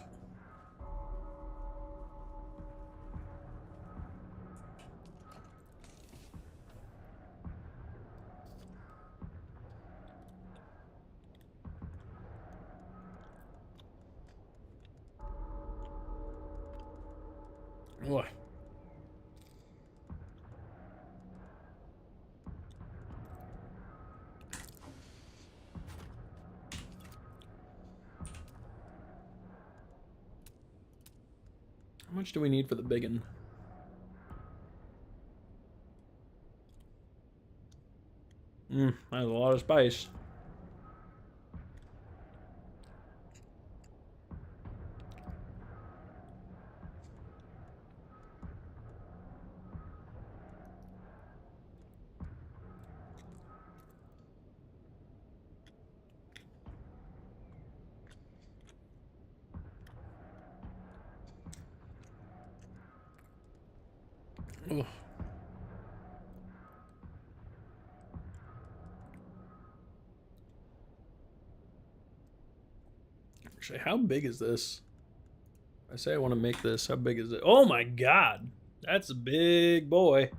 What? How much do we need for the biggin? That's a lot of spice. Ugh. Actually, how big is this? I say I want to make this. How big is it? Oh my god! That's a big boy.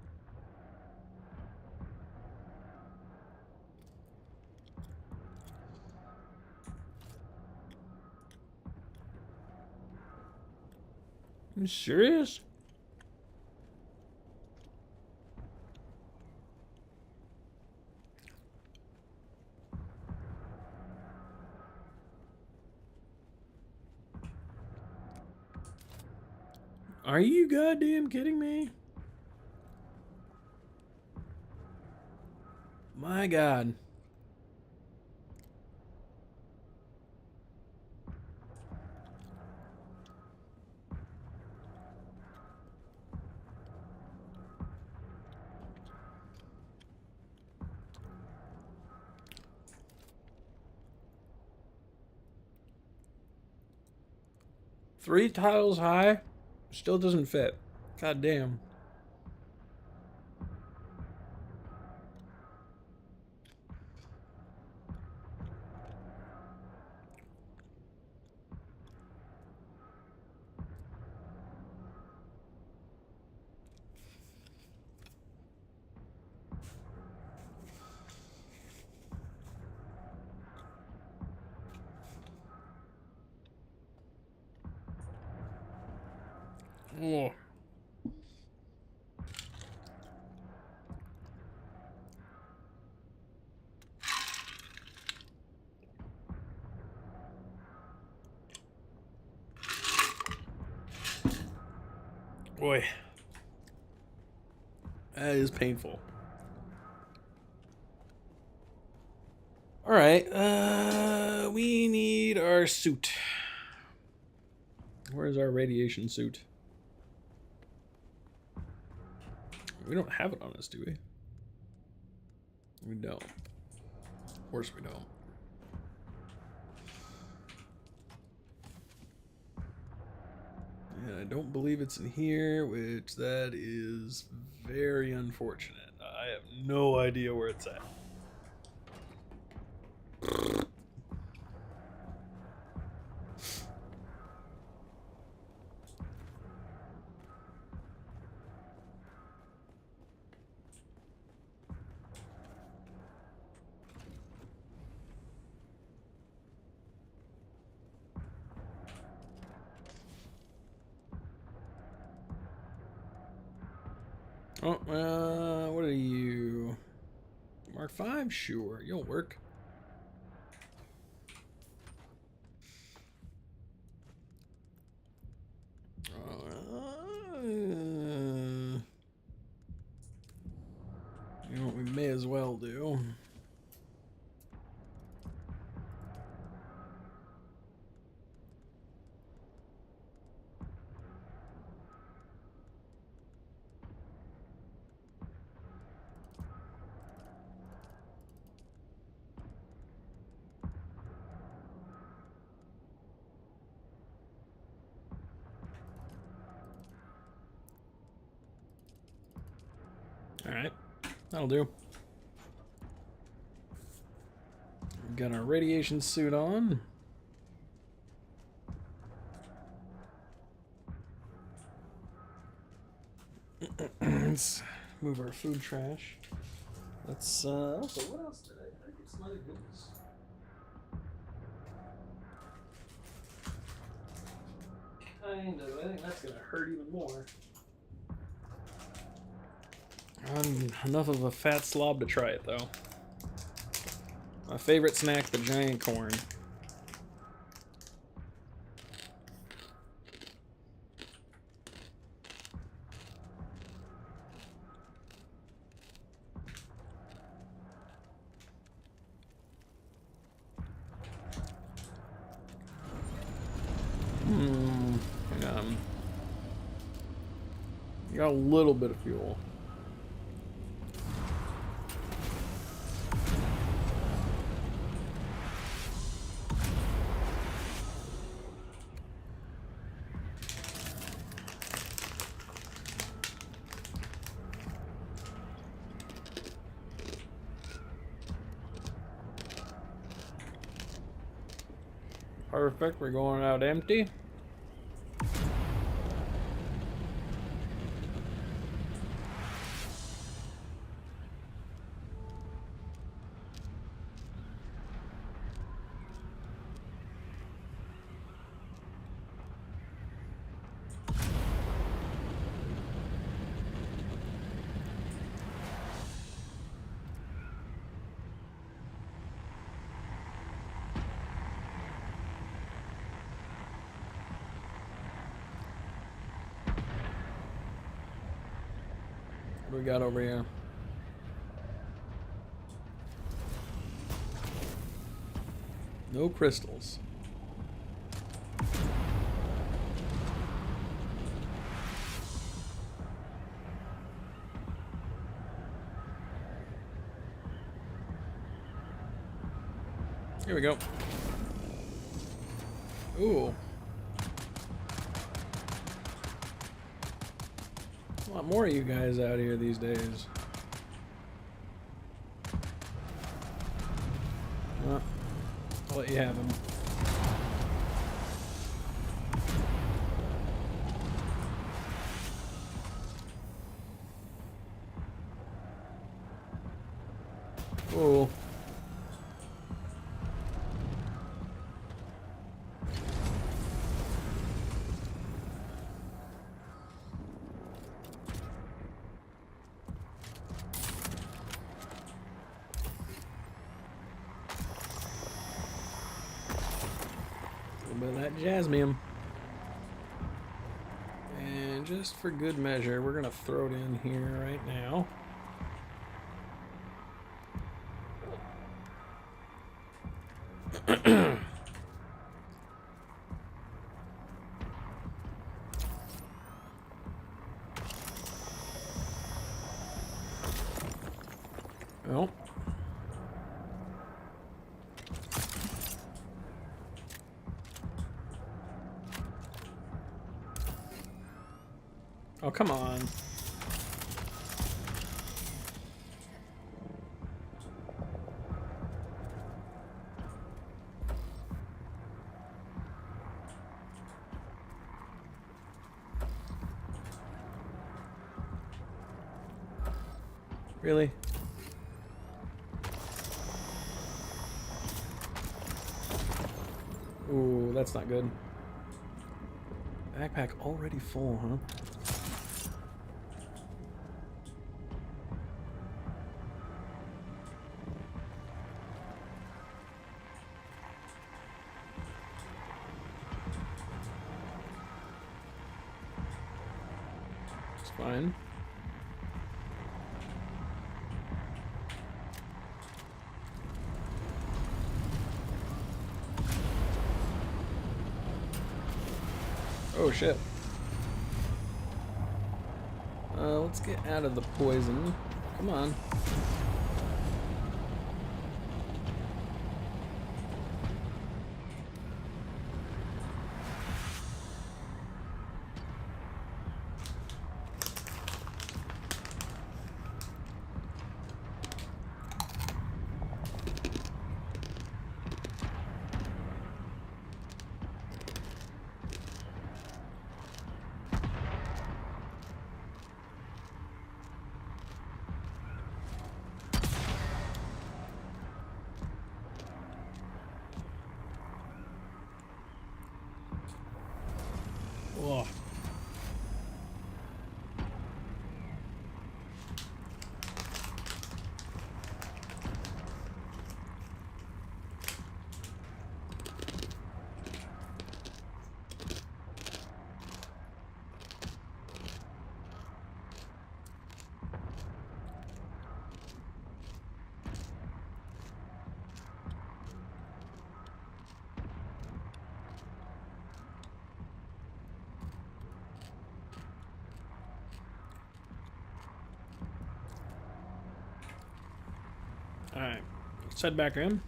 You serious? Are you goddamn kidding me? My god. Three tiles high? Still doesn't fit. God damn. Oh. Boy. That is painful. Alright, we need our suit. Where's our radiation suit? We don't have it on us, do we? We don't. Of course we don't. And I don't believe it's in here, which that is very unfortunate. I have no idea where it's at. Oh, what are you? Mark 5? Sure, you'll work. You know what we may as well do? Alright, that'll do. We've got our radiation suit on. Let's move our food trash. Let's, also, what else did I get some other goodies? Kind of, I think that's gonna hurt even more. I'm enough of a fat slob to try it, though. My favorite snack, the giant corn. Got a little bit of fuel. Perfect, we're going out empty. What do we got over here? No crystals. Here we go. Ooh. A lot more of you guys out here these days. Well, I'll let you have them. Cool. little bit of that jasmium. And just for good measure, we're gonna throw it in here right now. Oh. Oh, come on. Really? Ooh, that's not good. Backpack already full, huh? It's fine. Oh shit. Let's get out of the poison. Come on. Whoa. Alright, let's head back in.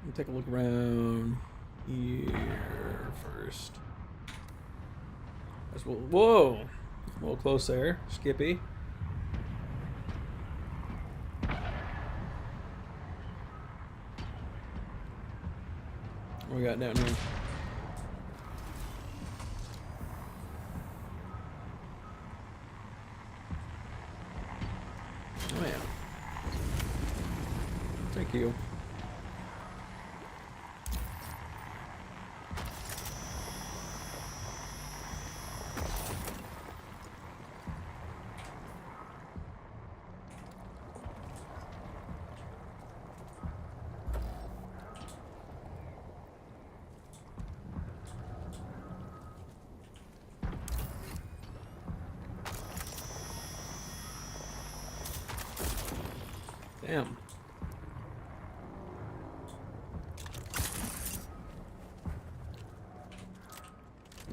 We'll take a look around here first. Whoa! A little close there, Skippy. What we got down here? Oh yeah. Thank you. Damn.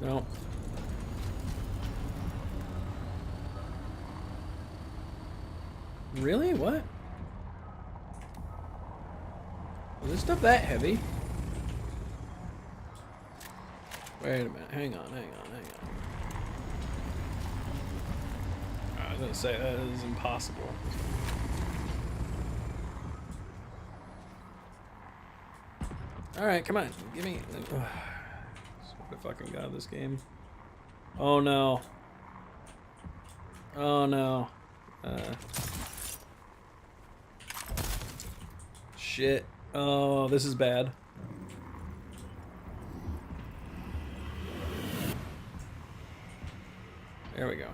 No. Really? What? Is this stuff that heavy? Wait a minute. Hang on. I was gonna say that is impossible. Alright, come on. Give me... Swear to fucking God, this game. Oh no. Oh no. Shit. Oh, this is bad. There we go.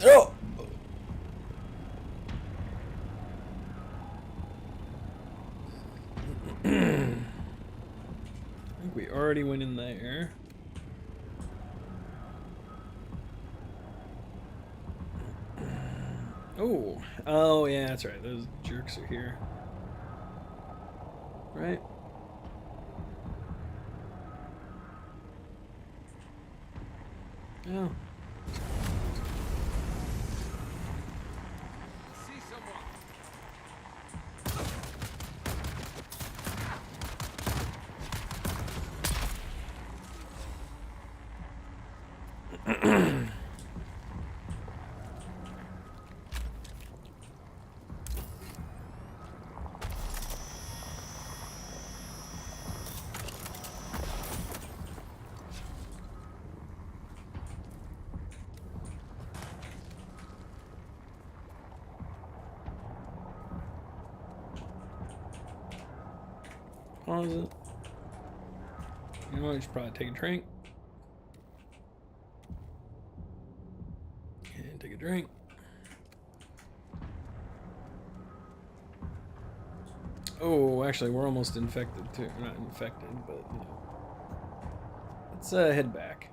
Oh! I think we already went in there. Oh, oh yeah, that's right. Those jerks are here, right? Oh. Pause it. You know what? I should probably take a drink. And take a drink. Oh, actually, we're almost infected too. We're not infected, but you know. Let's head back.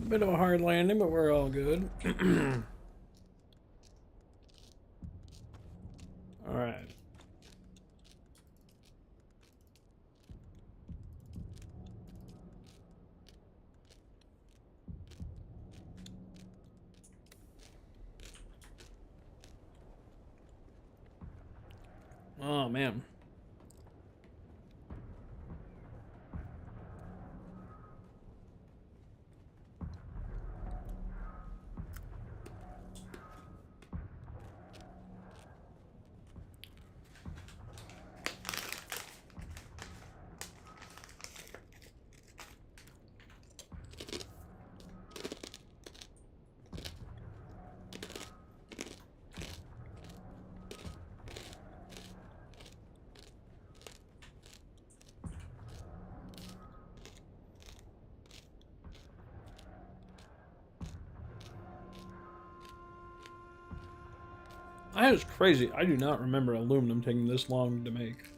Bit of a hard landing, but we're all good. All right. Oh, man. That is crazy. I do not remember aluminum taking this long to make.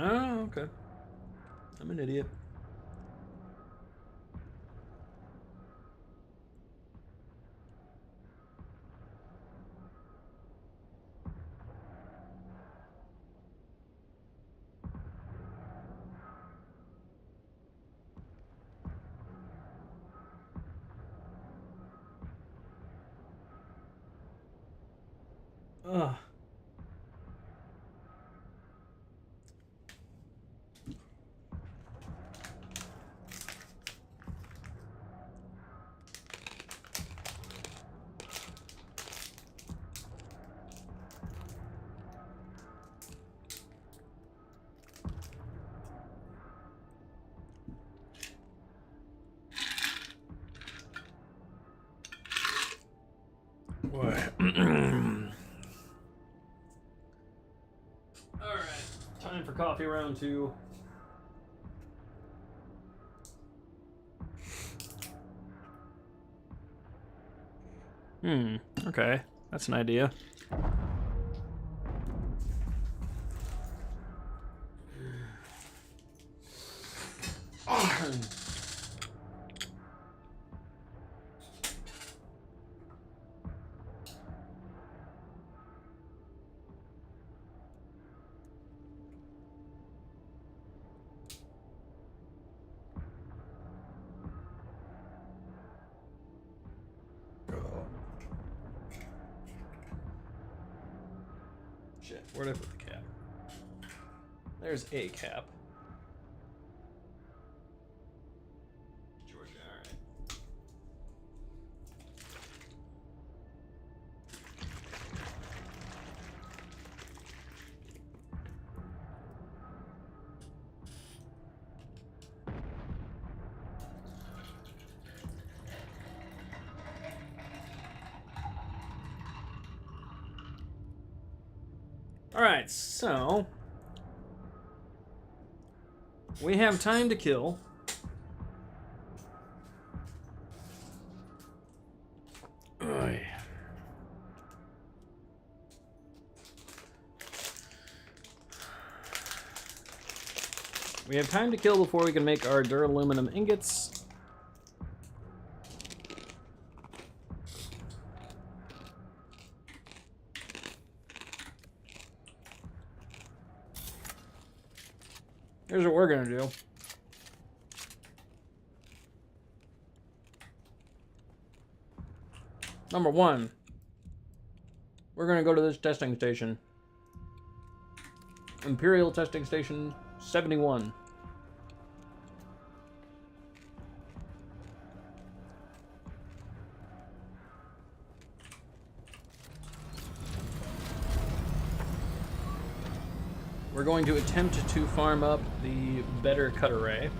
Oh, okay. I'm an idiot. Ugh. What? Alright, time for coffee round 2. Okay. That's an idea. Shit, where'd I put the cap? There's a cap. Georgia, alright. Alright, so we have time to kill. Oy. We have time to kill before we can make our duraluminum ingots. Here's what we're gonna do. Number 1, we're gonna go to this testing station. Imperial Testing Station 71. We're going to attempt to farm up the better cut array.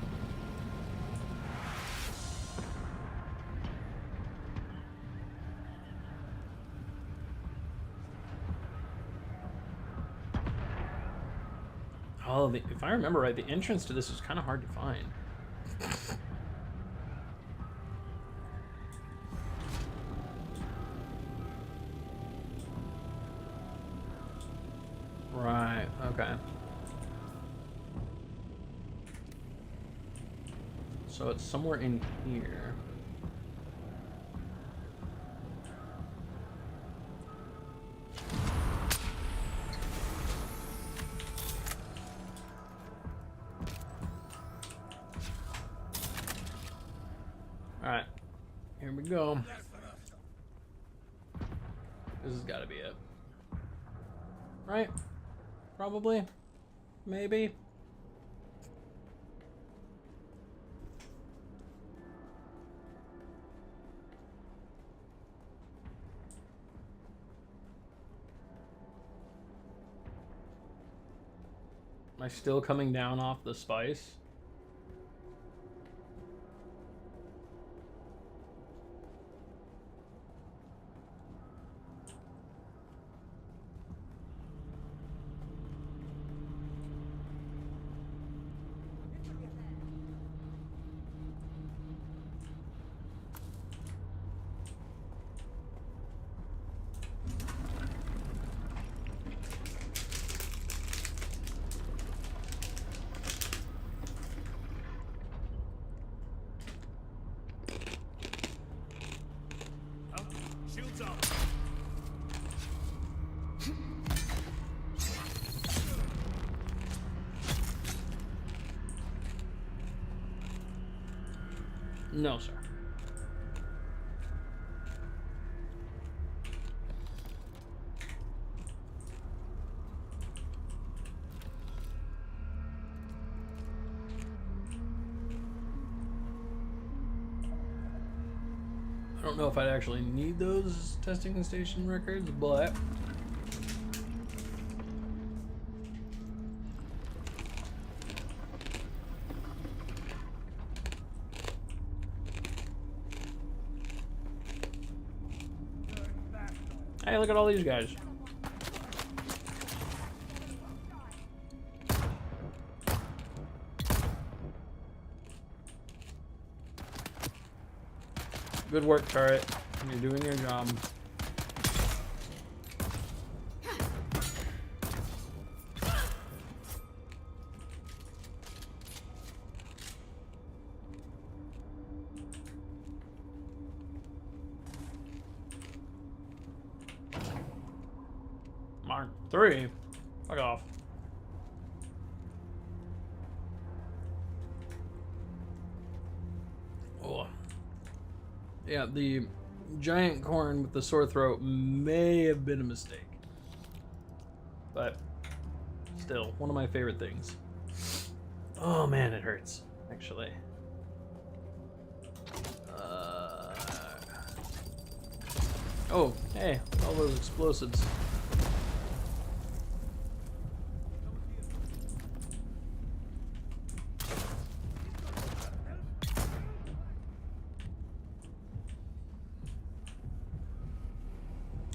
Oh, if I remember right, the entrance to this is kind of hard to find. Right, okay. So it's somewhere in here. Alright. Here we go. This has got to be it. Right? Probably. Maybe. Am I still coming down off the spice? Shields up. No, sir. I don't know if I'd actually need those testing station records, but hey, look at all these guys. Good work, turret. You're doing your job. Mark 3? Fuck off. Oh. Yeah, the giant corn with the sore throat may have been a mistake. But still, one of my favorite things. Oh man, it hurts, actually. Oh, hey, all those explosives.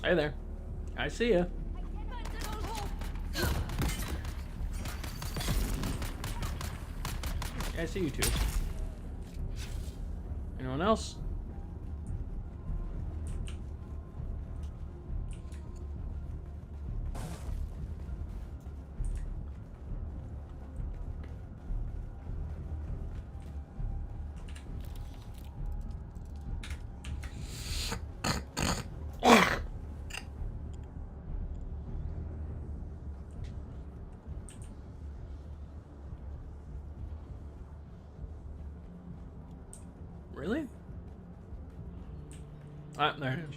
Hey there. I see ya. I see you too. Anyone else? Really? Ah, there it is.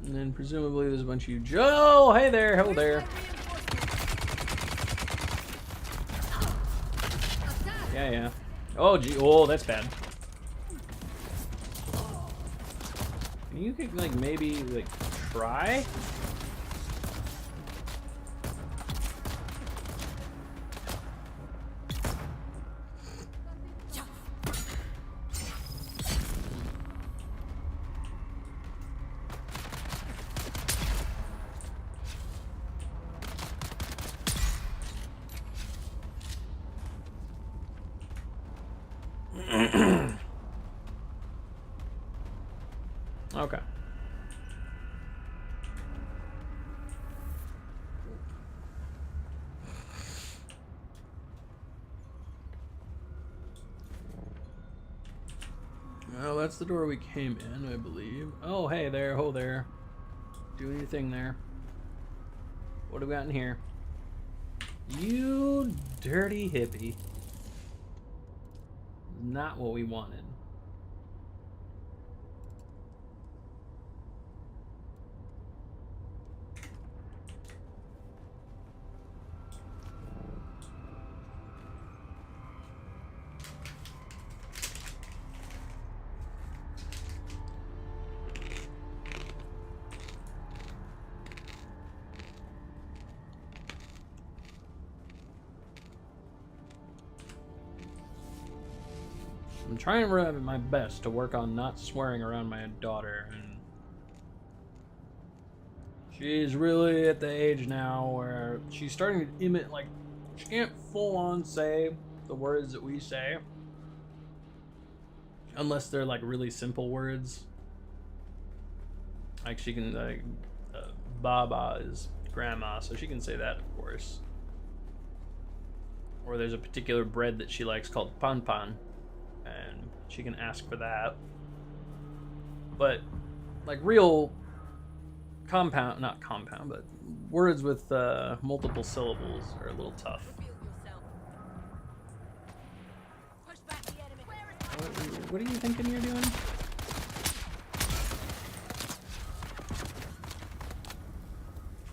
And then presumably there's a bunch of you. Joe, hey there, hello there. Yeah, yeah. Oh, gee, oh, that's bad. Can you like maybe like try? Okay. Well, that's the door we came in, I believe. Oh, hey there, ho there. Doing your thing there. What do we got in here? You dirty hippie. Not what we wanted. I'm trying my best to work on not swearing around my daughter, and she's really at the age now where she's starting to imitate, like, she can't full on say the words that we say unless they're like really simple words. Like she can, like, Baba is grandma, so she can say that, of course. Or there's a particular bread that she likes called pan pan, and she can ask for that. But like real compound, not compound, but words with multiple syllables are a little tough. What are you thinking you're doing?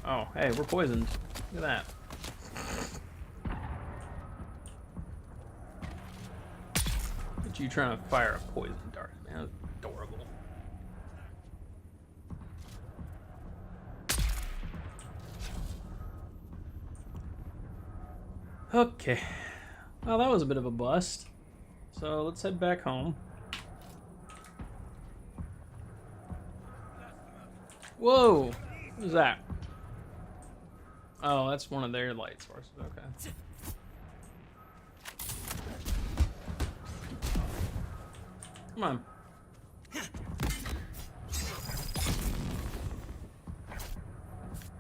Oh, hey, we're poisoned. Look at that. Look at you trying to fire a poison dart, man. That's adorable. Okay. Well, that was a bit of a bust. So let's head back home. Whoa! What is that? Oh, that's one of their light sources. Okay. Come on.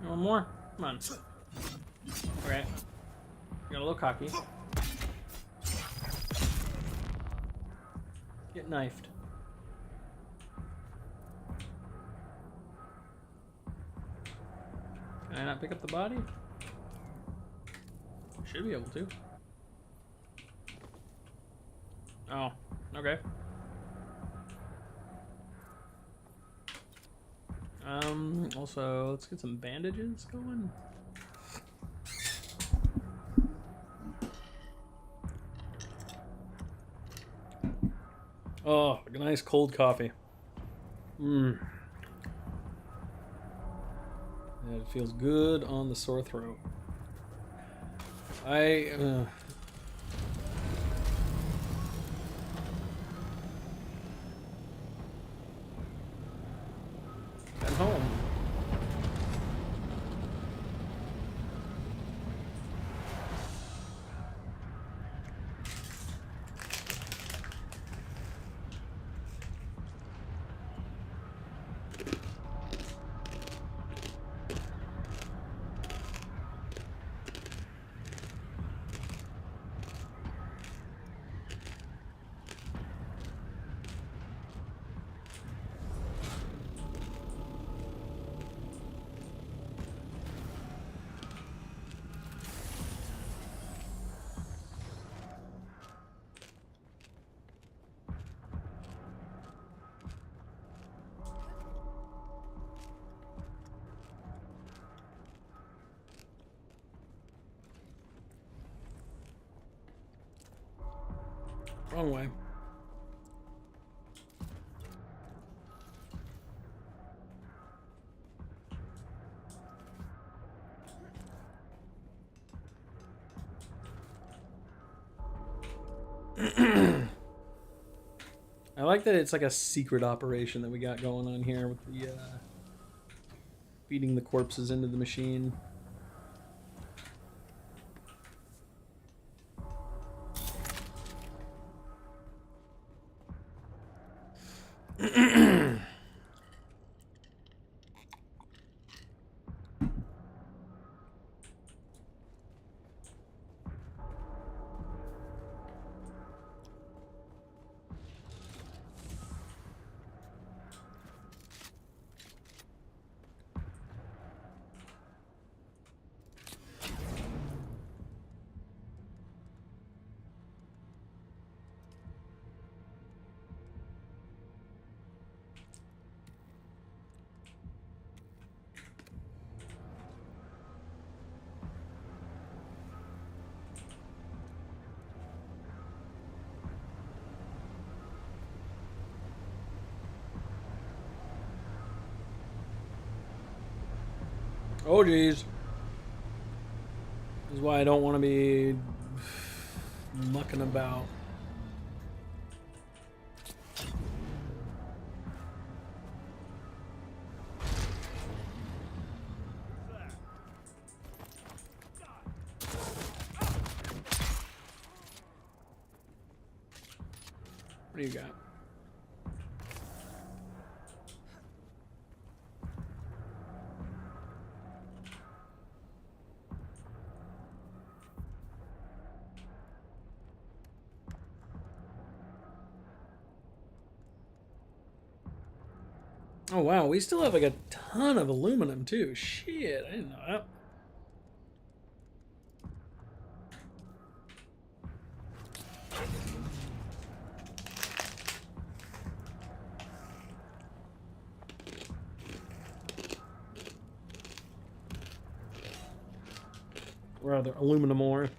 You want more? Come on. Okay. Got a little cocky. Get knifed. Can I not pick up the body? Should be able to. Oh, okay. Also, let's get some bandages going. Oh, a nice cold coffee. Mmm. Yeah, it feels good on the sore throat. Head home. Wrong way. I like that it's like a secret operation that we got going on here with the feeding the corpses into the machine. Oh, geez. This is why I don't want to be mucking about. What do you got? Oh wow, we still have like a ton of aluminum too. Shit, I didn't know that. Rather, aluminum ore.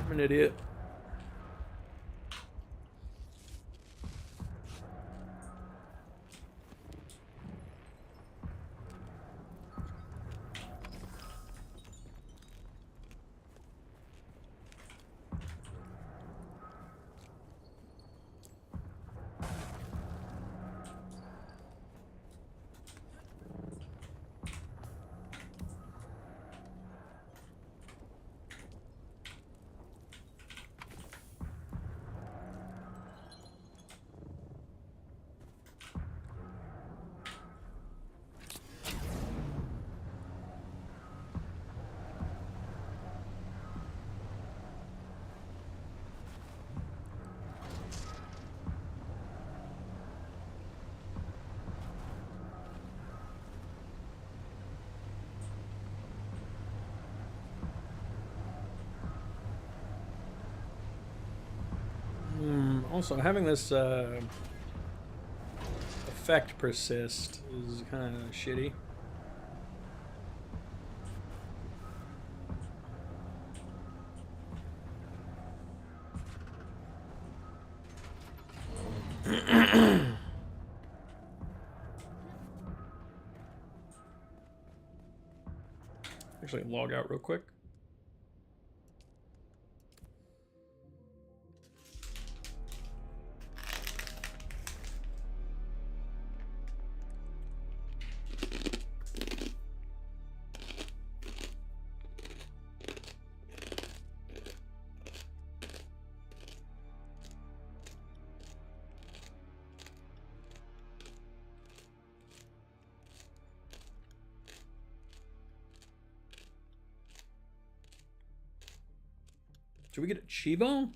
I'm an idiot. Also, having this effect persist is kind of shitty. Actually, log out real quick. Should we get a Chivo?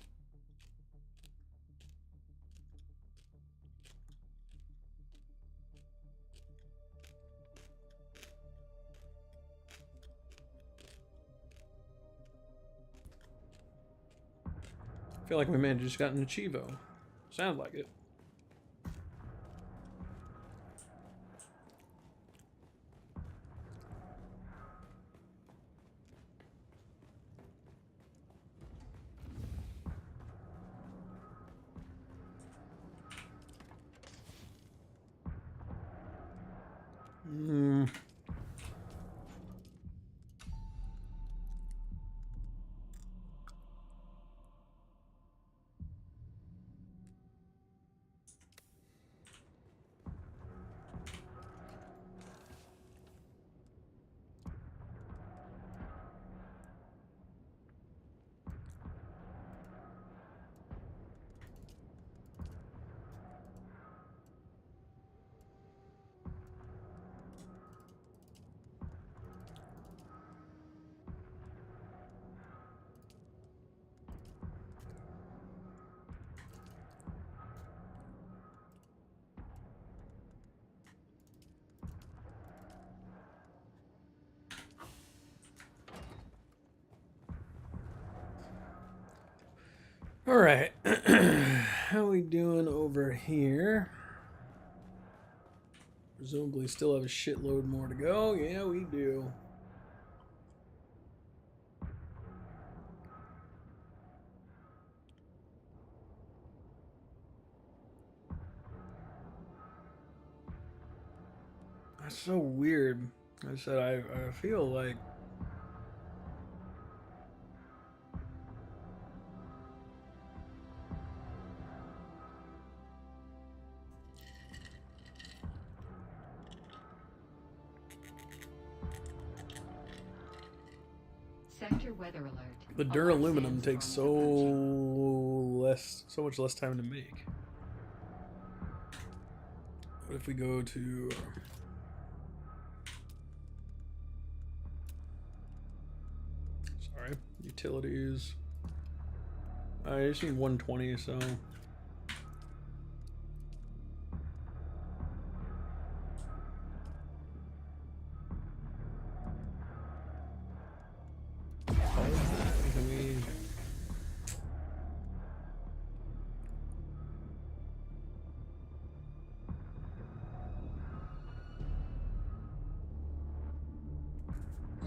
I feel like we may have just gotten a Chivo. Sounds like it. All right. How we doing over here? Presumably still have a shitload more to go. Yeah, we do. That's so weird. I said I feel like Sector weather alert. the A large duraluminum takes sandstorm is approaching. so much less time to make. What if we go to sorry, utilities. I just need 120, so can we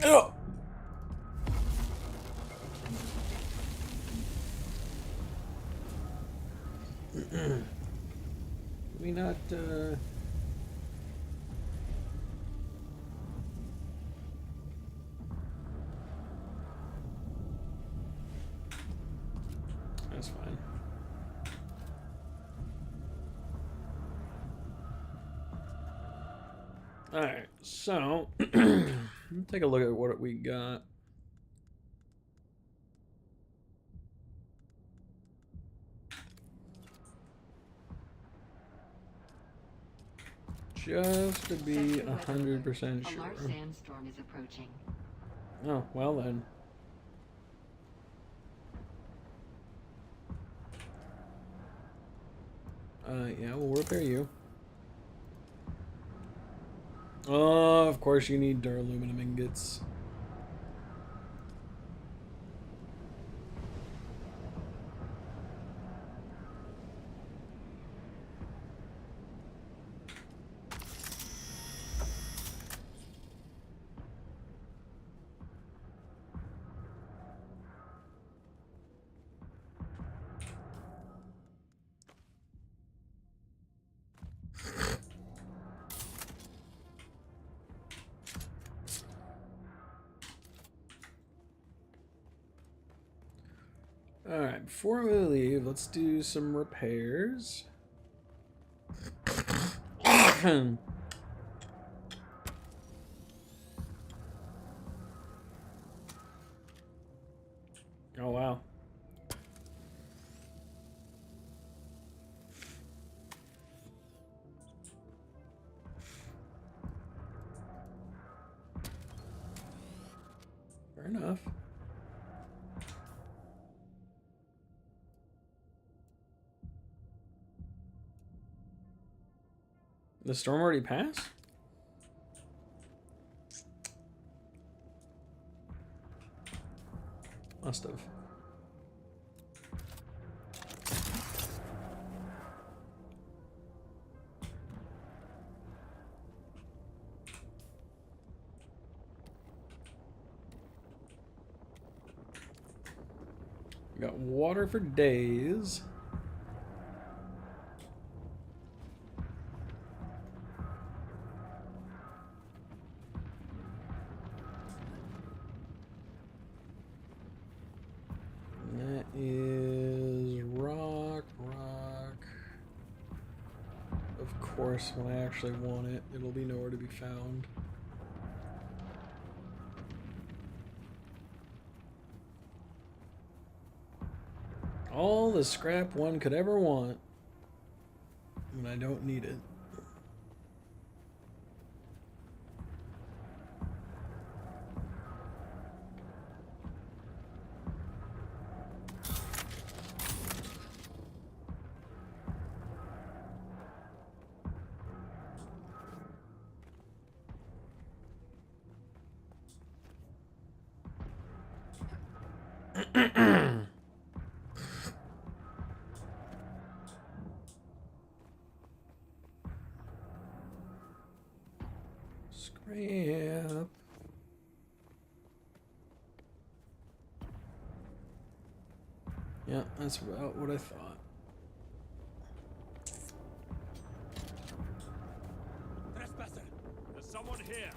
oh! Can we not that's fine. Alright, so let's take a look at what we got. Just to be Sector weather 100% alert. sure. A large sandstorm is approaching. Oh, well then. Yeah, we'll repair you. Oh, of course you need duraluminum ingots. Alright, before we leave, let's do some repairs. Oh, wow. Fair enough. The storm already passed? Must have. We got water for days. That is rock. Of course, when I actually want it, it'll be nowhere to be found. All the scrap one could ever want when I don't need it. Scrap. Yeah, that's about what I thought. Trespasser! There's someone here!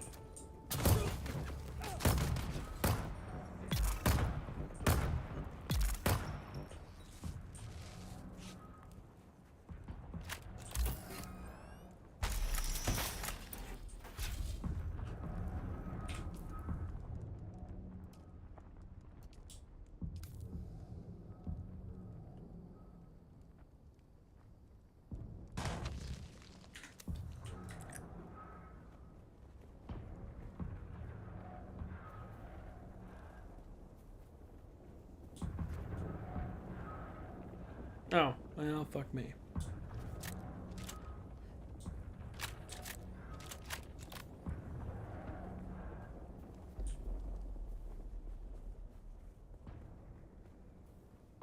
Oh, well, fuck me.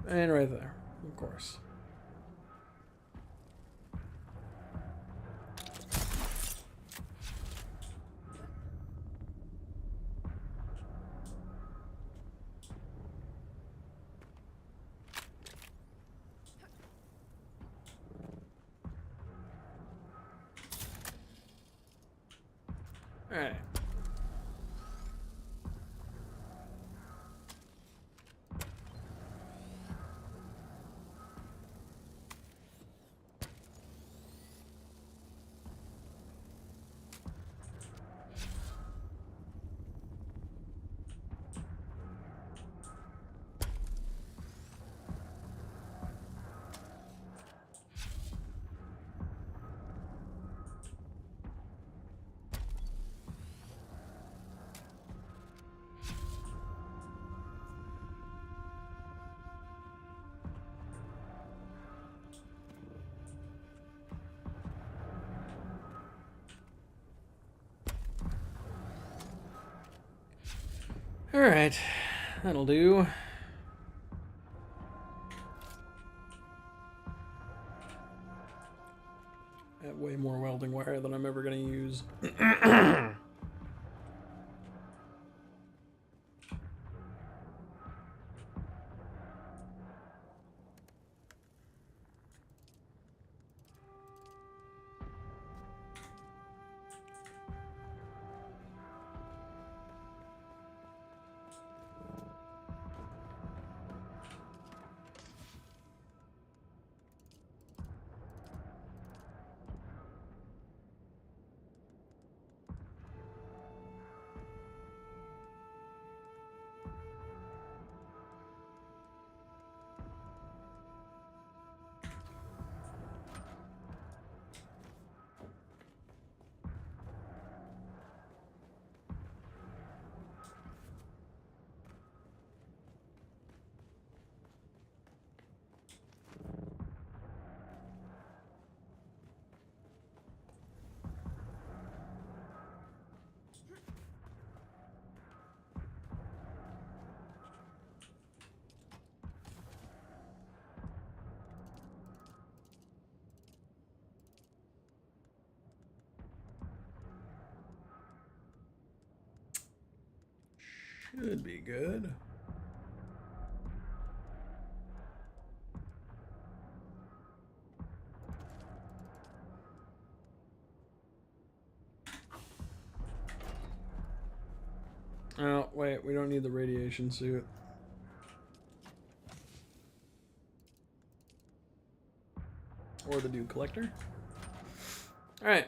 And right there, of course. All right. All right, that'll do. I have way more welding wire than I'm ever going to use. Should be good. Oh, wait, we don't need the radiation suit. Or the dew collector. Alright.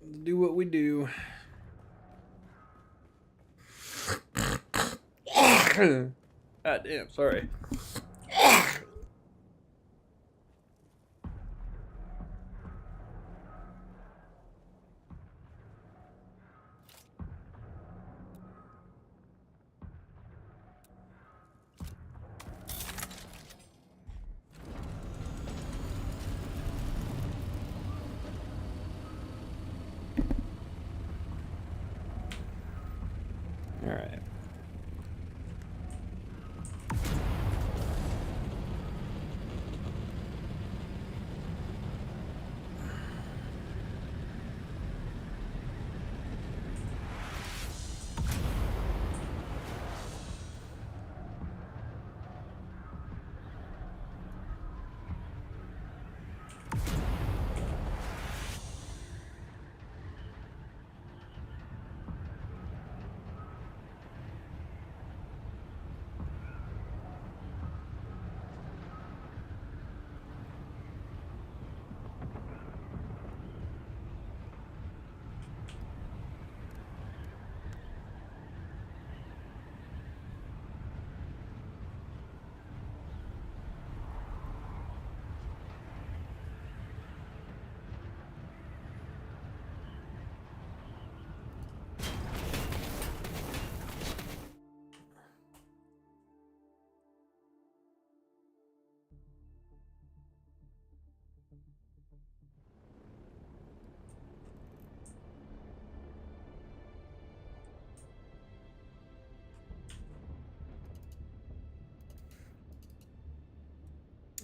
Let's do what we do. God damn, sorry. All right.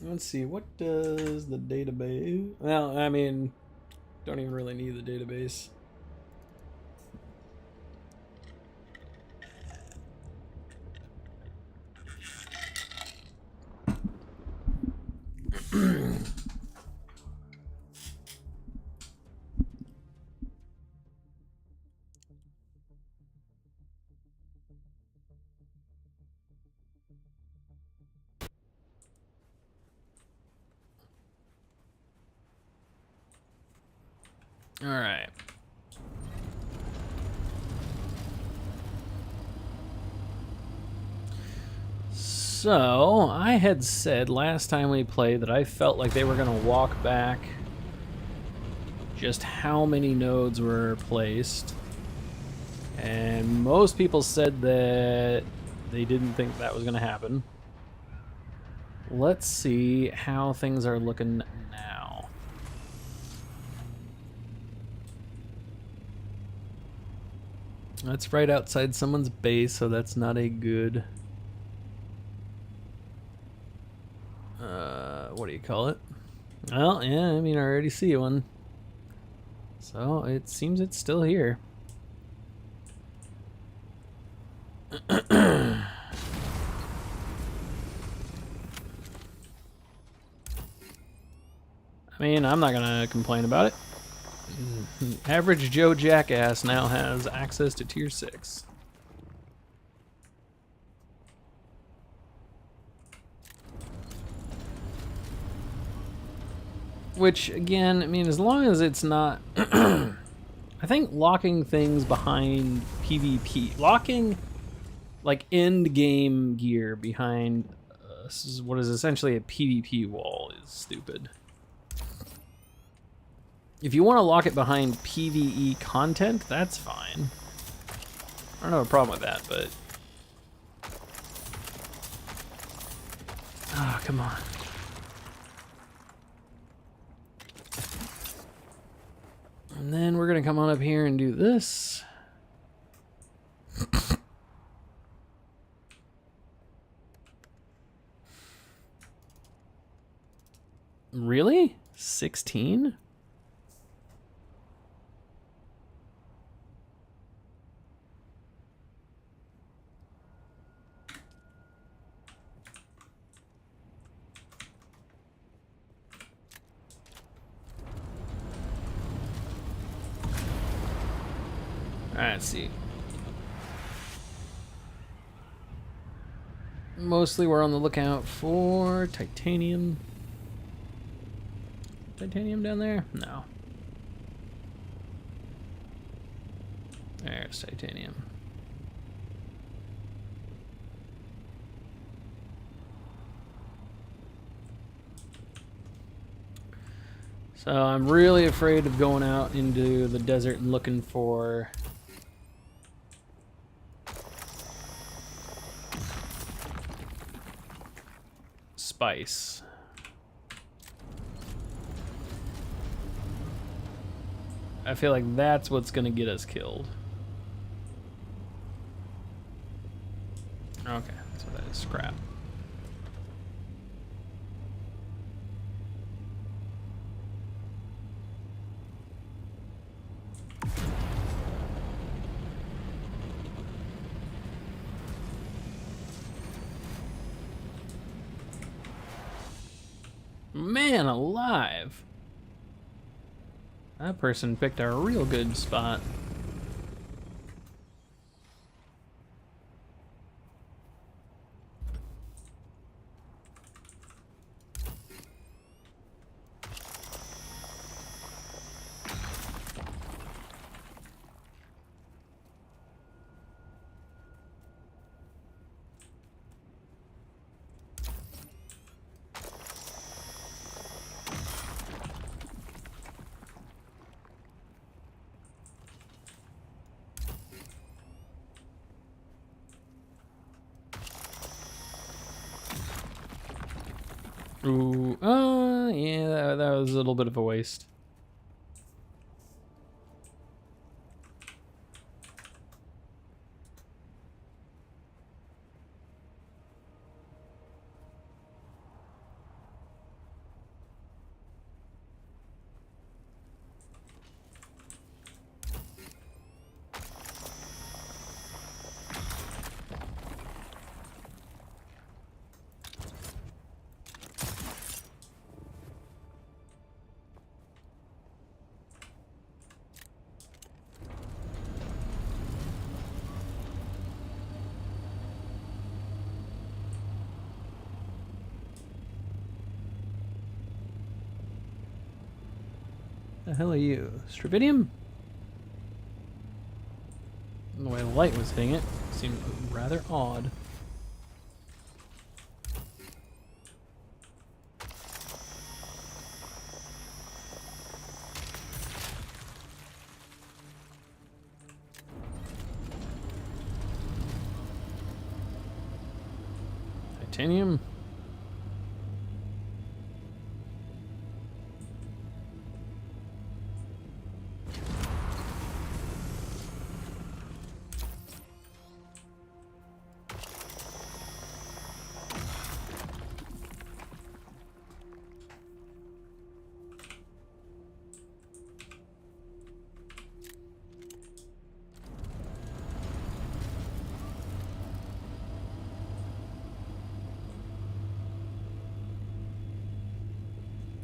Let's see, what does the database... Well, I mean, don't even really need the database. All right. So, I had said last time we played that I felt like they were going to walk back just how many nodes were placed. And most people said that they didn't think that was going to happen. Let's see how things are looking now. That's right outside someone's base, so that's not a good... what do you call it? Well, yeah, I mean, I already see one. So, it seems it's still here. I mean, I'm not gonna complain about it. Average Joe Jackass now has access to Tier 6. Which, again, I mean, as long as it's not... I think locking things behind PvP... Locking, like, end-game gear behind what is essentially a PvP wall is stupid. If you want to lock it behind PvE content, that's fine. I don't have a problem with that, but... Ah, come on. And then we're going to come on up here and do this. Really? 16? Alright, let's see. Mostly we're on the lookout for titanium. Titanium down there? No. There's titanium. So I'm really afraid of going out into the desert and looking for spice. I feel like that's what's gonna get us killed. Okay, so that is scrap. Man alive! That person picked a real good spot. Ooh, yeah, that was a little bit of a waste. The hell are you? Stravidium? The way the light was hitting it seemed rather odd. Titanium?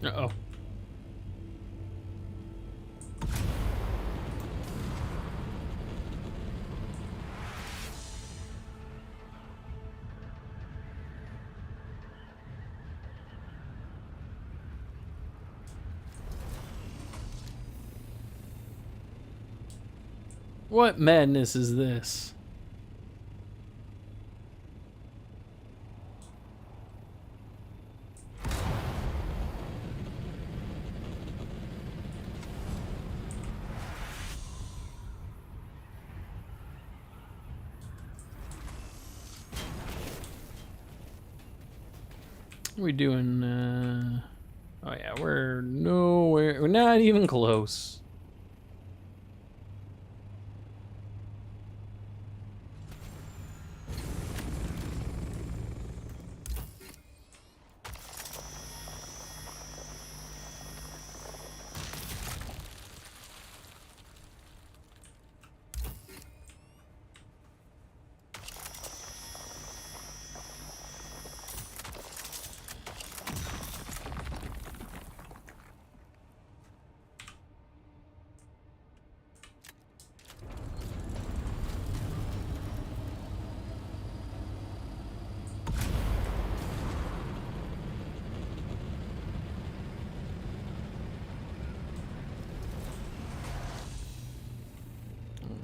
Uh-oh. What madness is this? What are we doing? Oh yeah, we're nowhere. We're not even close.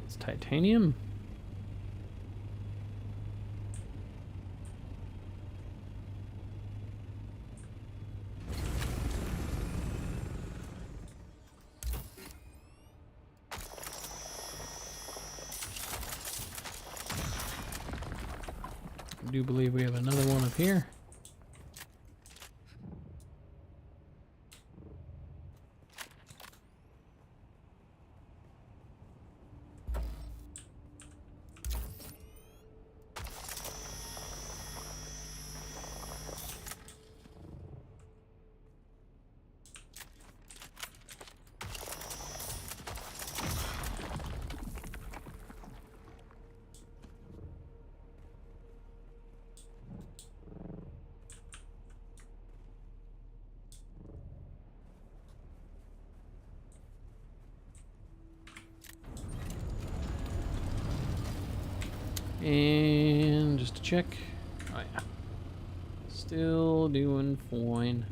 It's titanium. I do believe we have another one up here. And just to check. Oh yeah. Still doing fine.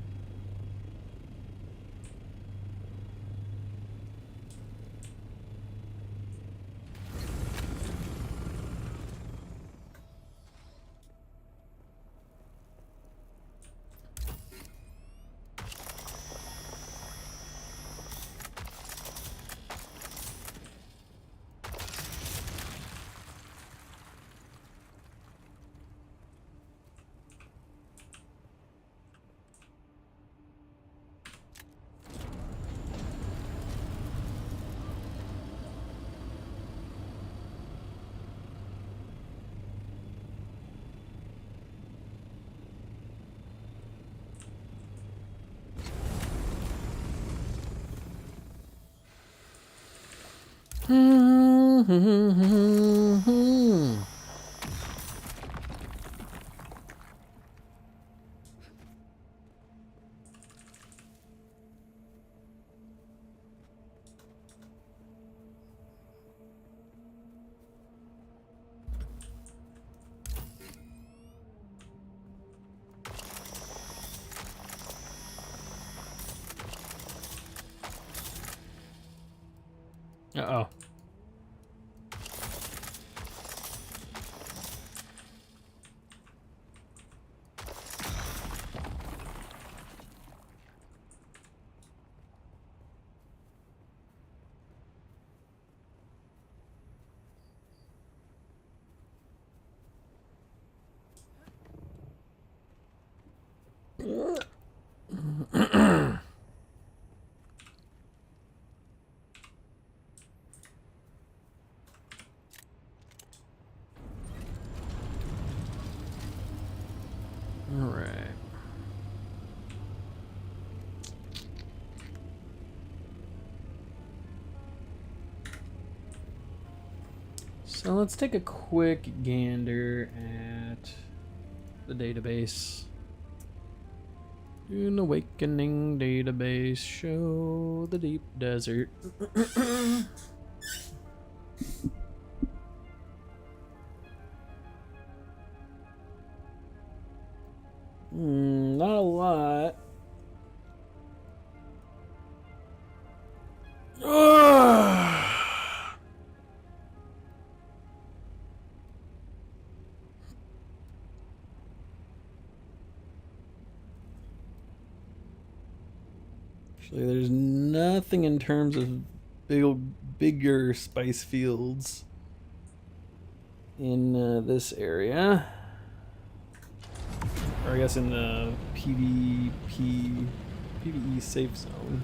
Uh-oh. All right. So let's take a quick gander at the database. Dune Awakening database. Show the deep desert. Not a lot. Actually, there's nothing in terms of bigger spice fields in this area. Or I guess in the PvE safe zone.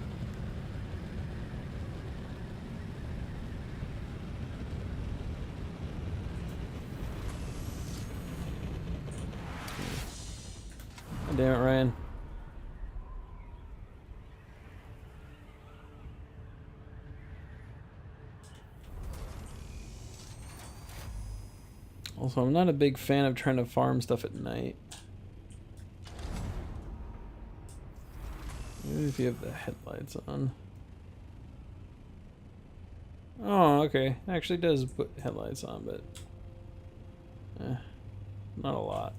God damn it, Ryan. Also, I'm not a big fan of trying to farm stuff at night. Maybe if you have the headlights on. Oh, okay. It actually does put headlights on, but not a lot.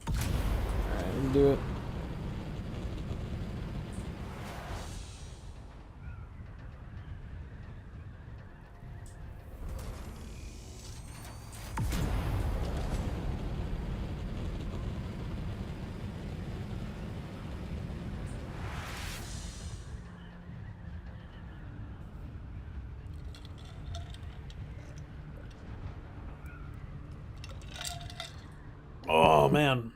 Alright, let's do it. Oh, man.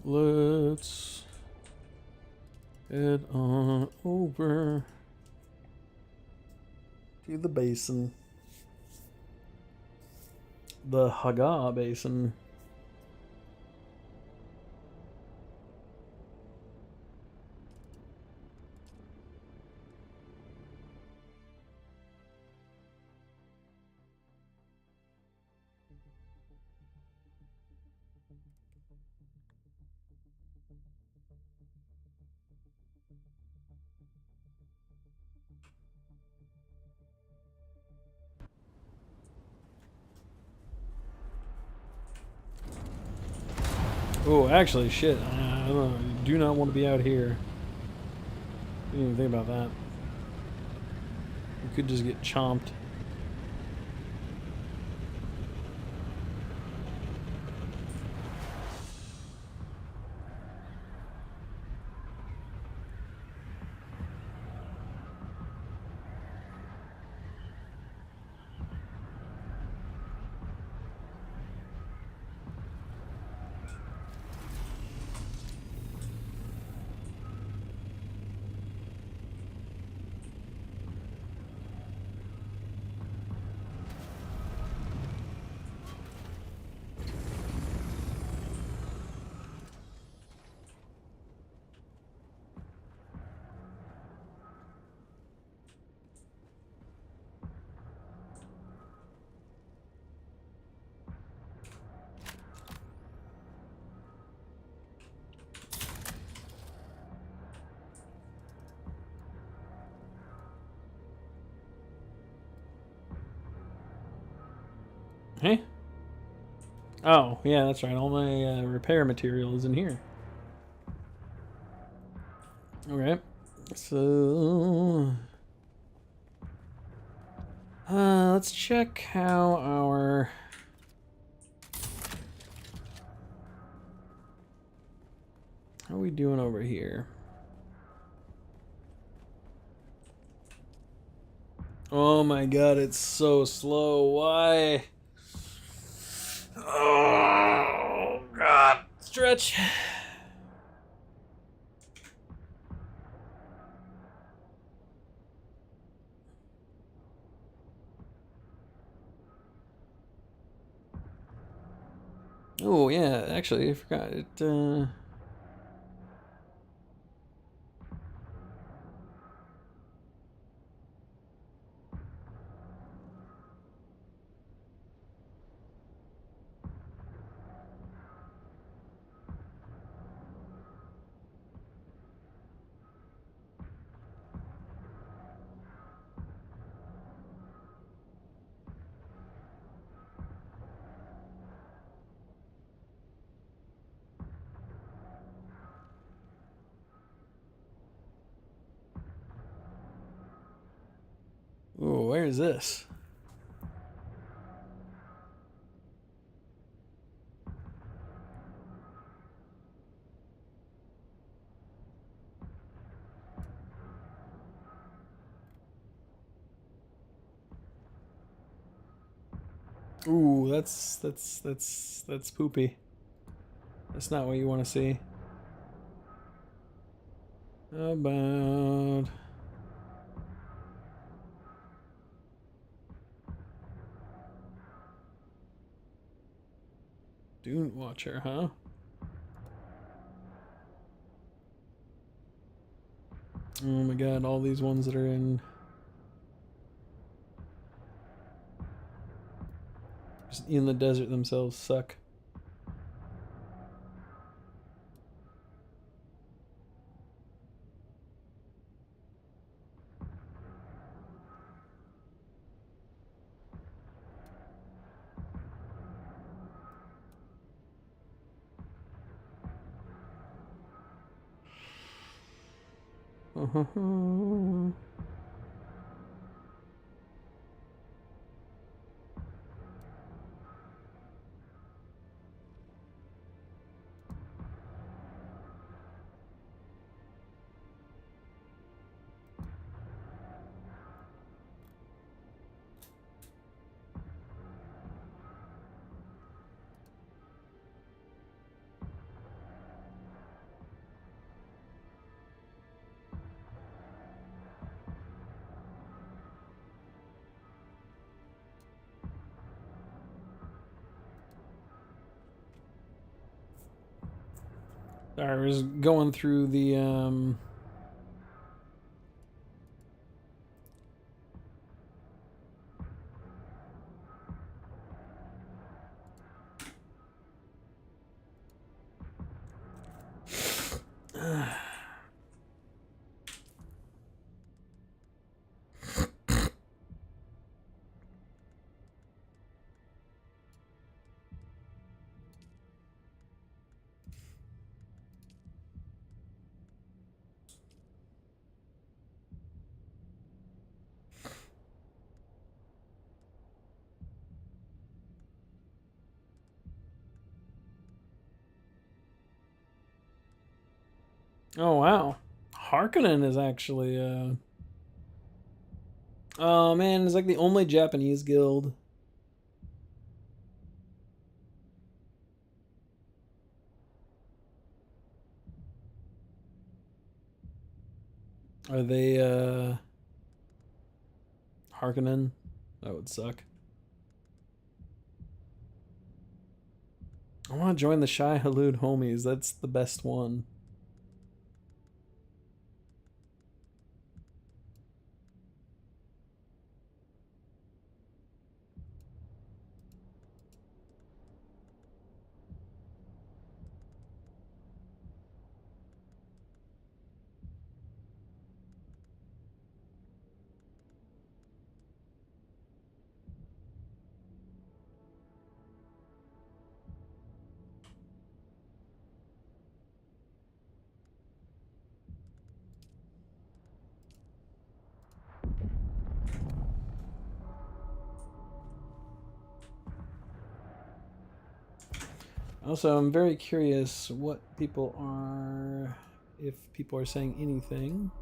Let's head on over to the basin. The Haga Basin. Oh, actually, shit. I do not want to be out here. Didn't even think about that. We could just get chomped. Hey? Oh, yeah, that's right. All my repair material is in here. Okay. So... let's check how our... How are we doing over here? Oh my god, it's so slow. Why? Oh god. Stretch. Oh yeah, actually I forgot it. Ooh, where is this? Ooh, that's poopy. That's not what you want to see. How about Dune Watcher, huh? Oh my god, all these ones that are in just in the desert themselves suck. I was going through the oh wow. Harkonnen is actually oh man, it's like the only Japanese guild. Are they Harkonnen? That would suck. I want to join the Shy Halud homies. That's the best one. Also, I'm very curious what people are, if people are saying anything.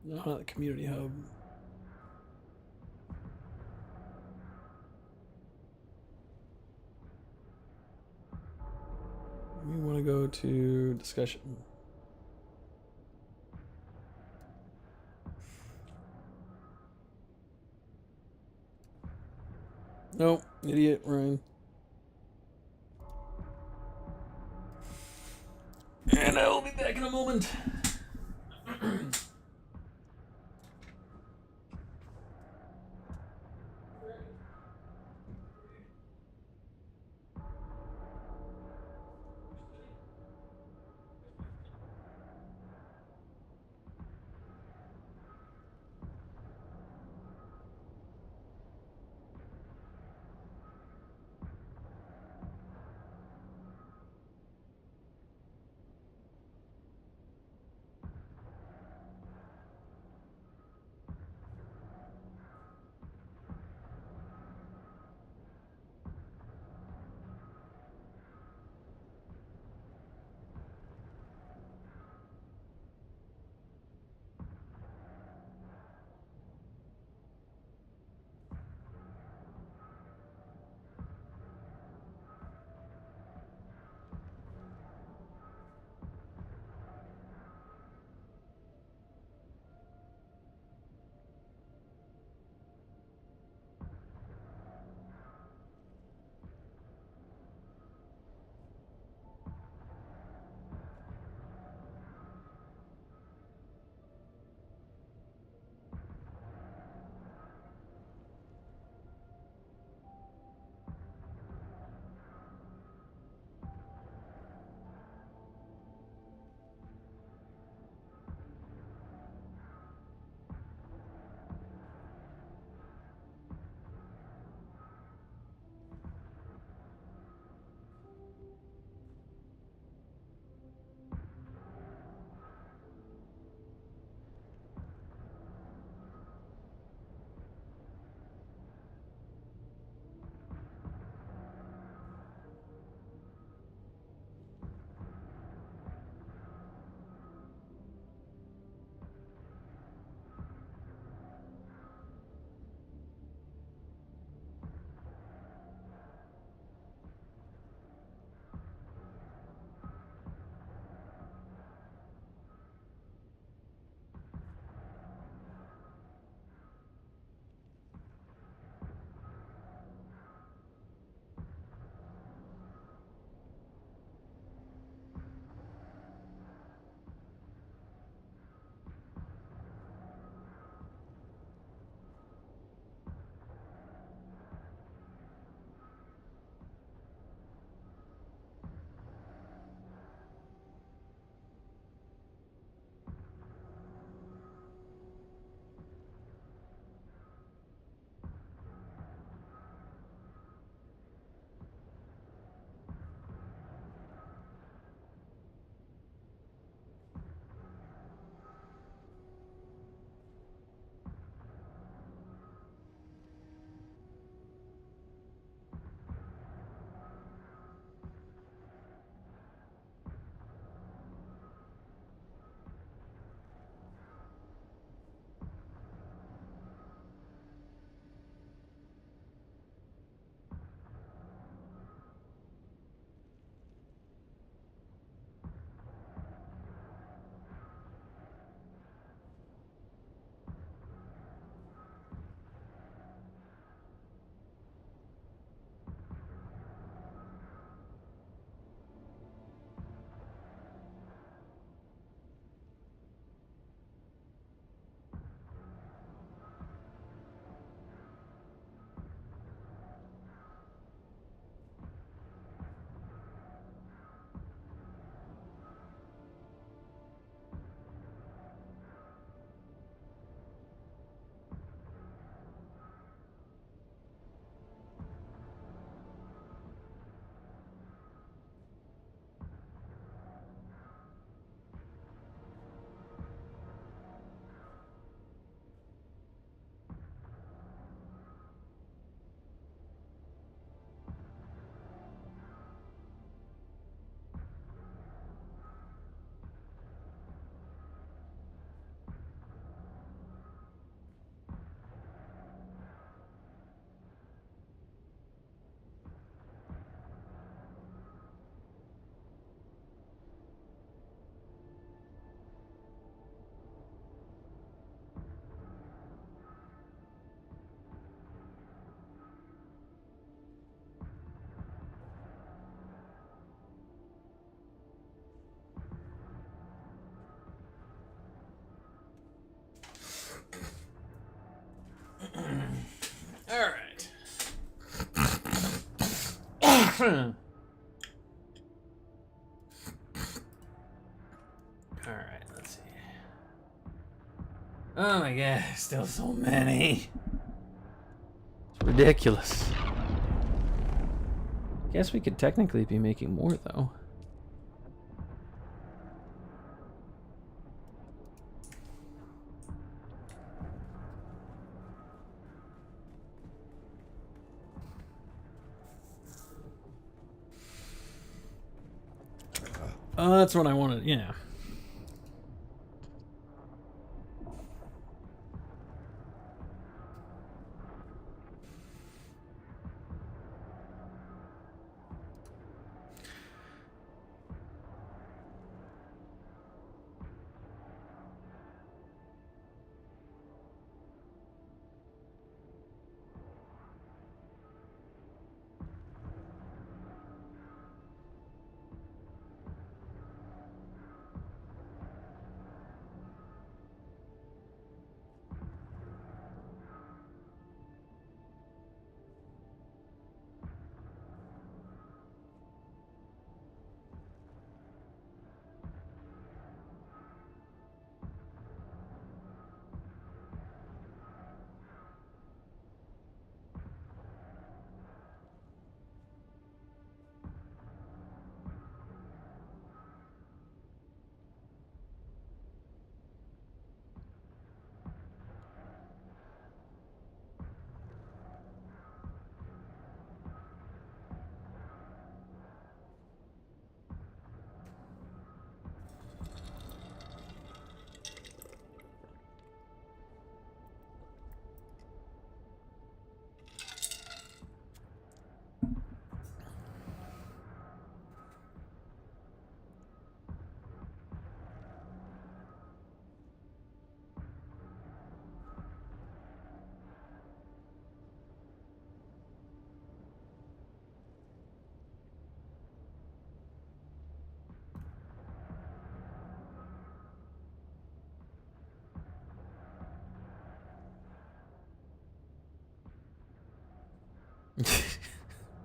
Not the community hub. We want to go to discussion. No, idiot, Ryan. And I will be back in a moment. Alright, let's see. Oh my god, still so many. It's ridiculous. Guess we could technically be making more though. Oh, that's what I wanted, yeah.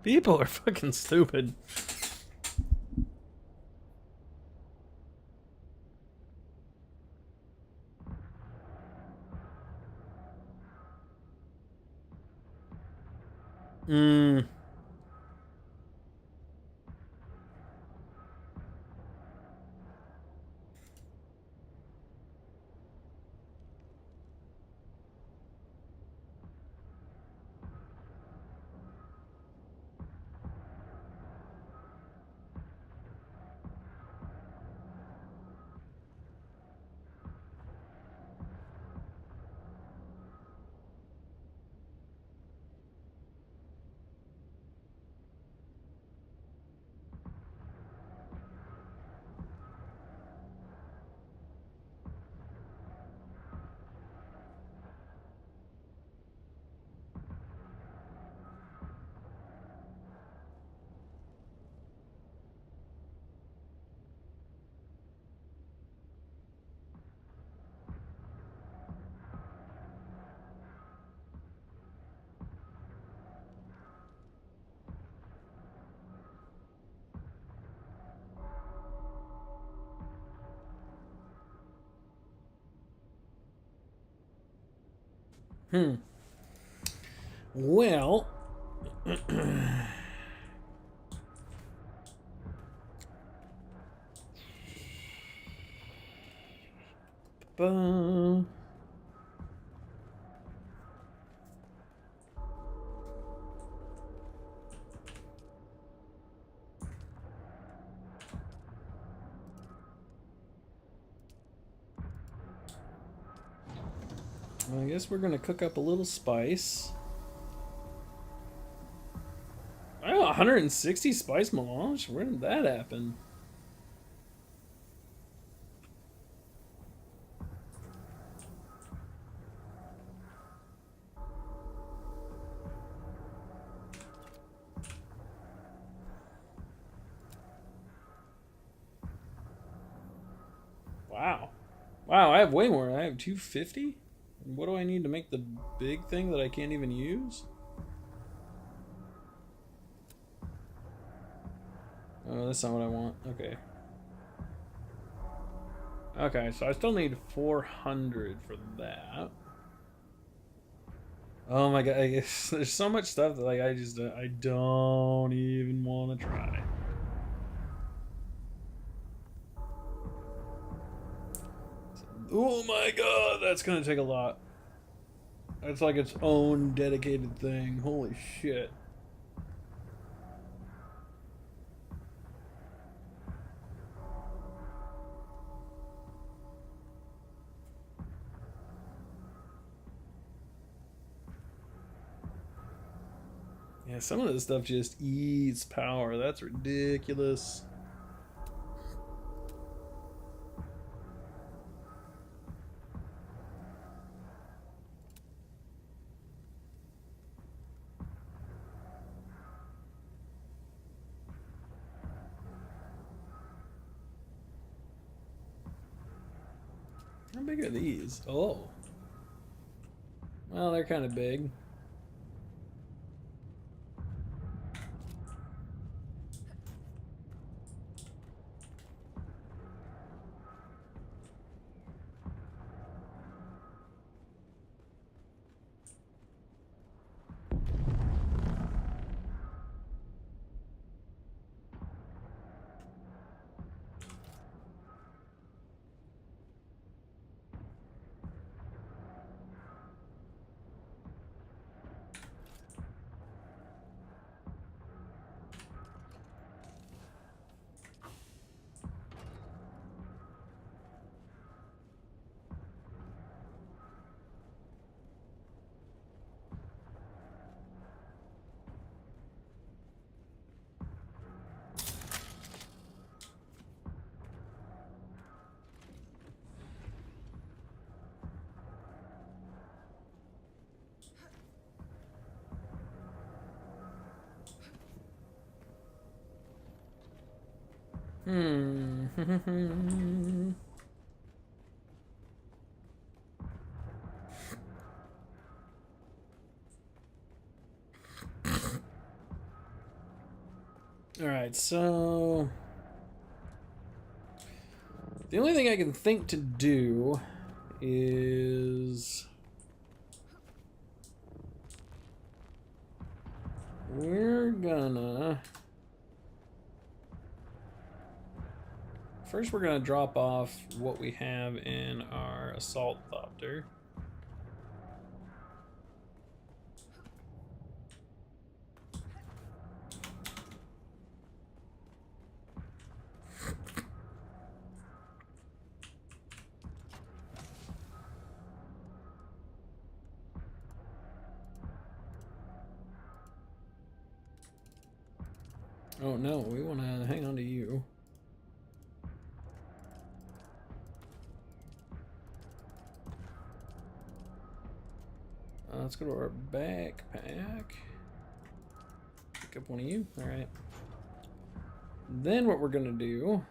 People are fucking stupid. Well, I guess we're gonna cook up a little spice. Oh, 160 spice melange? Where did that happen? Wow. Wow, I have way more. I have 250? What do I need to make the big thing that I can't even use? Oh, that's not what I want. Okay. Okay, so I still need 400 for that. Oh my god, there's so much stuff that like I don't even want to try. Oh my god, that's gonna take a lot. That's like its own dedicated thing. Holy shit. Yeah, some of this stuff just eats power. That's ridiculous. How big are these? Oh. Well, they're kind of big. Hmm. Alright, so the only thing I can think to do is we're gonna first we're gonna drop off what we have in our assault thopter. Oh no, we want to hang on to you. Let's go to our backpack. Pick up one of you. All right. Then what we're gonna do,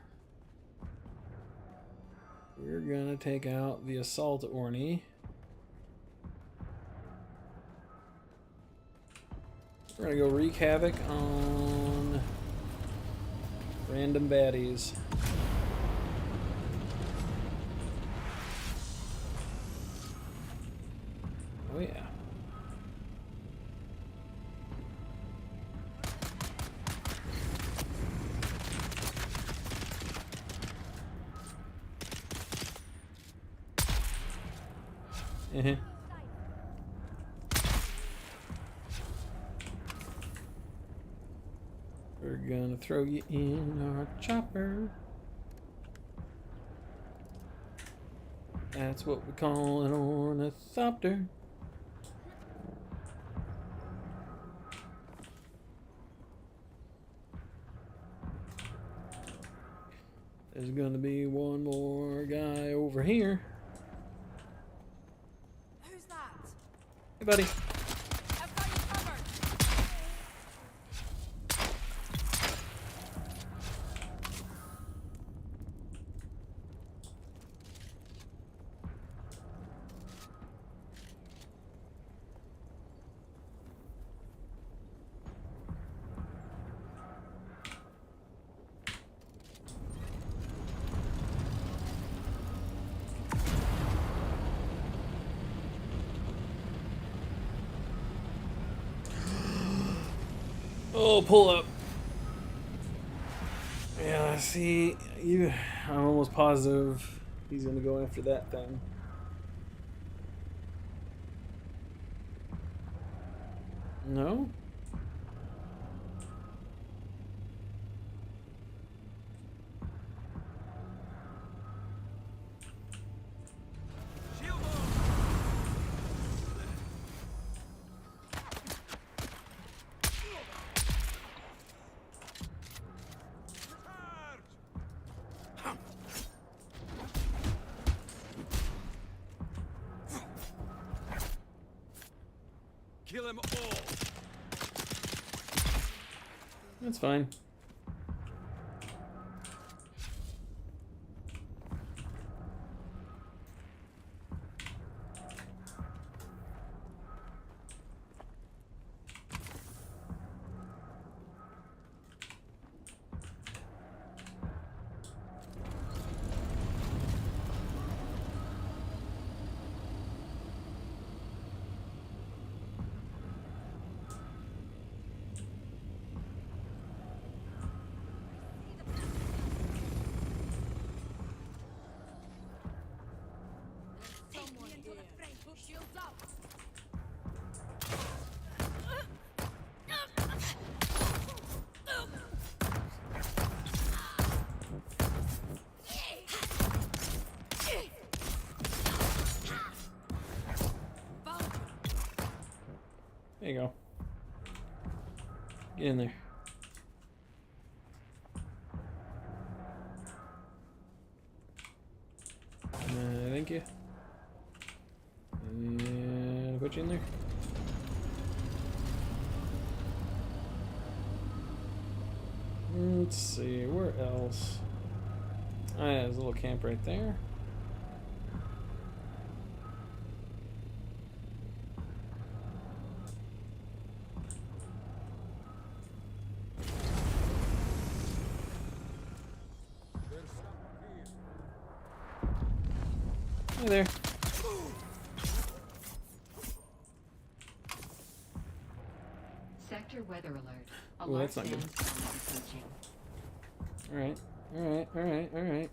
we're gonna take out the assault Orny. We're gonna go wreak havoc on random baddies. Oh yeah. Uh-huh. We're gonna throw you in our chopper. That's what we call an ornithopter. There's gonna be one more guy over here. Who's that? Hey, buddy. I've got you covered. Oh, pull up. Yeah, see, I'm almost positive he's gonna go after that thing. No? Shield kill them all. That's fine. Someone here. Shields up. There you go. Get in there. Thank you. And put you in there. Let's see, where else? Oh yeah, there's a little camp right there. Hey there. Sector weather alert. A Ooh, large that's not good. sandstorm is approaching. Alright, alright, alright, alright.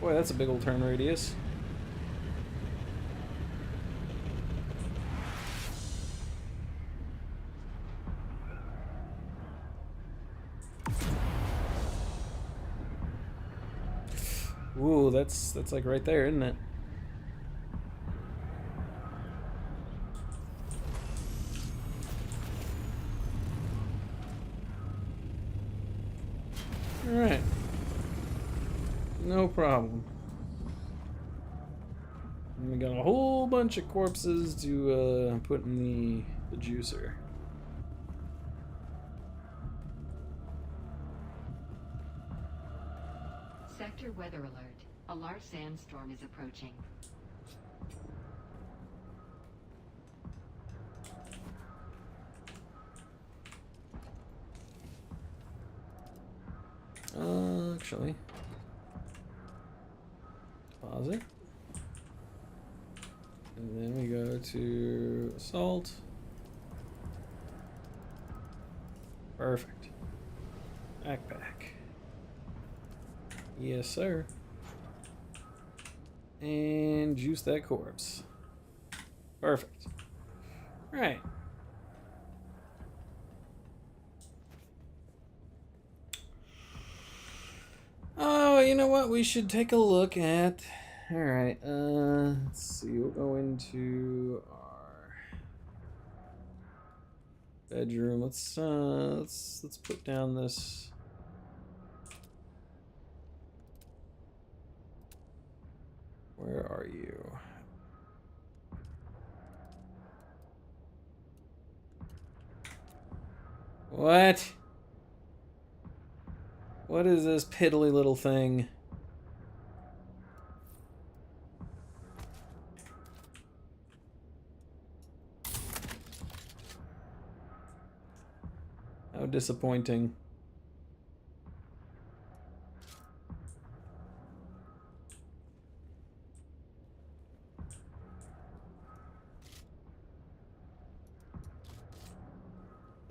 Boy, that's a big old turn radius. Ooh, that's like right there, isn't it? All right. No problem. And we got a whole bunch of corpses to put in the juicer. Sector weather alert. A large sandstorm is approaching. Actually, pause it. And then we go to assault. Perfect. Backpack. Yes, sir. And juice that corpse. Perfect. Right. Oh, you know what? We should take a look at. All right. Let's see. We'll go into our bedroom. Let's put down this. Where are you? What? What is this piddly little thing? disappointing.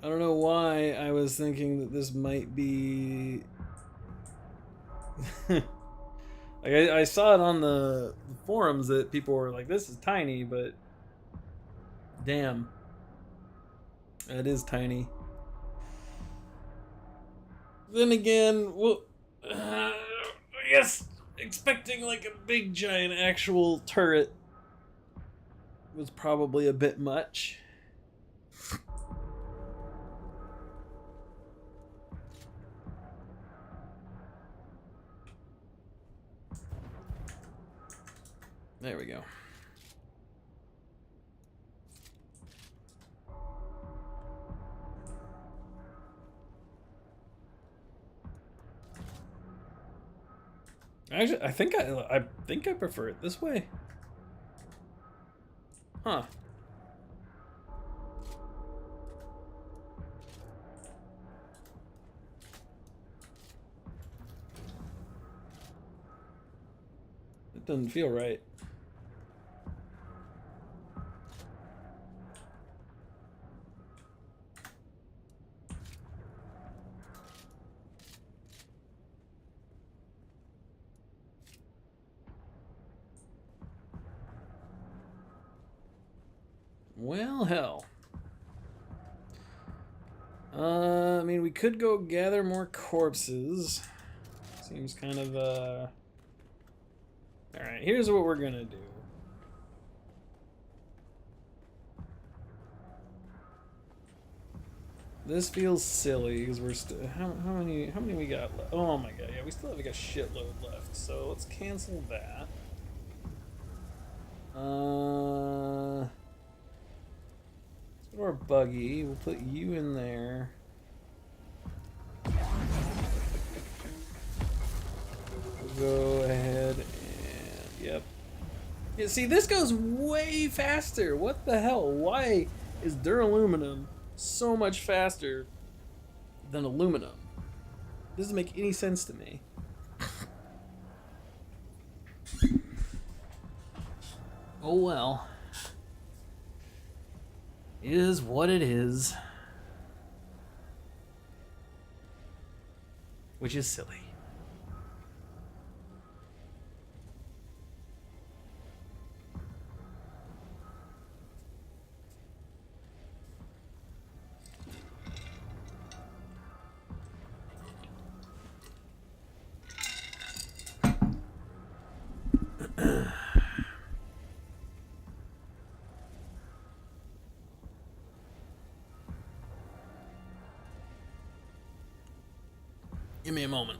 I don't know why I was thinking that this might be... like I saw it on the forums that people were like, this is tiny, but damn. It is tiny. Then again, well, I guess expecting like a big giant actual turret was probably a bit much. There we go. Actually, I think I prefer it this way. Huh. It doesn't feel right. Well, hell. I mean, we could go gather more corpses. Seems kind of, Alright, here's what we're gonna do. This feels silly, because we're still... How many we got left? Oh my god, yeah, we still have like a shitload left. So, let's cancel that. Let's go to our buggy. We'll put you in there. We'll go ahead and... Yep. Yeah, see, this goes way faster. What the hell? Why is duraluminum so much faster than aluminum? Doesn't make any sense to me. Oh well. Is what it is. Which is silly. Give me a moment.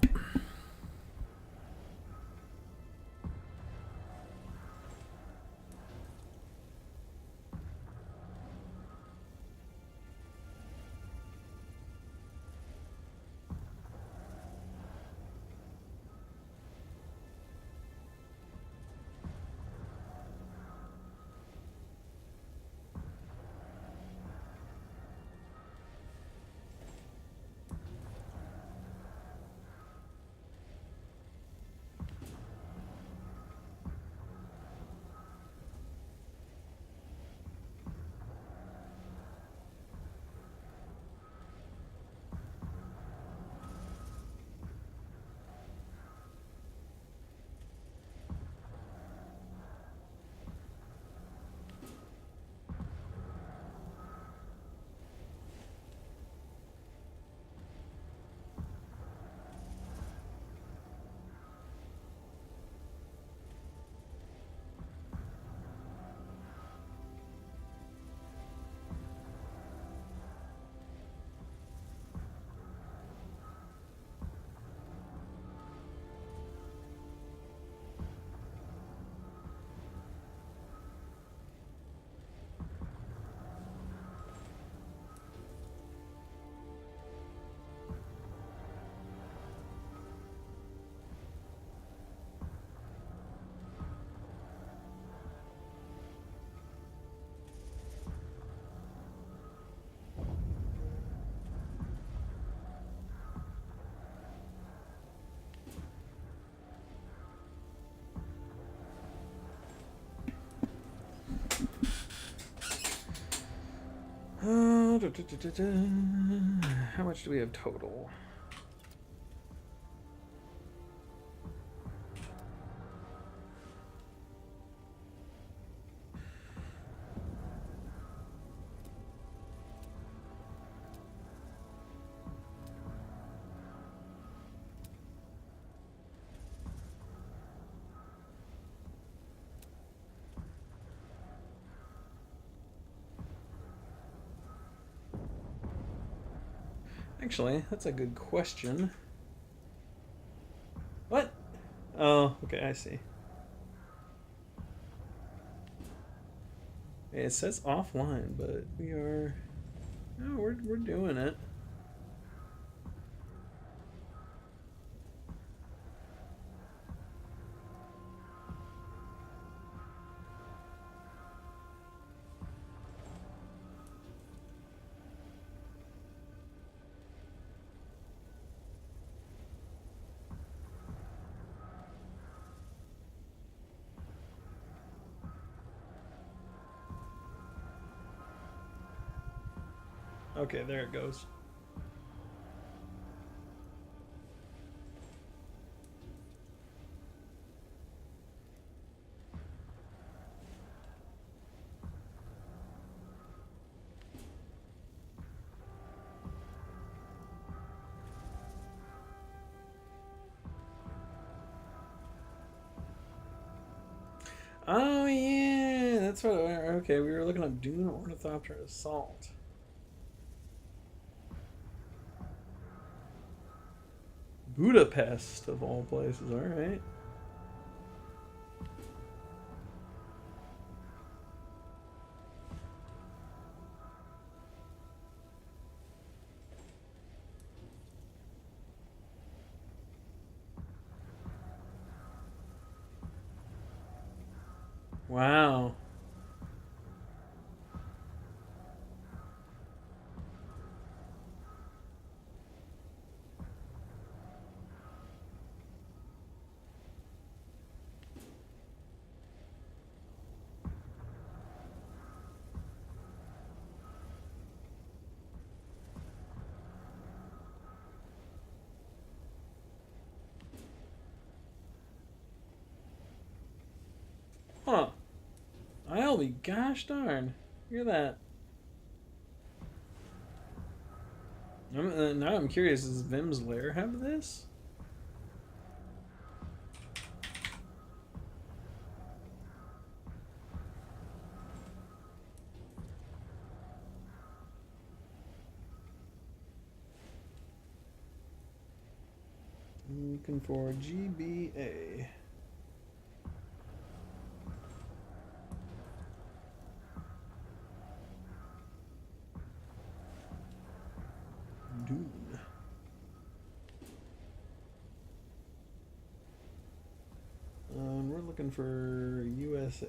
How much do we have total? Actually, that's a good question. What? Oh, okay, I see. It says offline, but we are... No, we're doing it. Okay, there it goes. Oh yeah, that's what. Okay, we were looking up Dune Ornithopter Assault. Budapest, of all places. All right. Wow. Huh. I'll be gosh darn. Look at that. Now I'm curious, does Vim's Lair have this? Looking for GBA. Dune. We're looking for USA.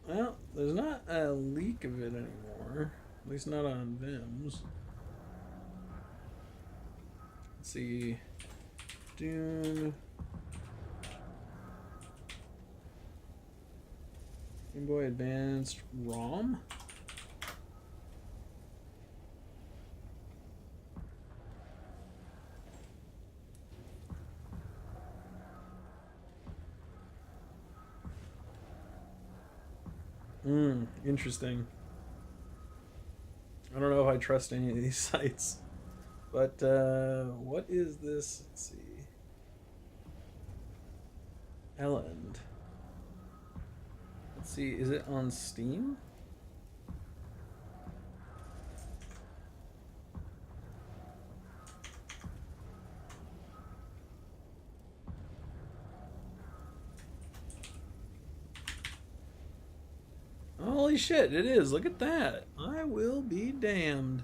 Well, there's not a leak of it anymore. At least not on Vim's. Let's see. Dune. Game Boy Advanced ROM? Interesting. I don't know if I trust any of these sites. But, what is this? Let's see. Elend. Let's see, is it on Steam? Holy shit, it is. Look at that. I will be damned.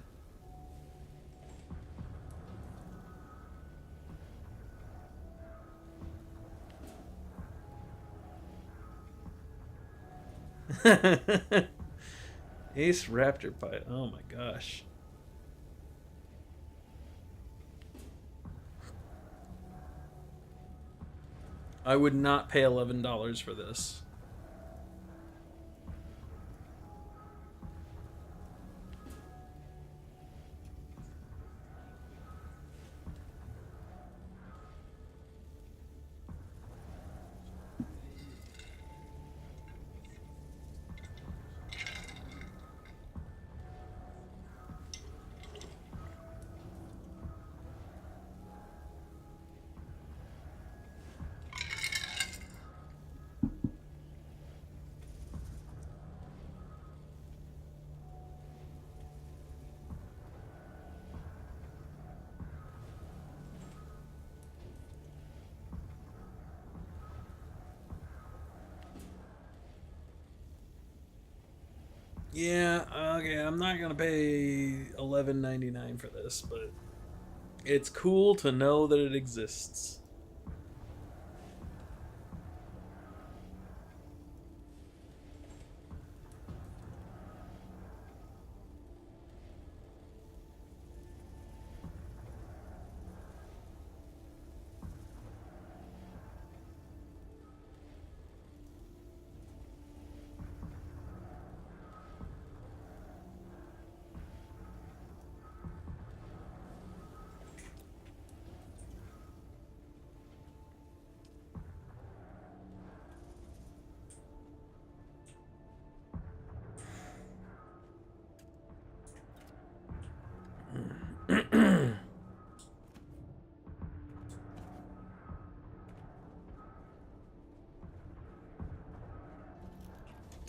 Ace Raptor Pie. Oh my gosh. I would not pay $11 for this. Yeah, okay, I'm not gonna pay $11.99 for this, but it's cool to know that it exists.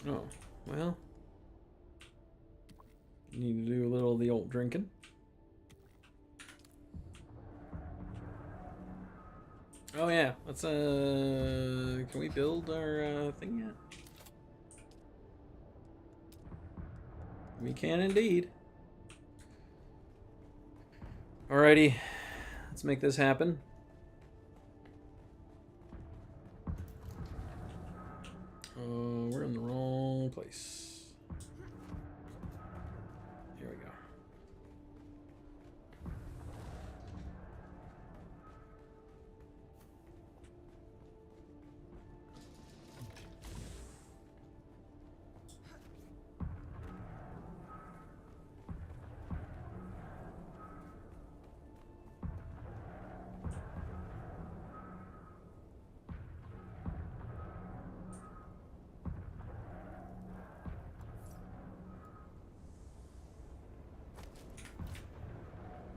Oh, well. Need to do a little of the old drinking. Oh yeah, let's can we build our thing yet? We can indeed. Alrighty, let's make this happen. We're in the wrong place. Here we go.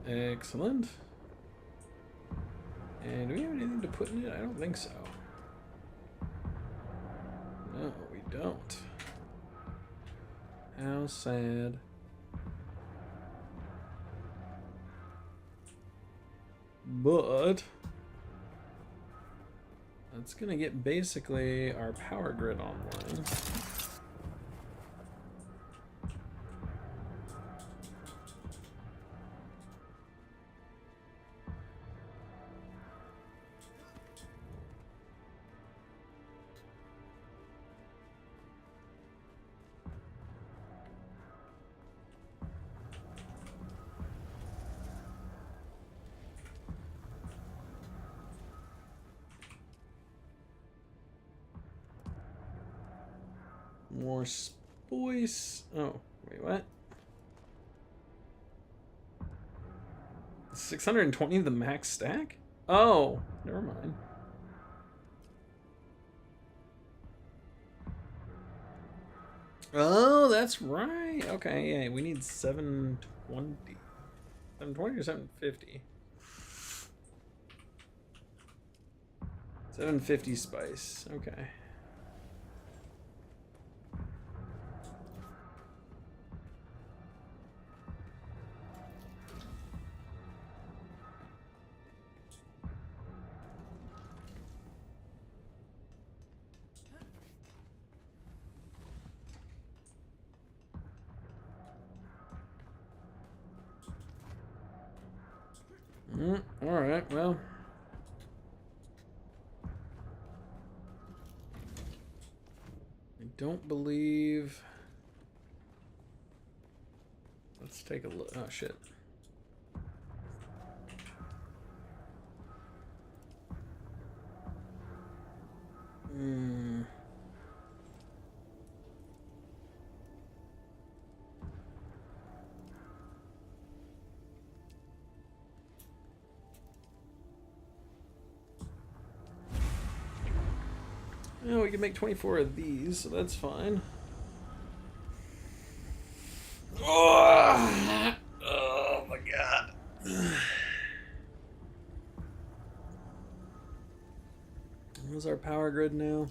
Excellent. And do we have anything to put in it? I don't think so. No, we don't. How sad. But that's gonna get basically our power grid online. More spice. Oh, wait, what? 620 the max stack? Oh, never mind. Oh, that's right. Okay, yeah, we need 720. 720 or 750? 750 spice. Okay. Alright, well. I don't believe Let's take a look. Oh shit. Yeah, we can make 24 of these, so that's fine. Oh my god. Where's our power grid now?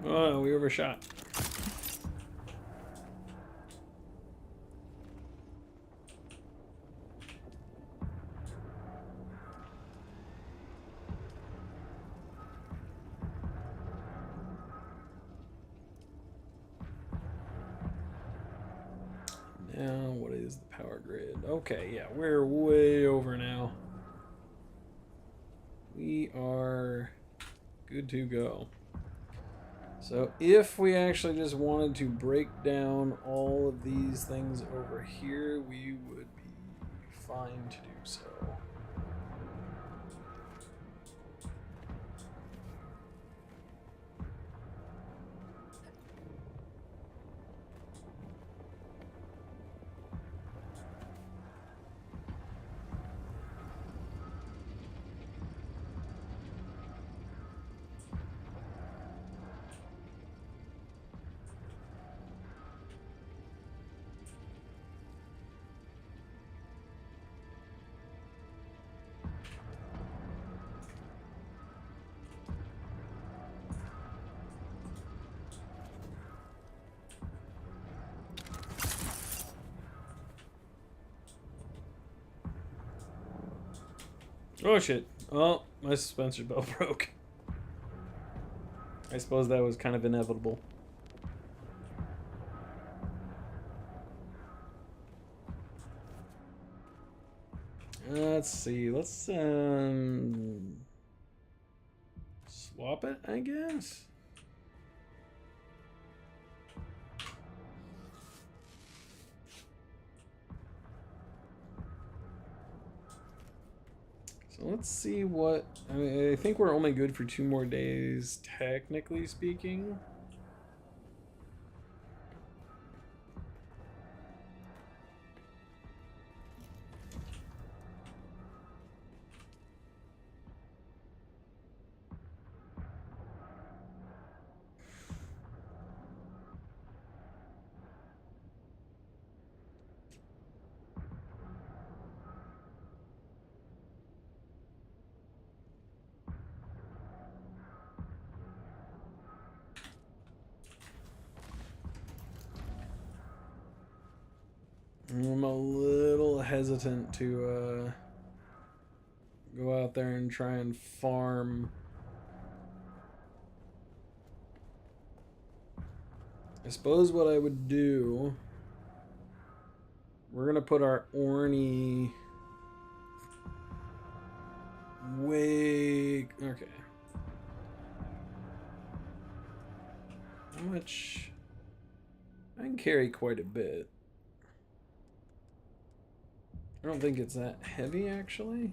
Oh, we overshot. Now, what is the power grid? Okay, yeah, we're way over now. We are good to go. So if we actually just wanted to break down all of these things over here, we would be fine to do so. Oh shit. Oh, my suspension belt broke. I suppose that was kind of inevitable. Let's see. Let's swap it, I guess. So let's see what... I think we're only good for 2 more days, technically speaking. I'm a little hesitant to go out there and try and farm. I suppose what I would do, we're gonna put our Orny way... Okay. How much? I can carry quite a bit. I don't think it's that heavy, actually.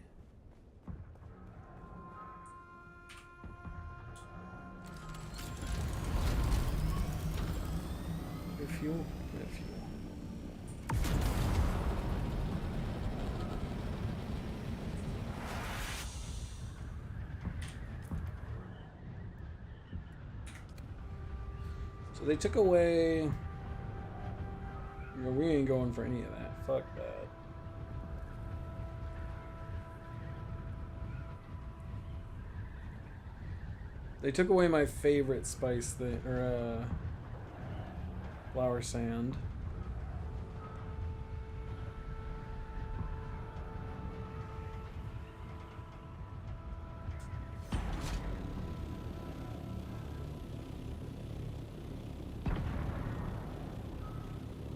Fuel? Yeah, fuel. So they took away... We ain't going for any of that. Fuck that. They took away my favorite spice thing, or flower sand.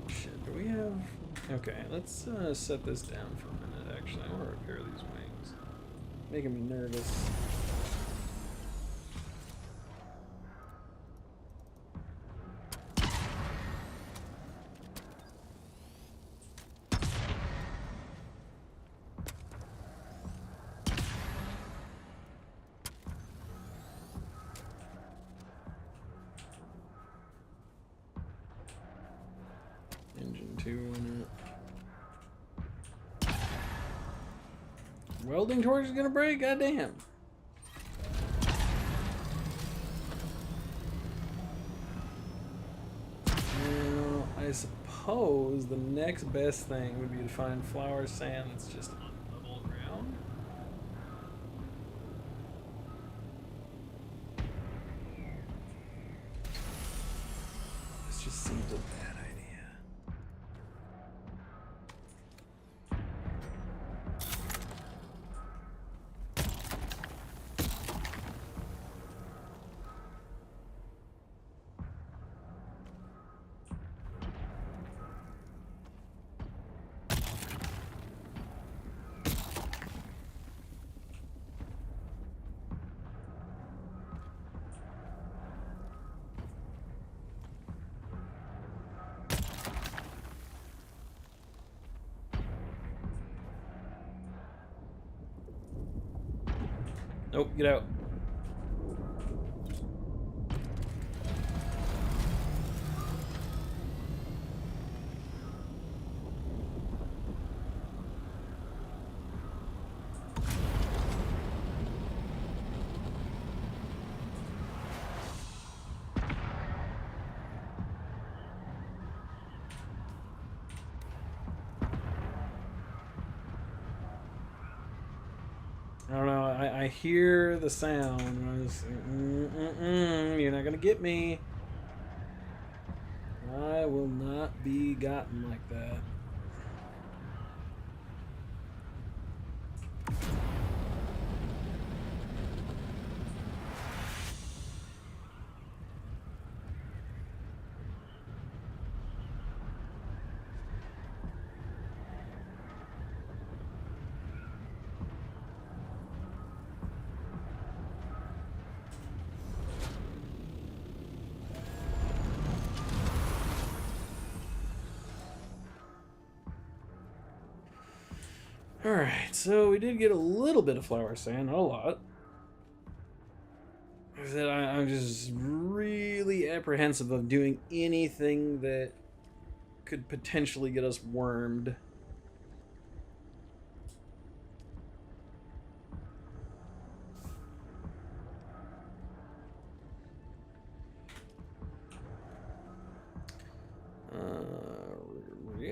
Shit, do we have... Okay, let's set this down for a minute, actually. I want to repair these wings. Making me nervous. Engine 2 in it. Welding torch is gonna break? Goddamn. Now, I suppose the next best thing would be to find flower sand that's just on level ground. This just seems a bad idea. Nope, get out. I don't know. I hear the sound. I was, you're not gonna get me. I will not be gotten like that. Alright, so we did get a little bit of flower sand, not a lot. I'm just really apprehensive of doing anything that could potentially get us wormed.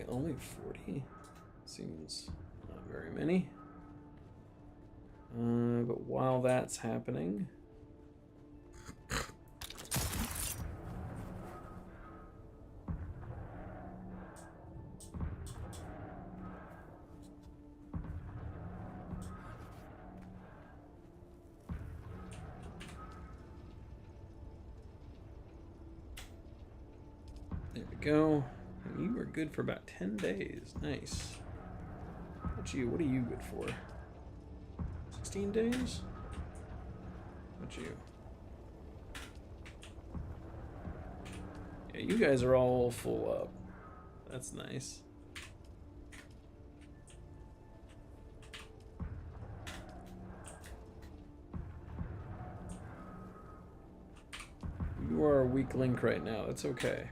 Only 40? Seems not very many. But while that's happening... There we go. And you are good for about 10 days. Nice. What are you good for? 16 days? What you? Yeah, you guys are all full up. That's nice. You are a weak link right now. That's okay.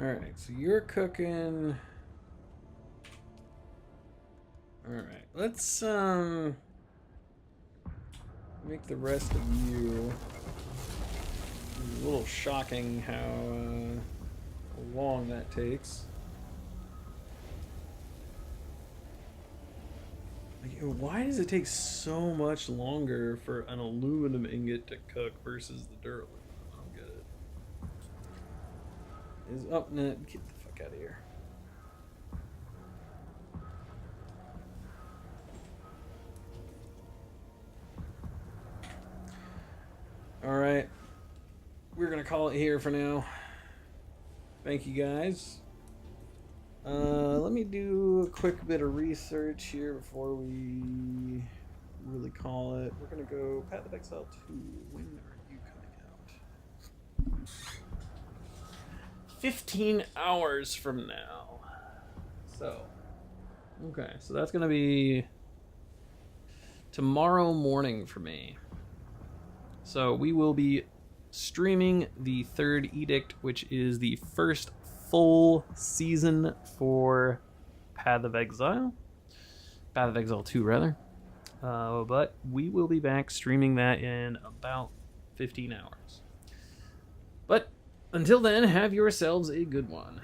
Alright, so you're cooking. Alright, let's make the rest of you. It's a little shocking how long that takes. Like, why does it take so much longer for an aluminum ingot to cook versus the durability? I don't get it. Is up no, get the fuck out of here. Alright. We're gonna call it here for now. Thank you guys. Let me do a quick bit of research here before we really call it. We're gonna go Path of Exile 2. When are you coming out? 15 hours from now. So, okay, so that's gonna be tomorrow morning for me. So we will be streaming the third edict, which is the first full season for Path of Exile. Path of Exile 2, rather. But we will be back streaming that in about 15 hours. But until then, have yourselves a good one.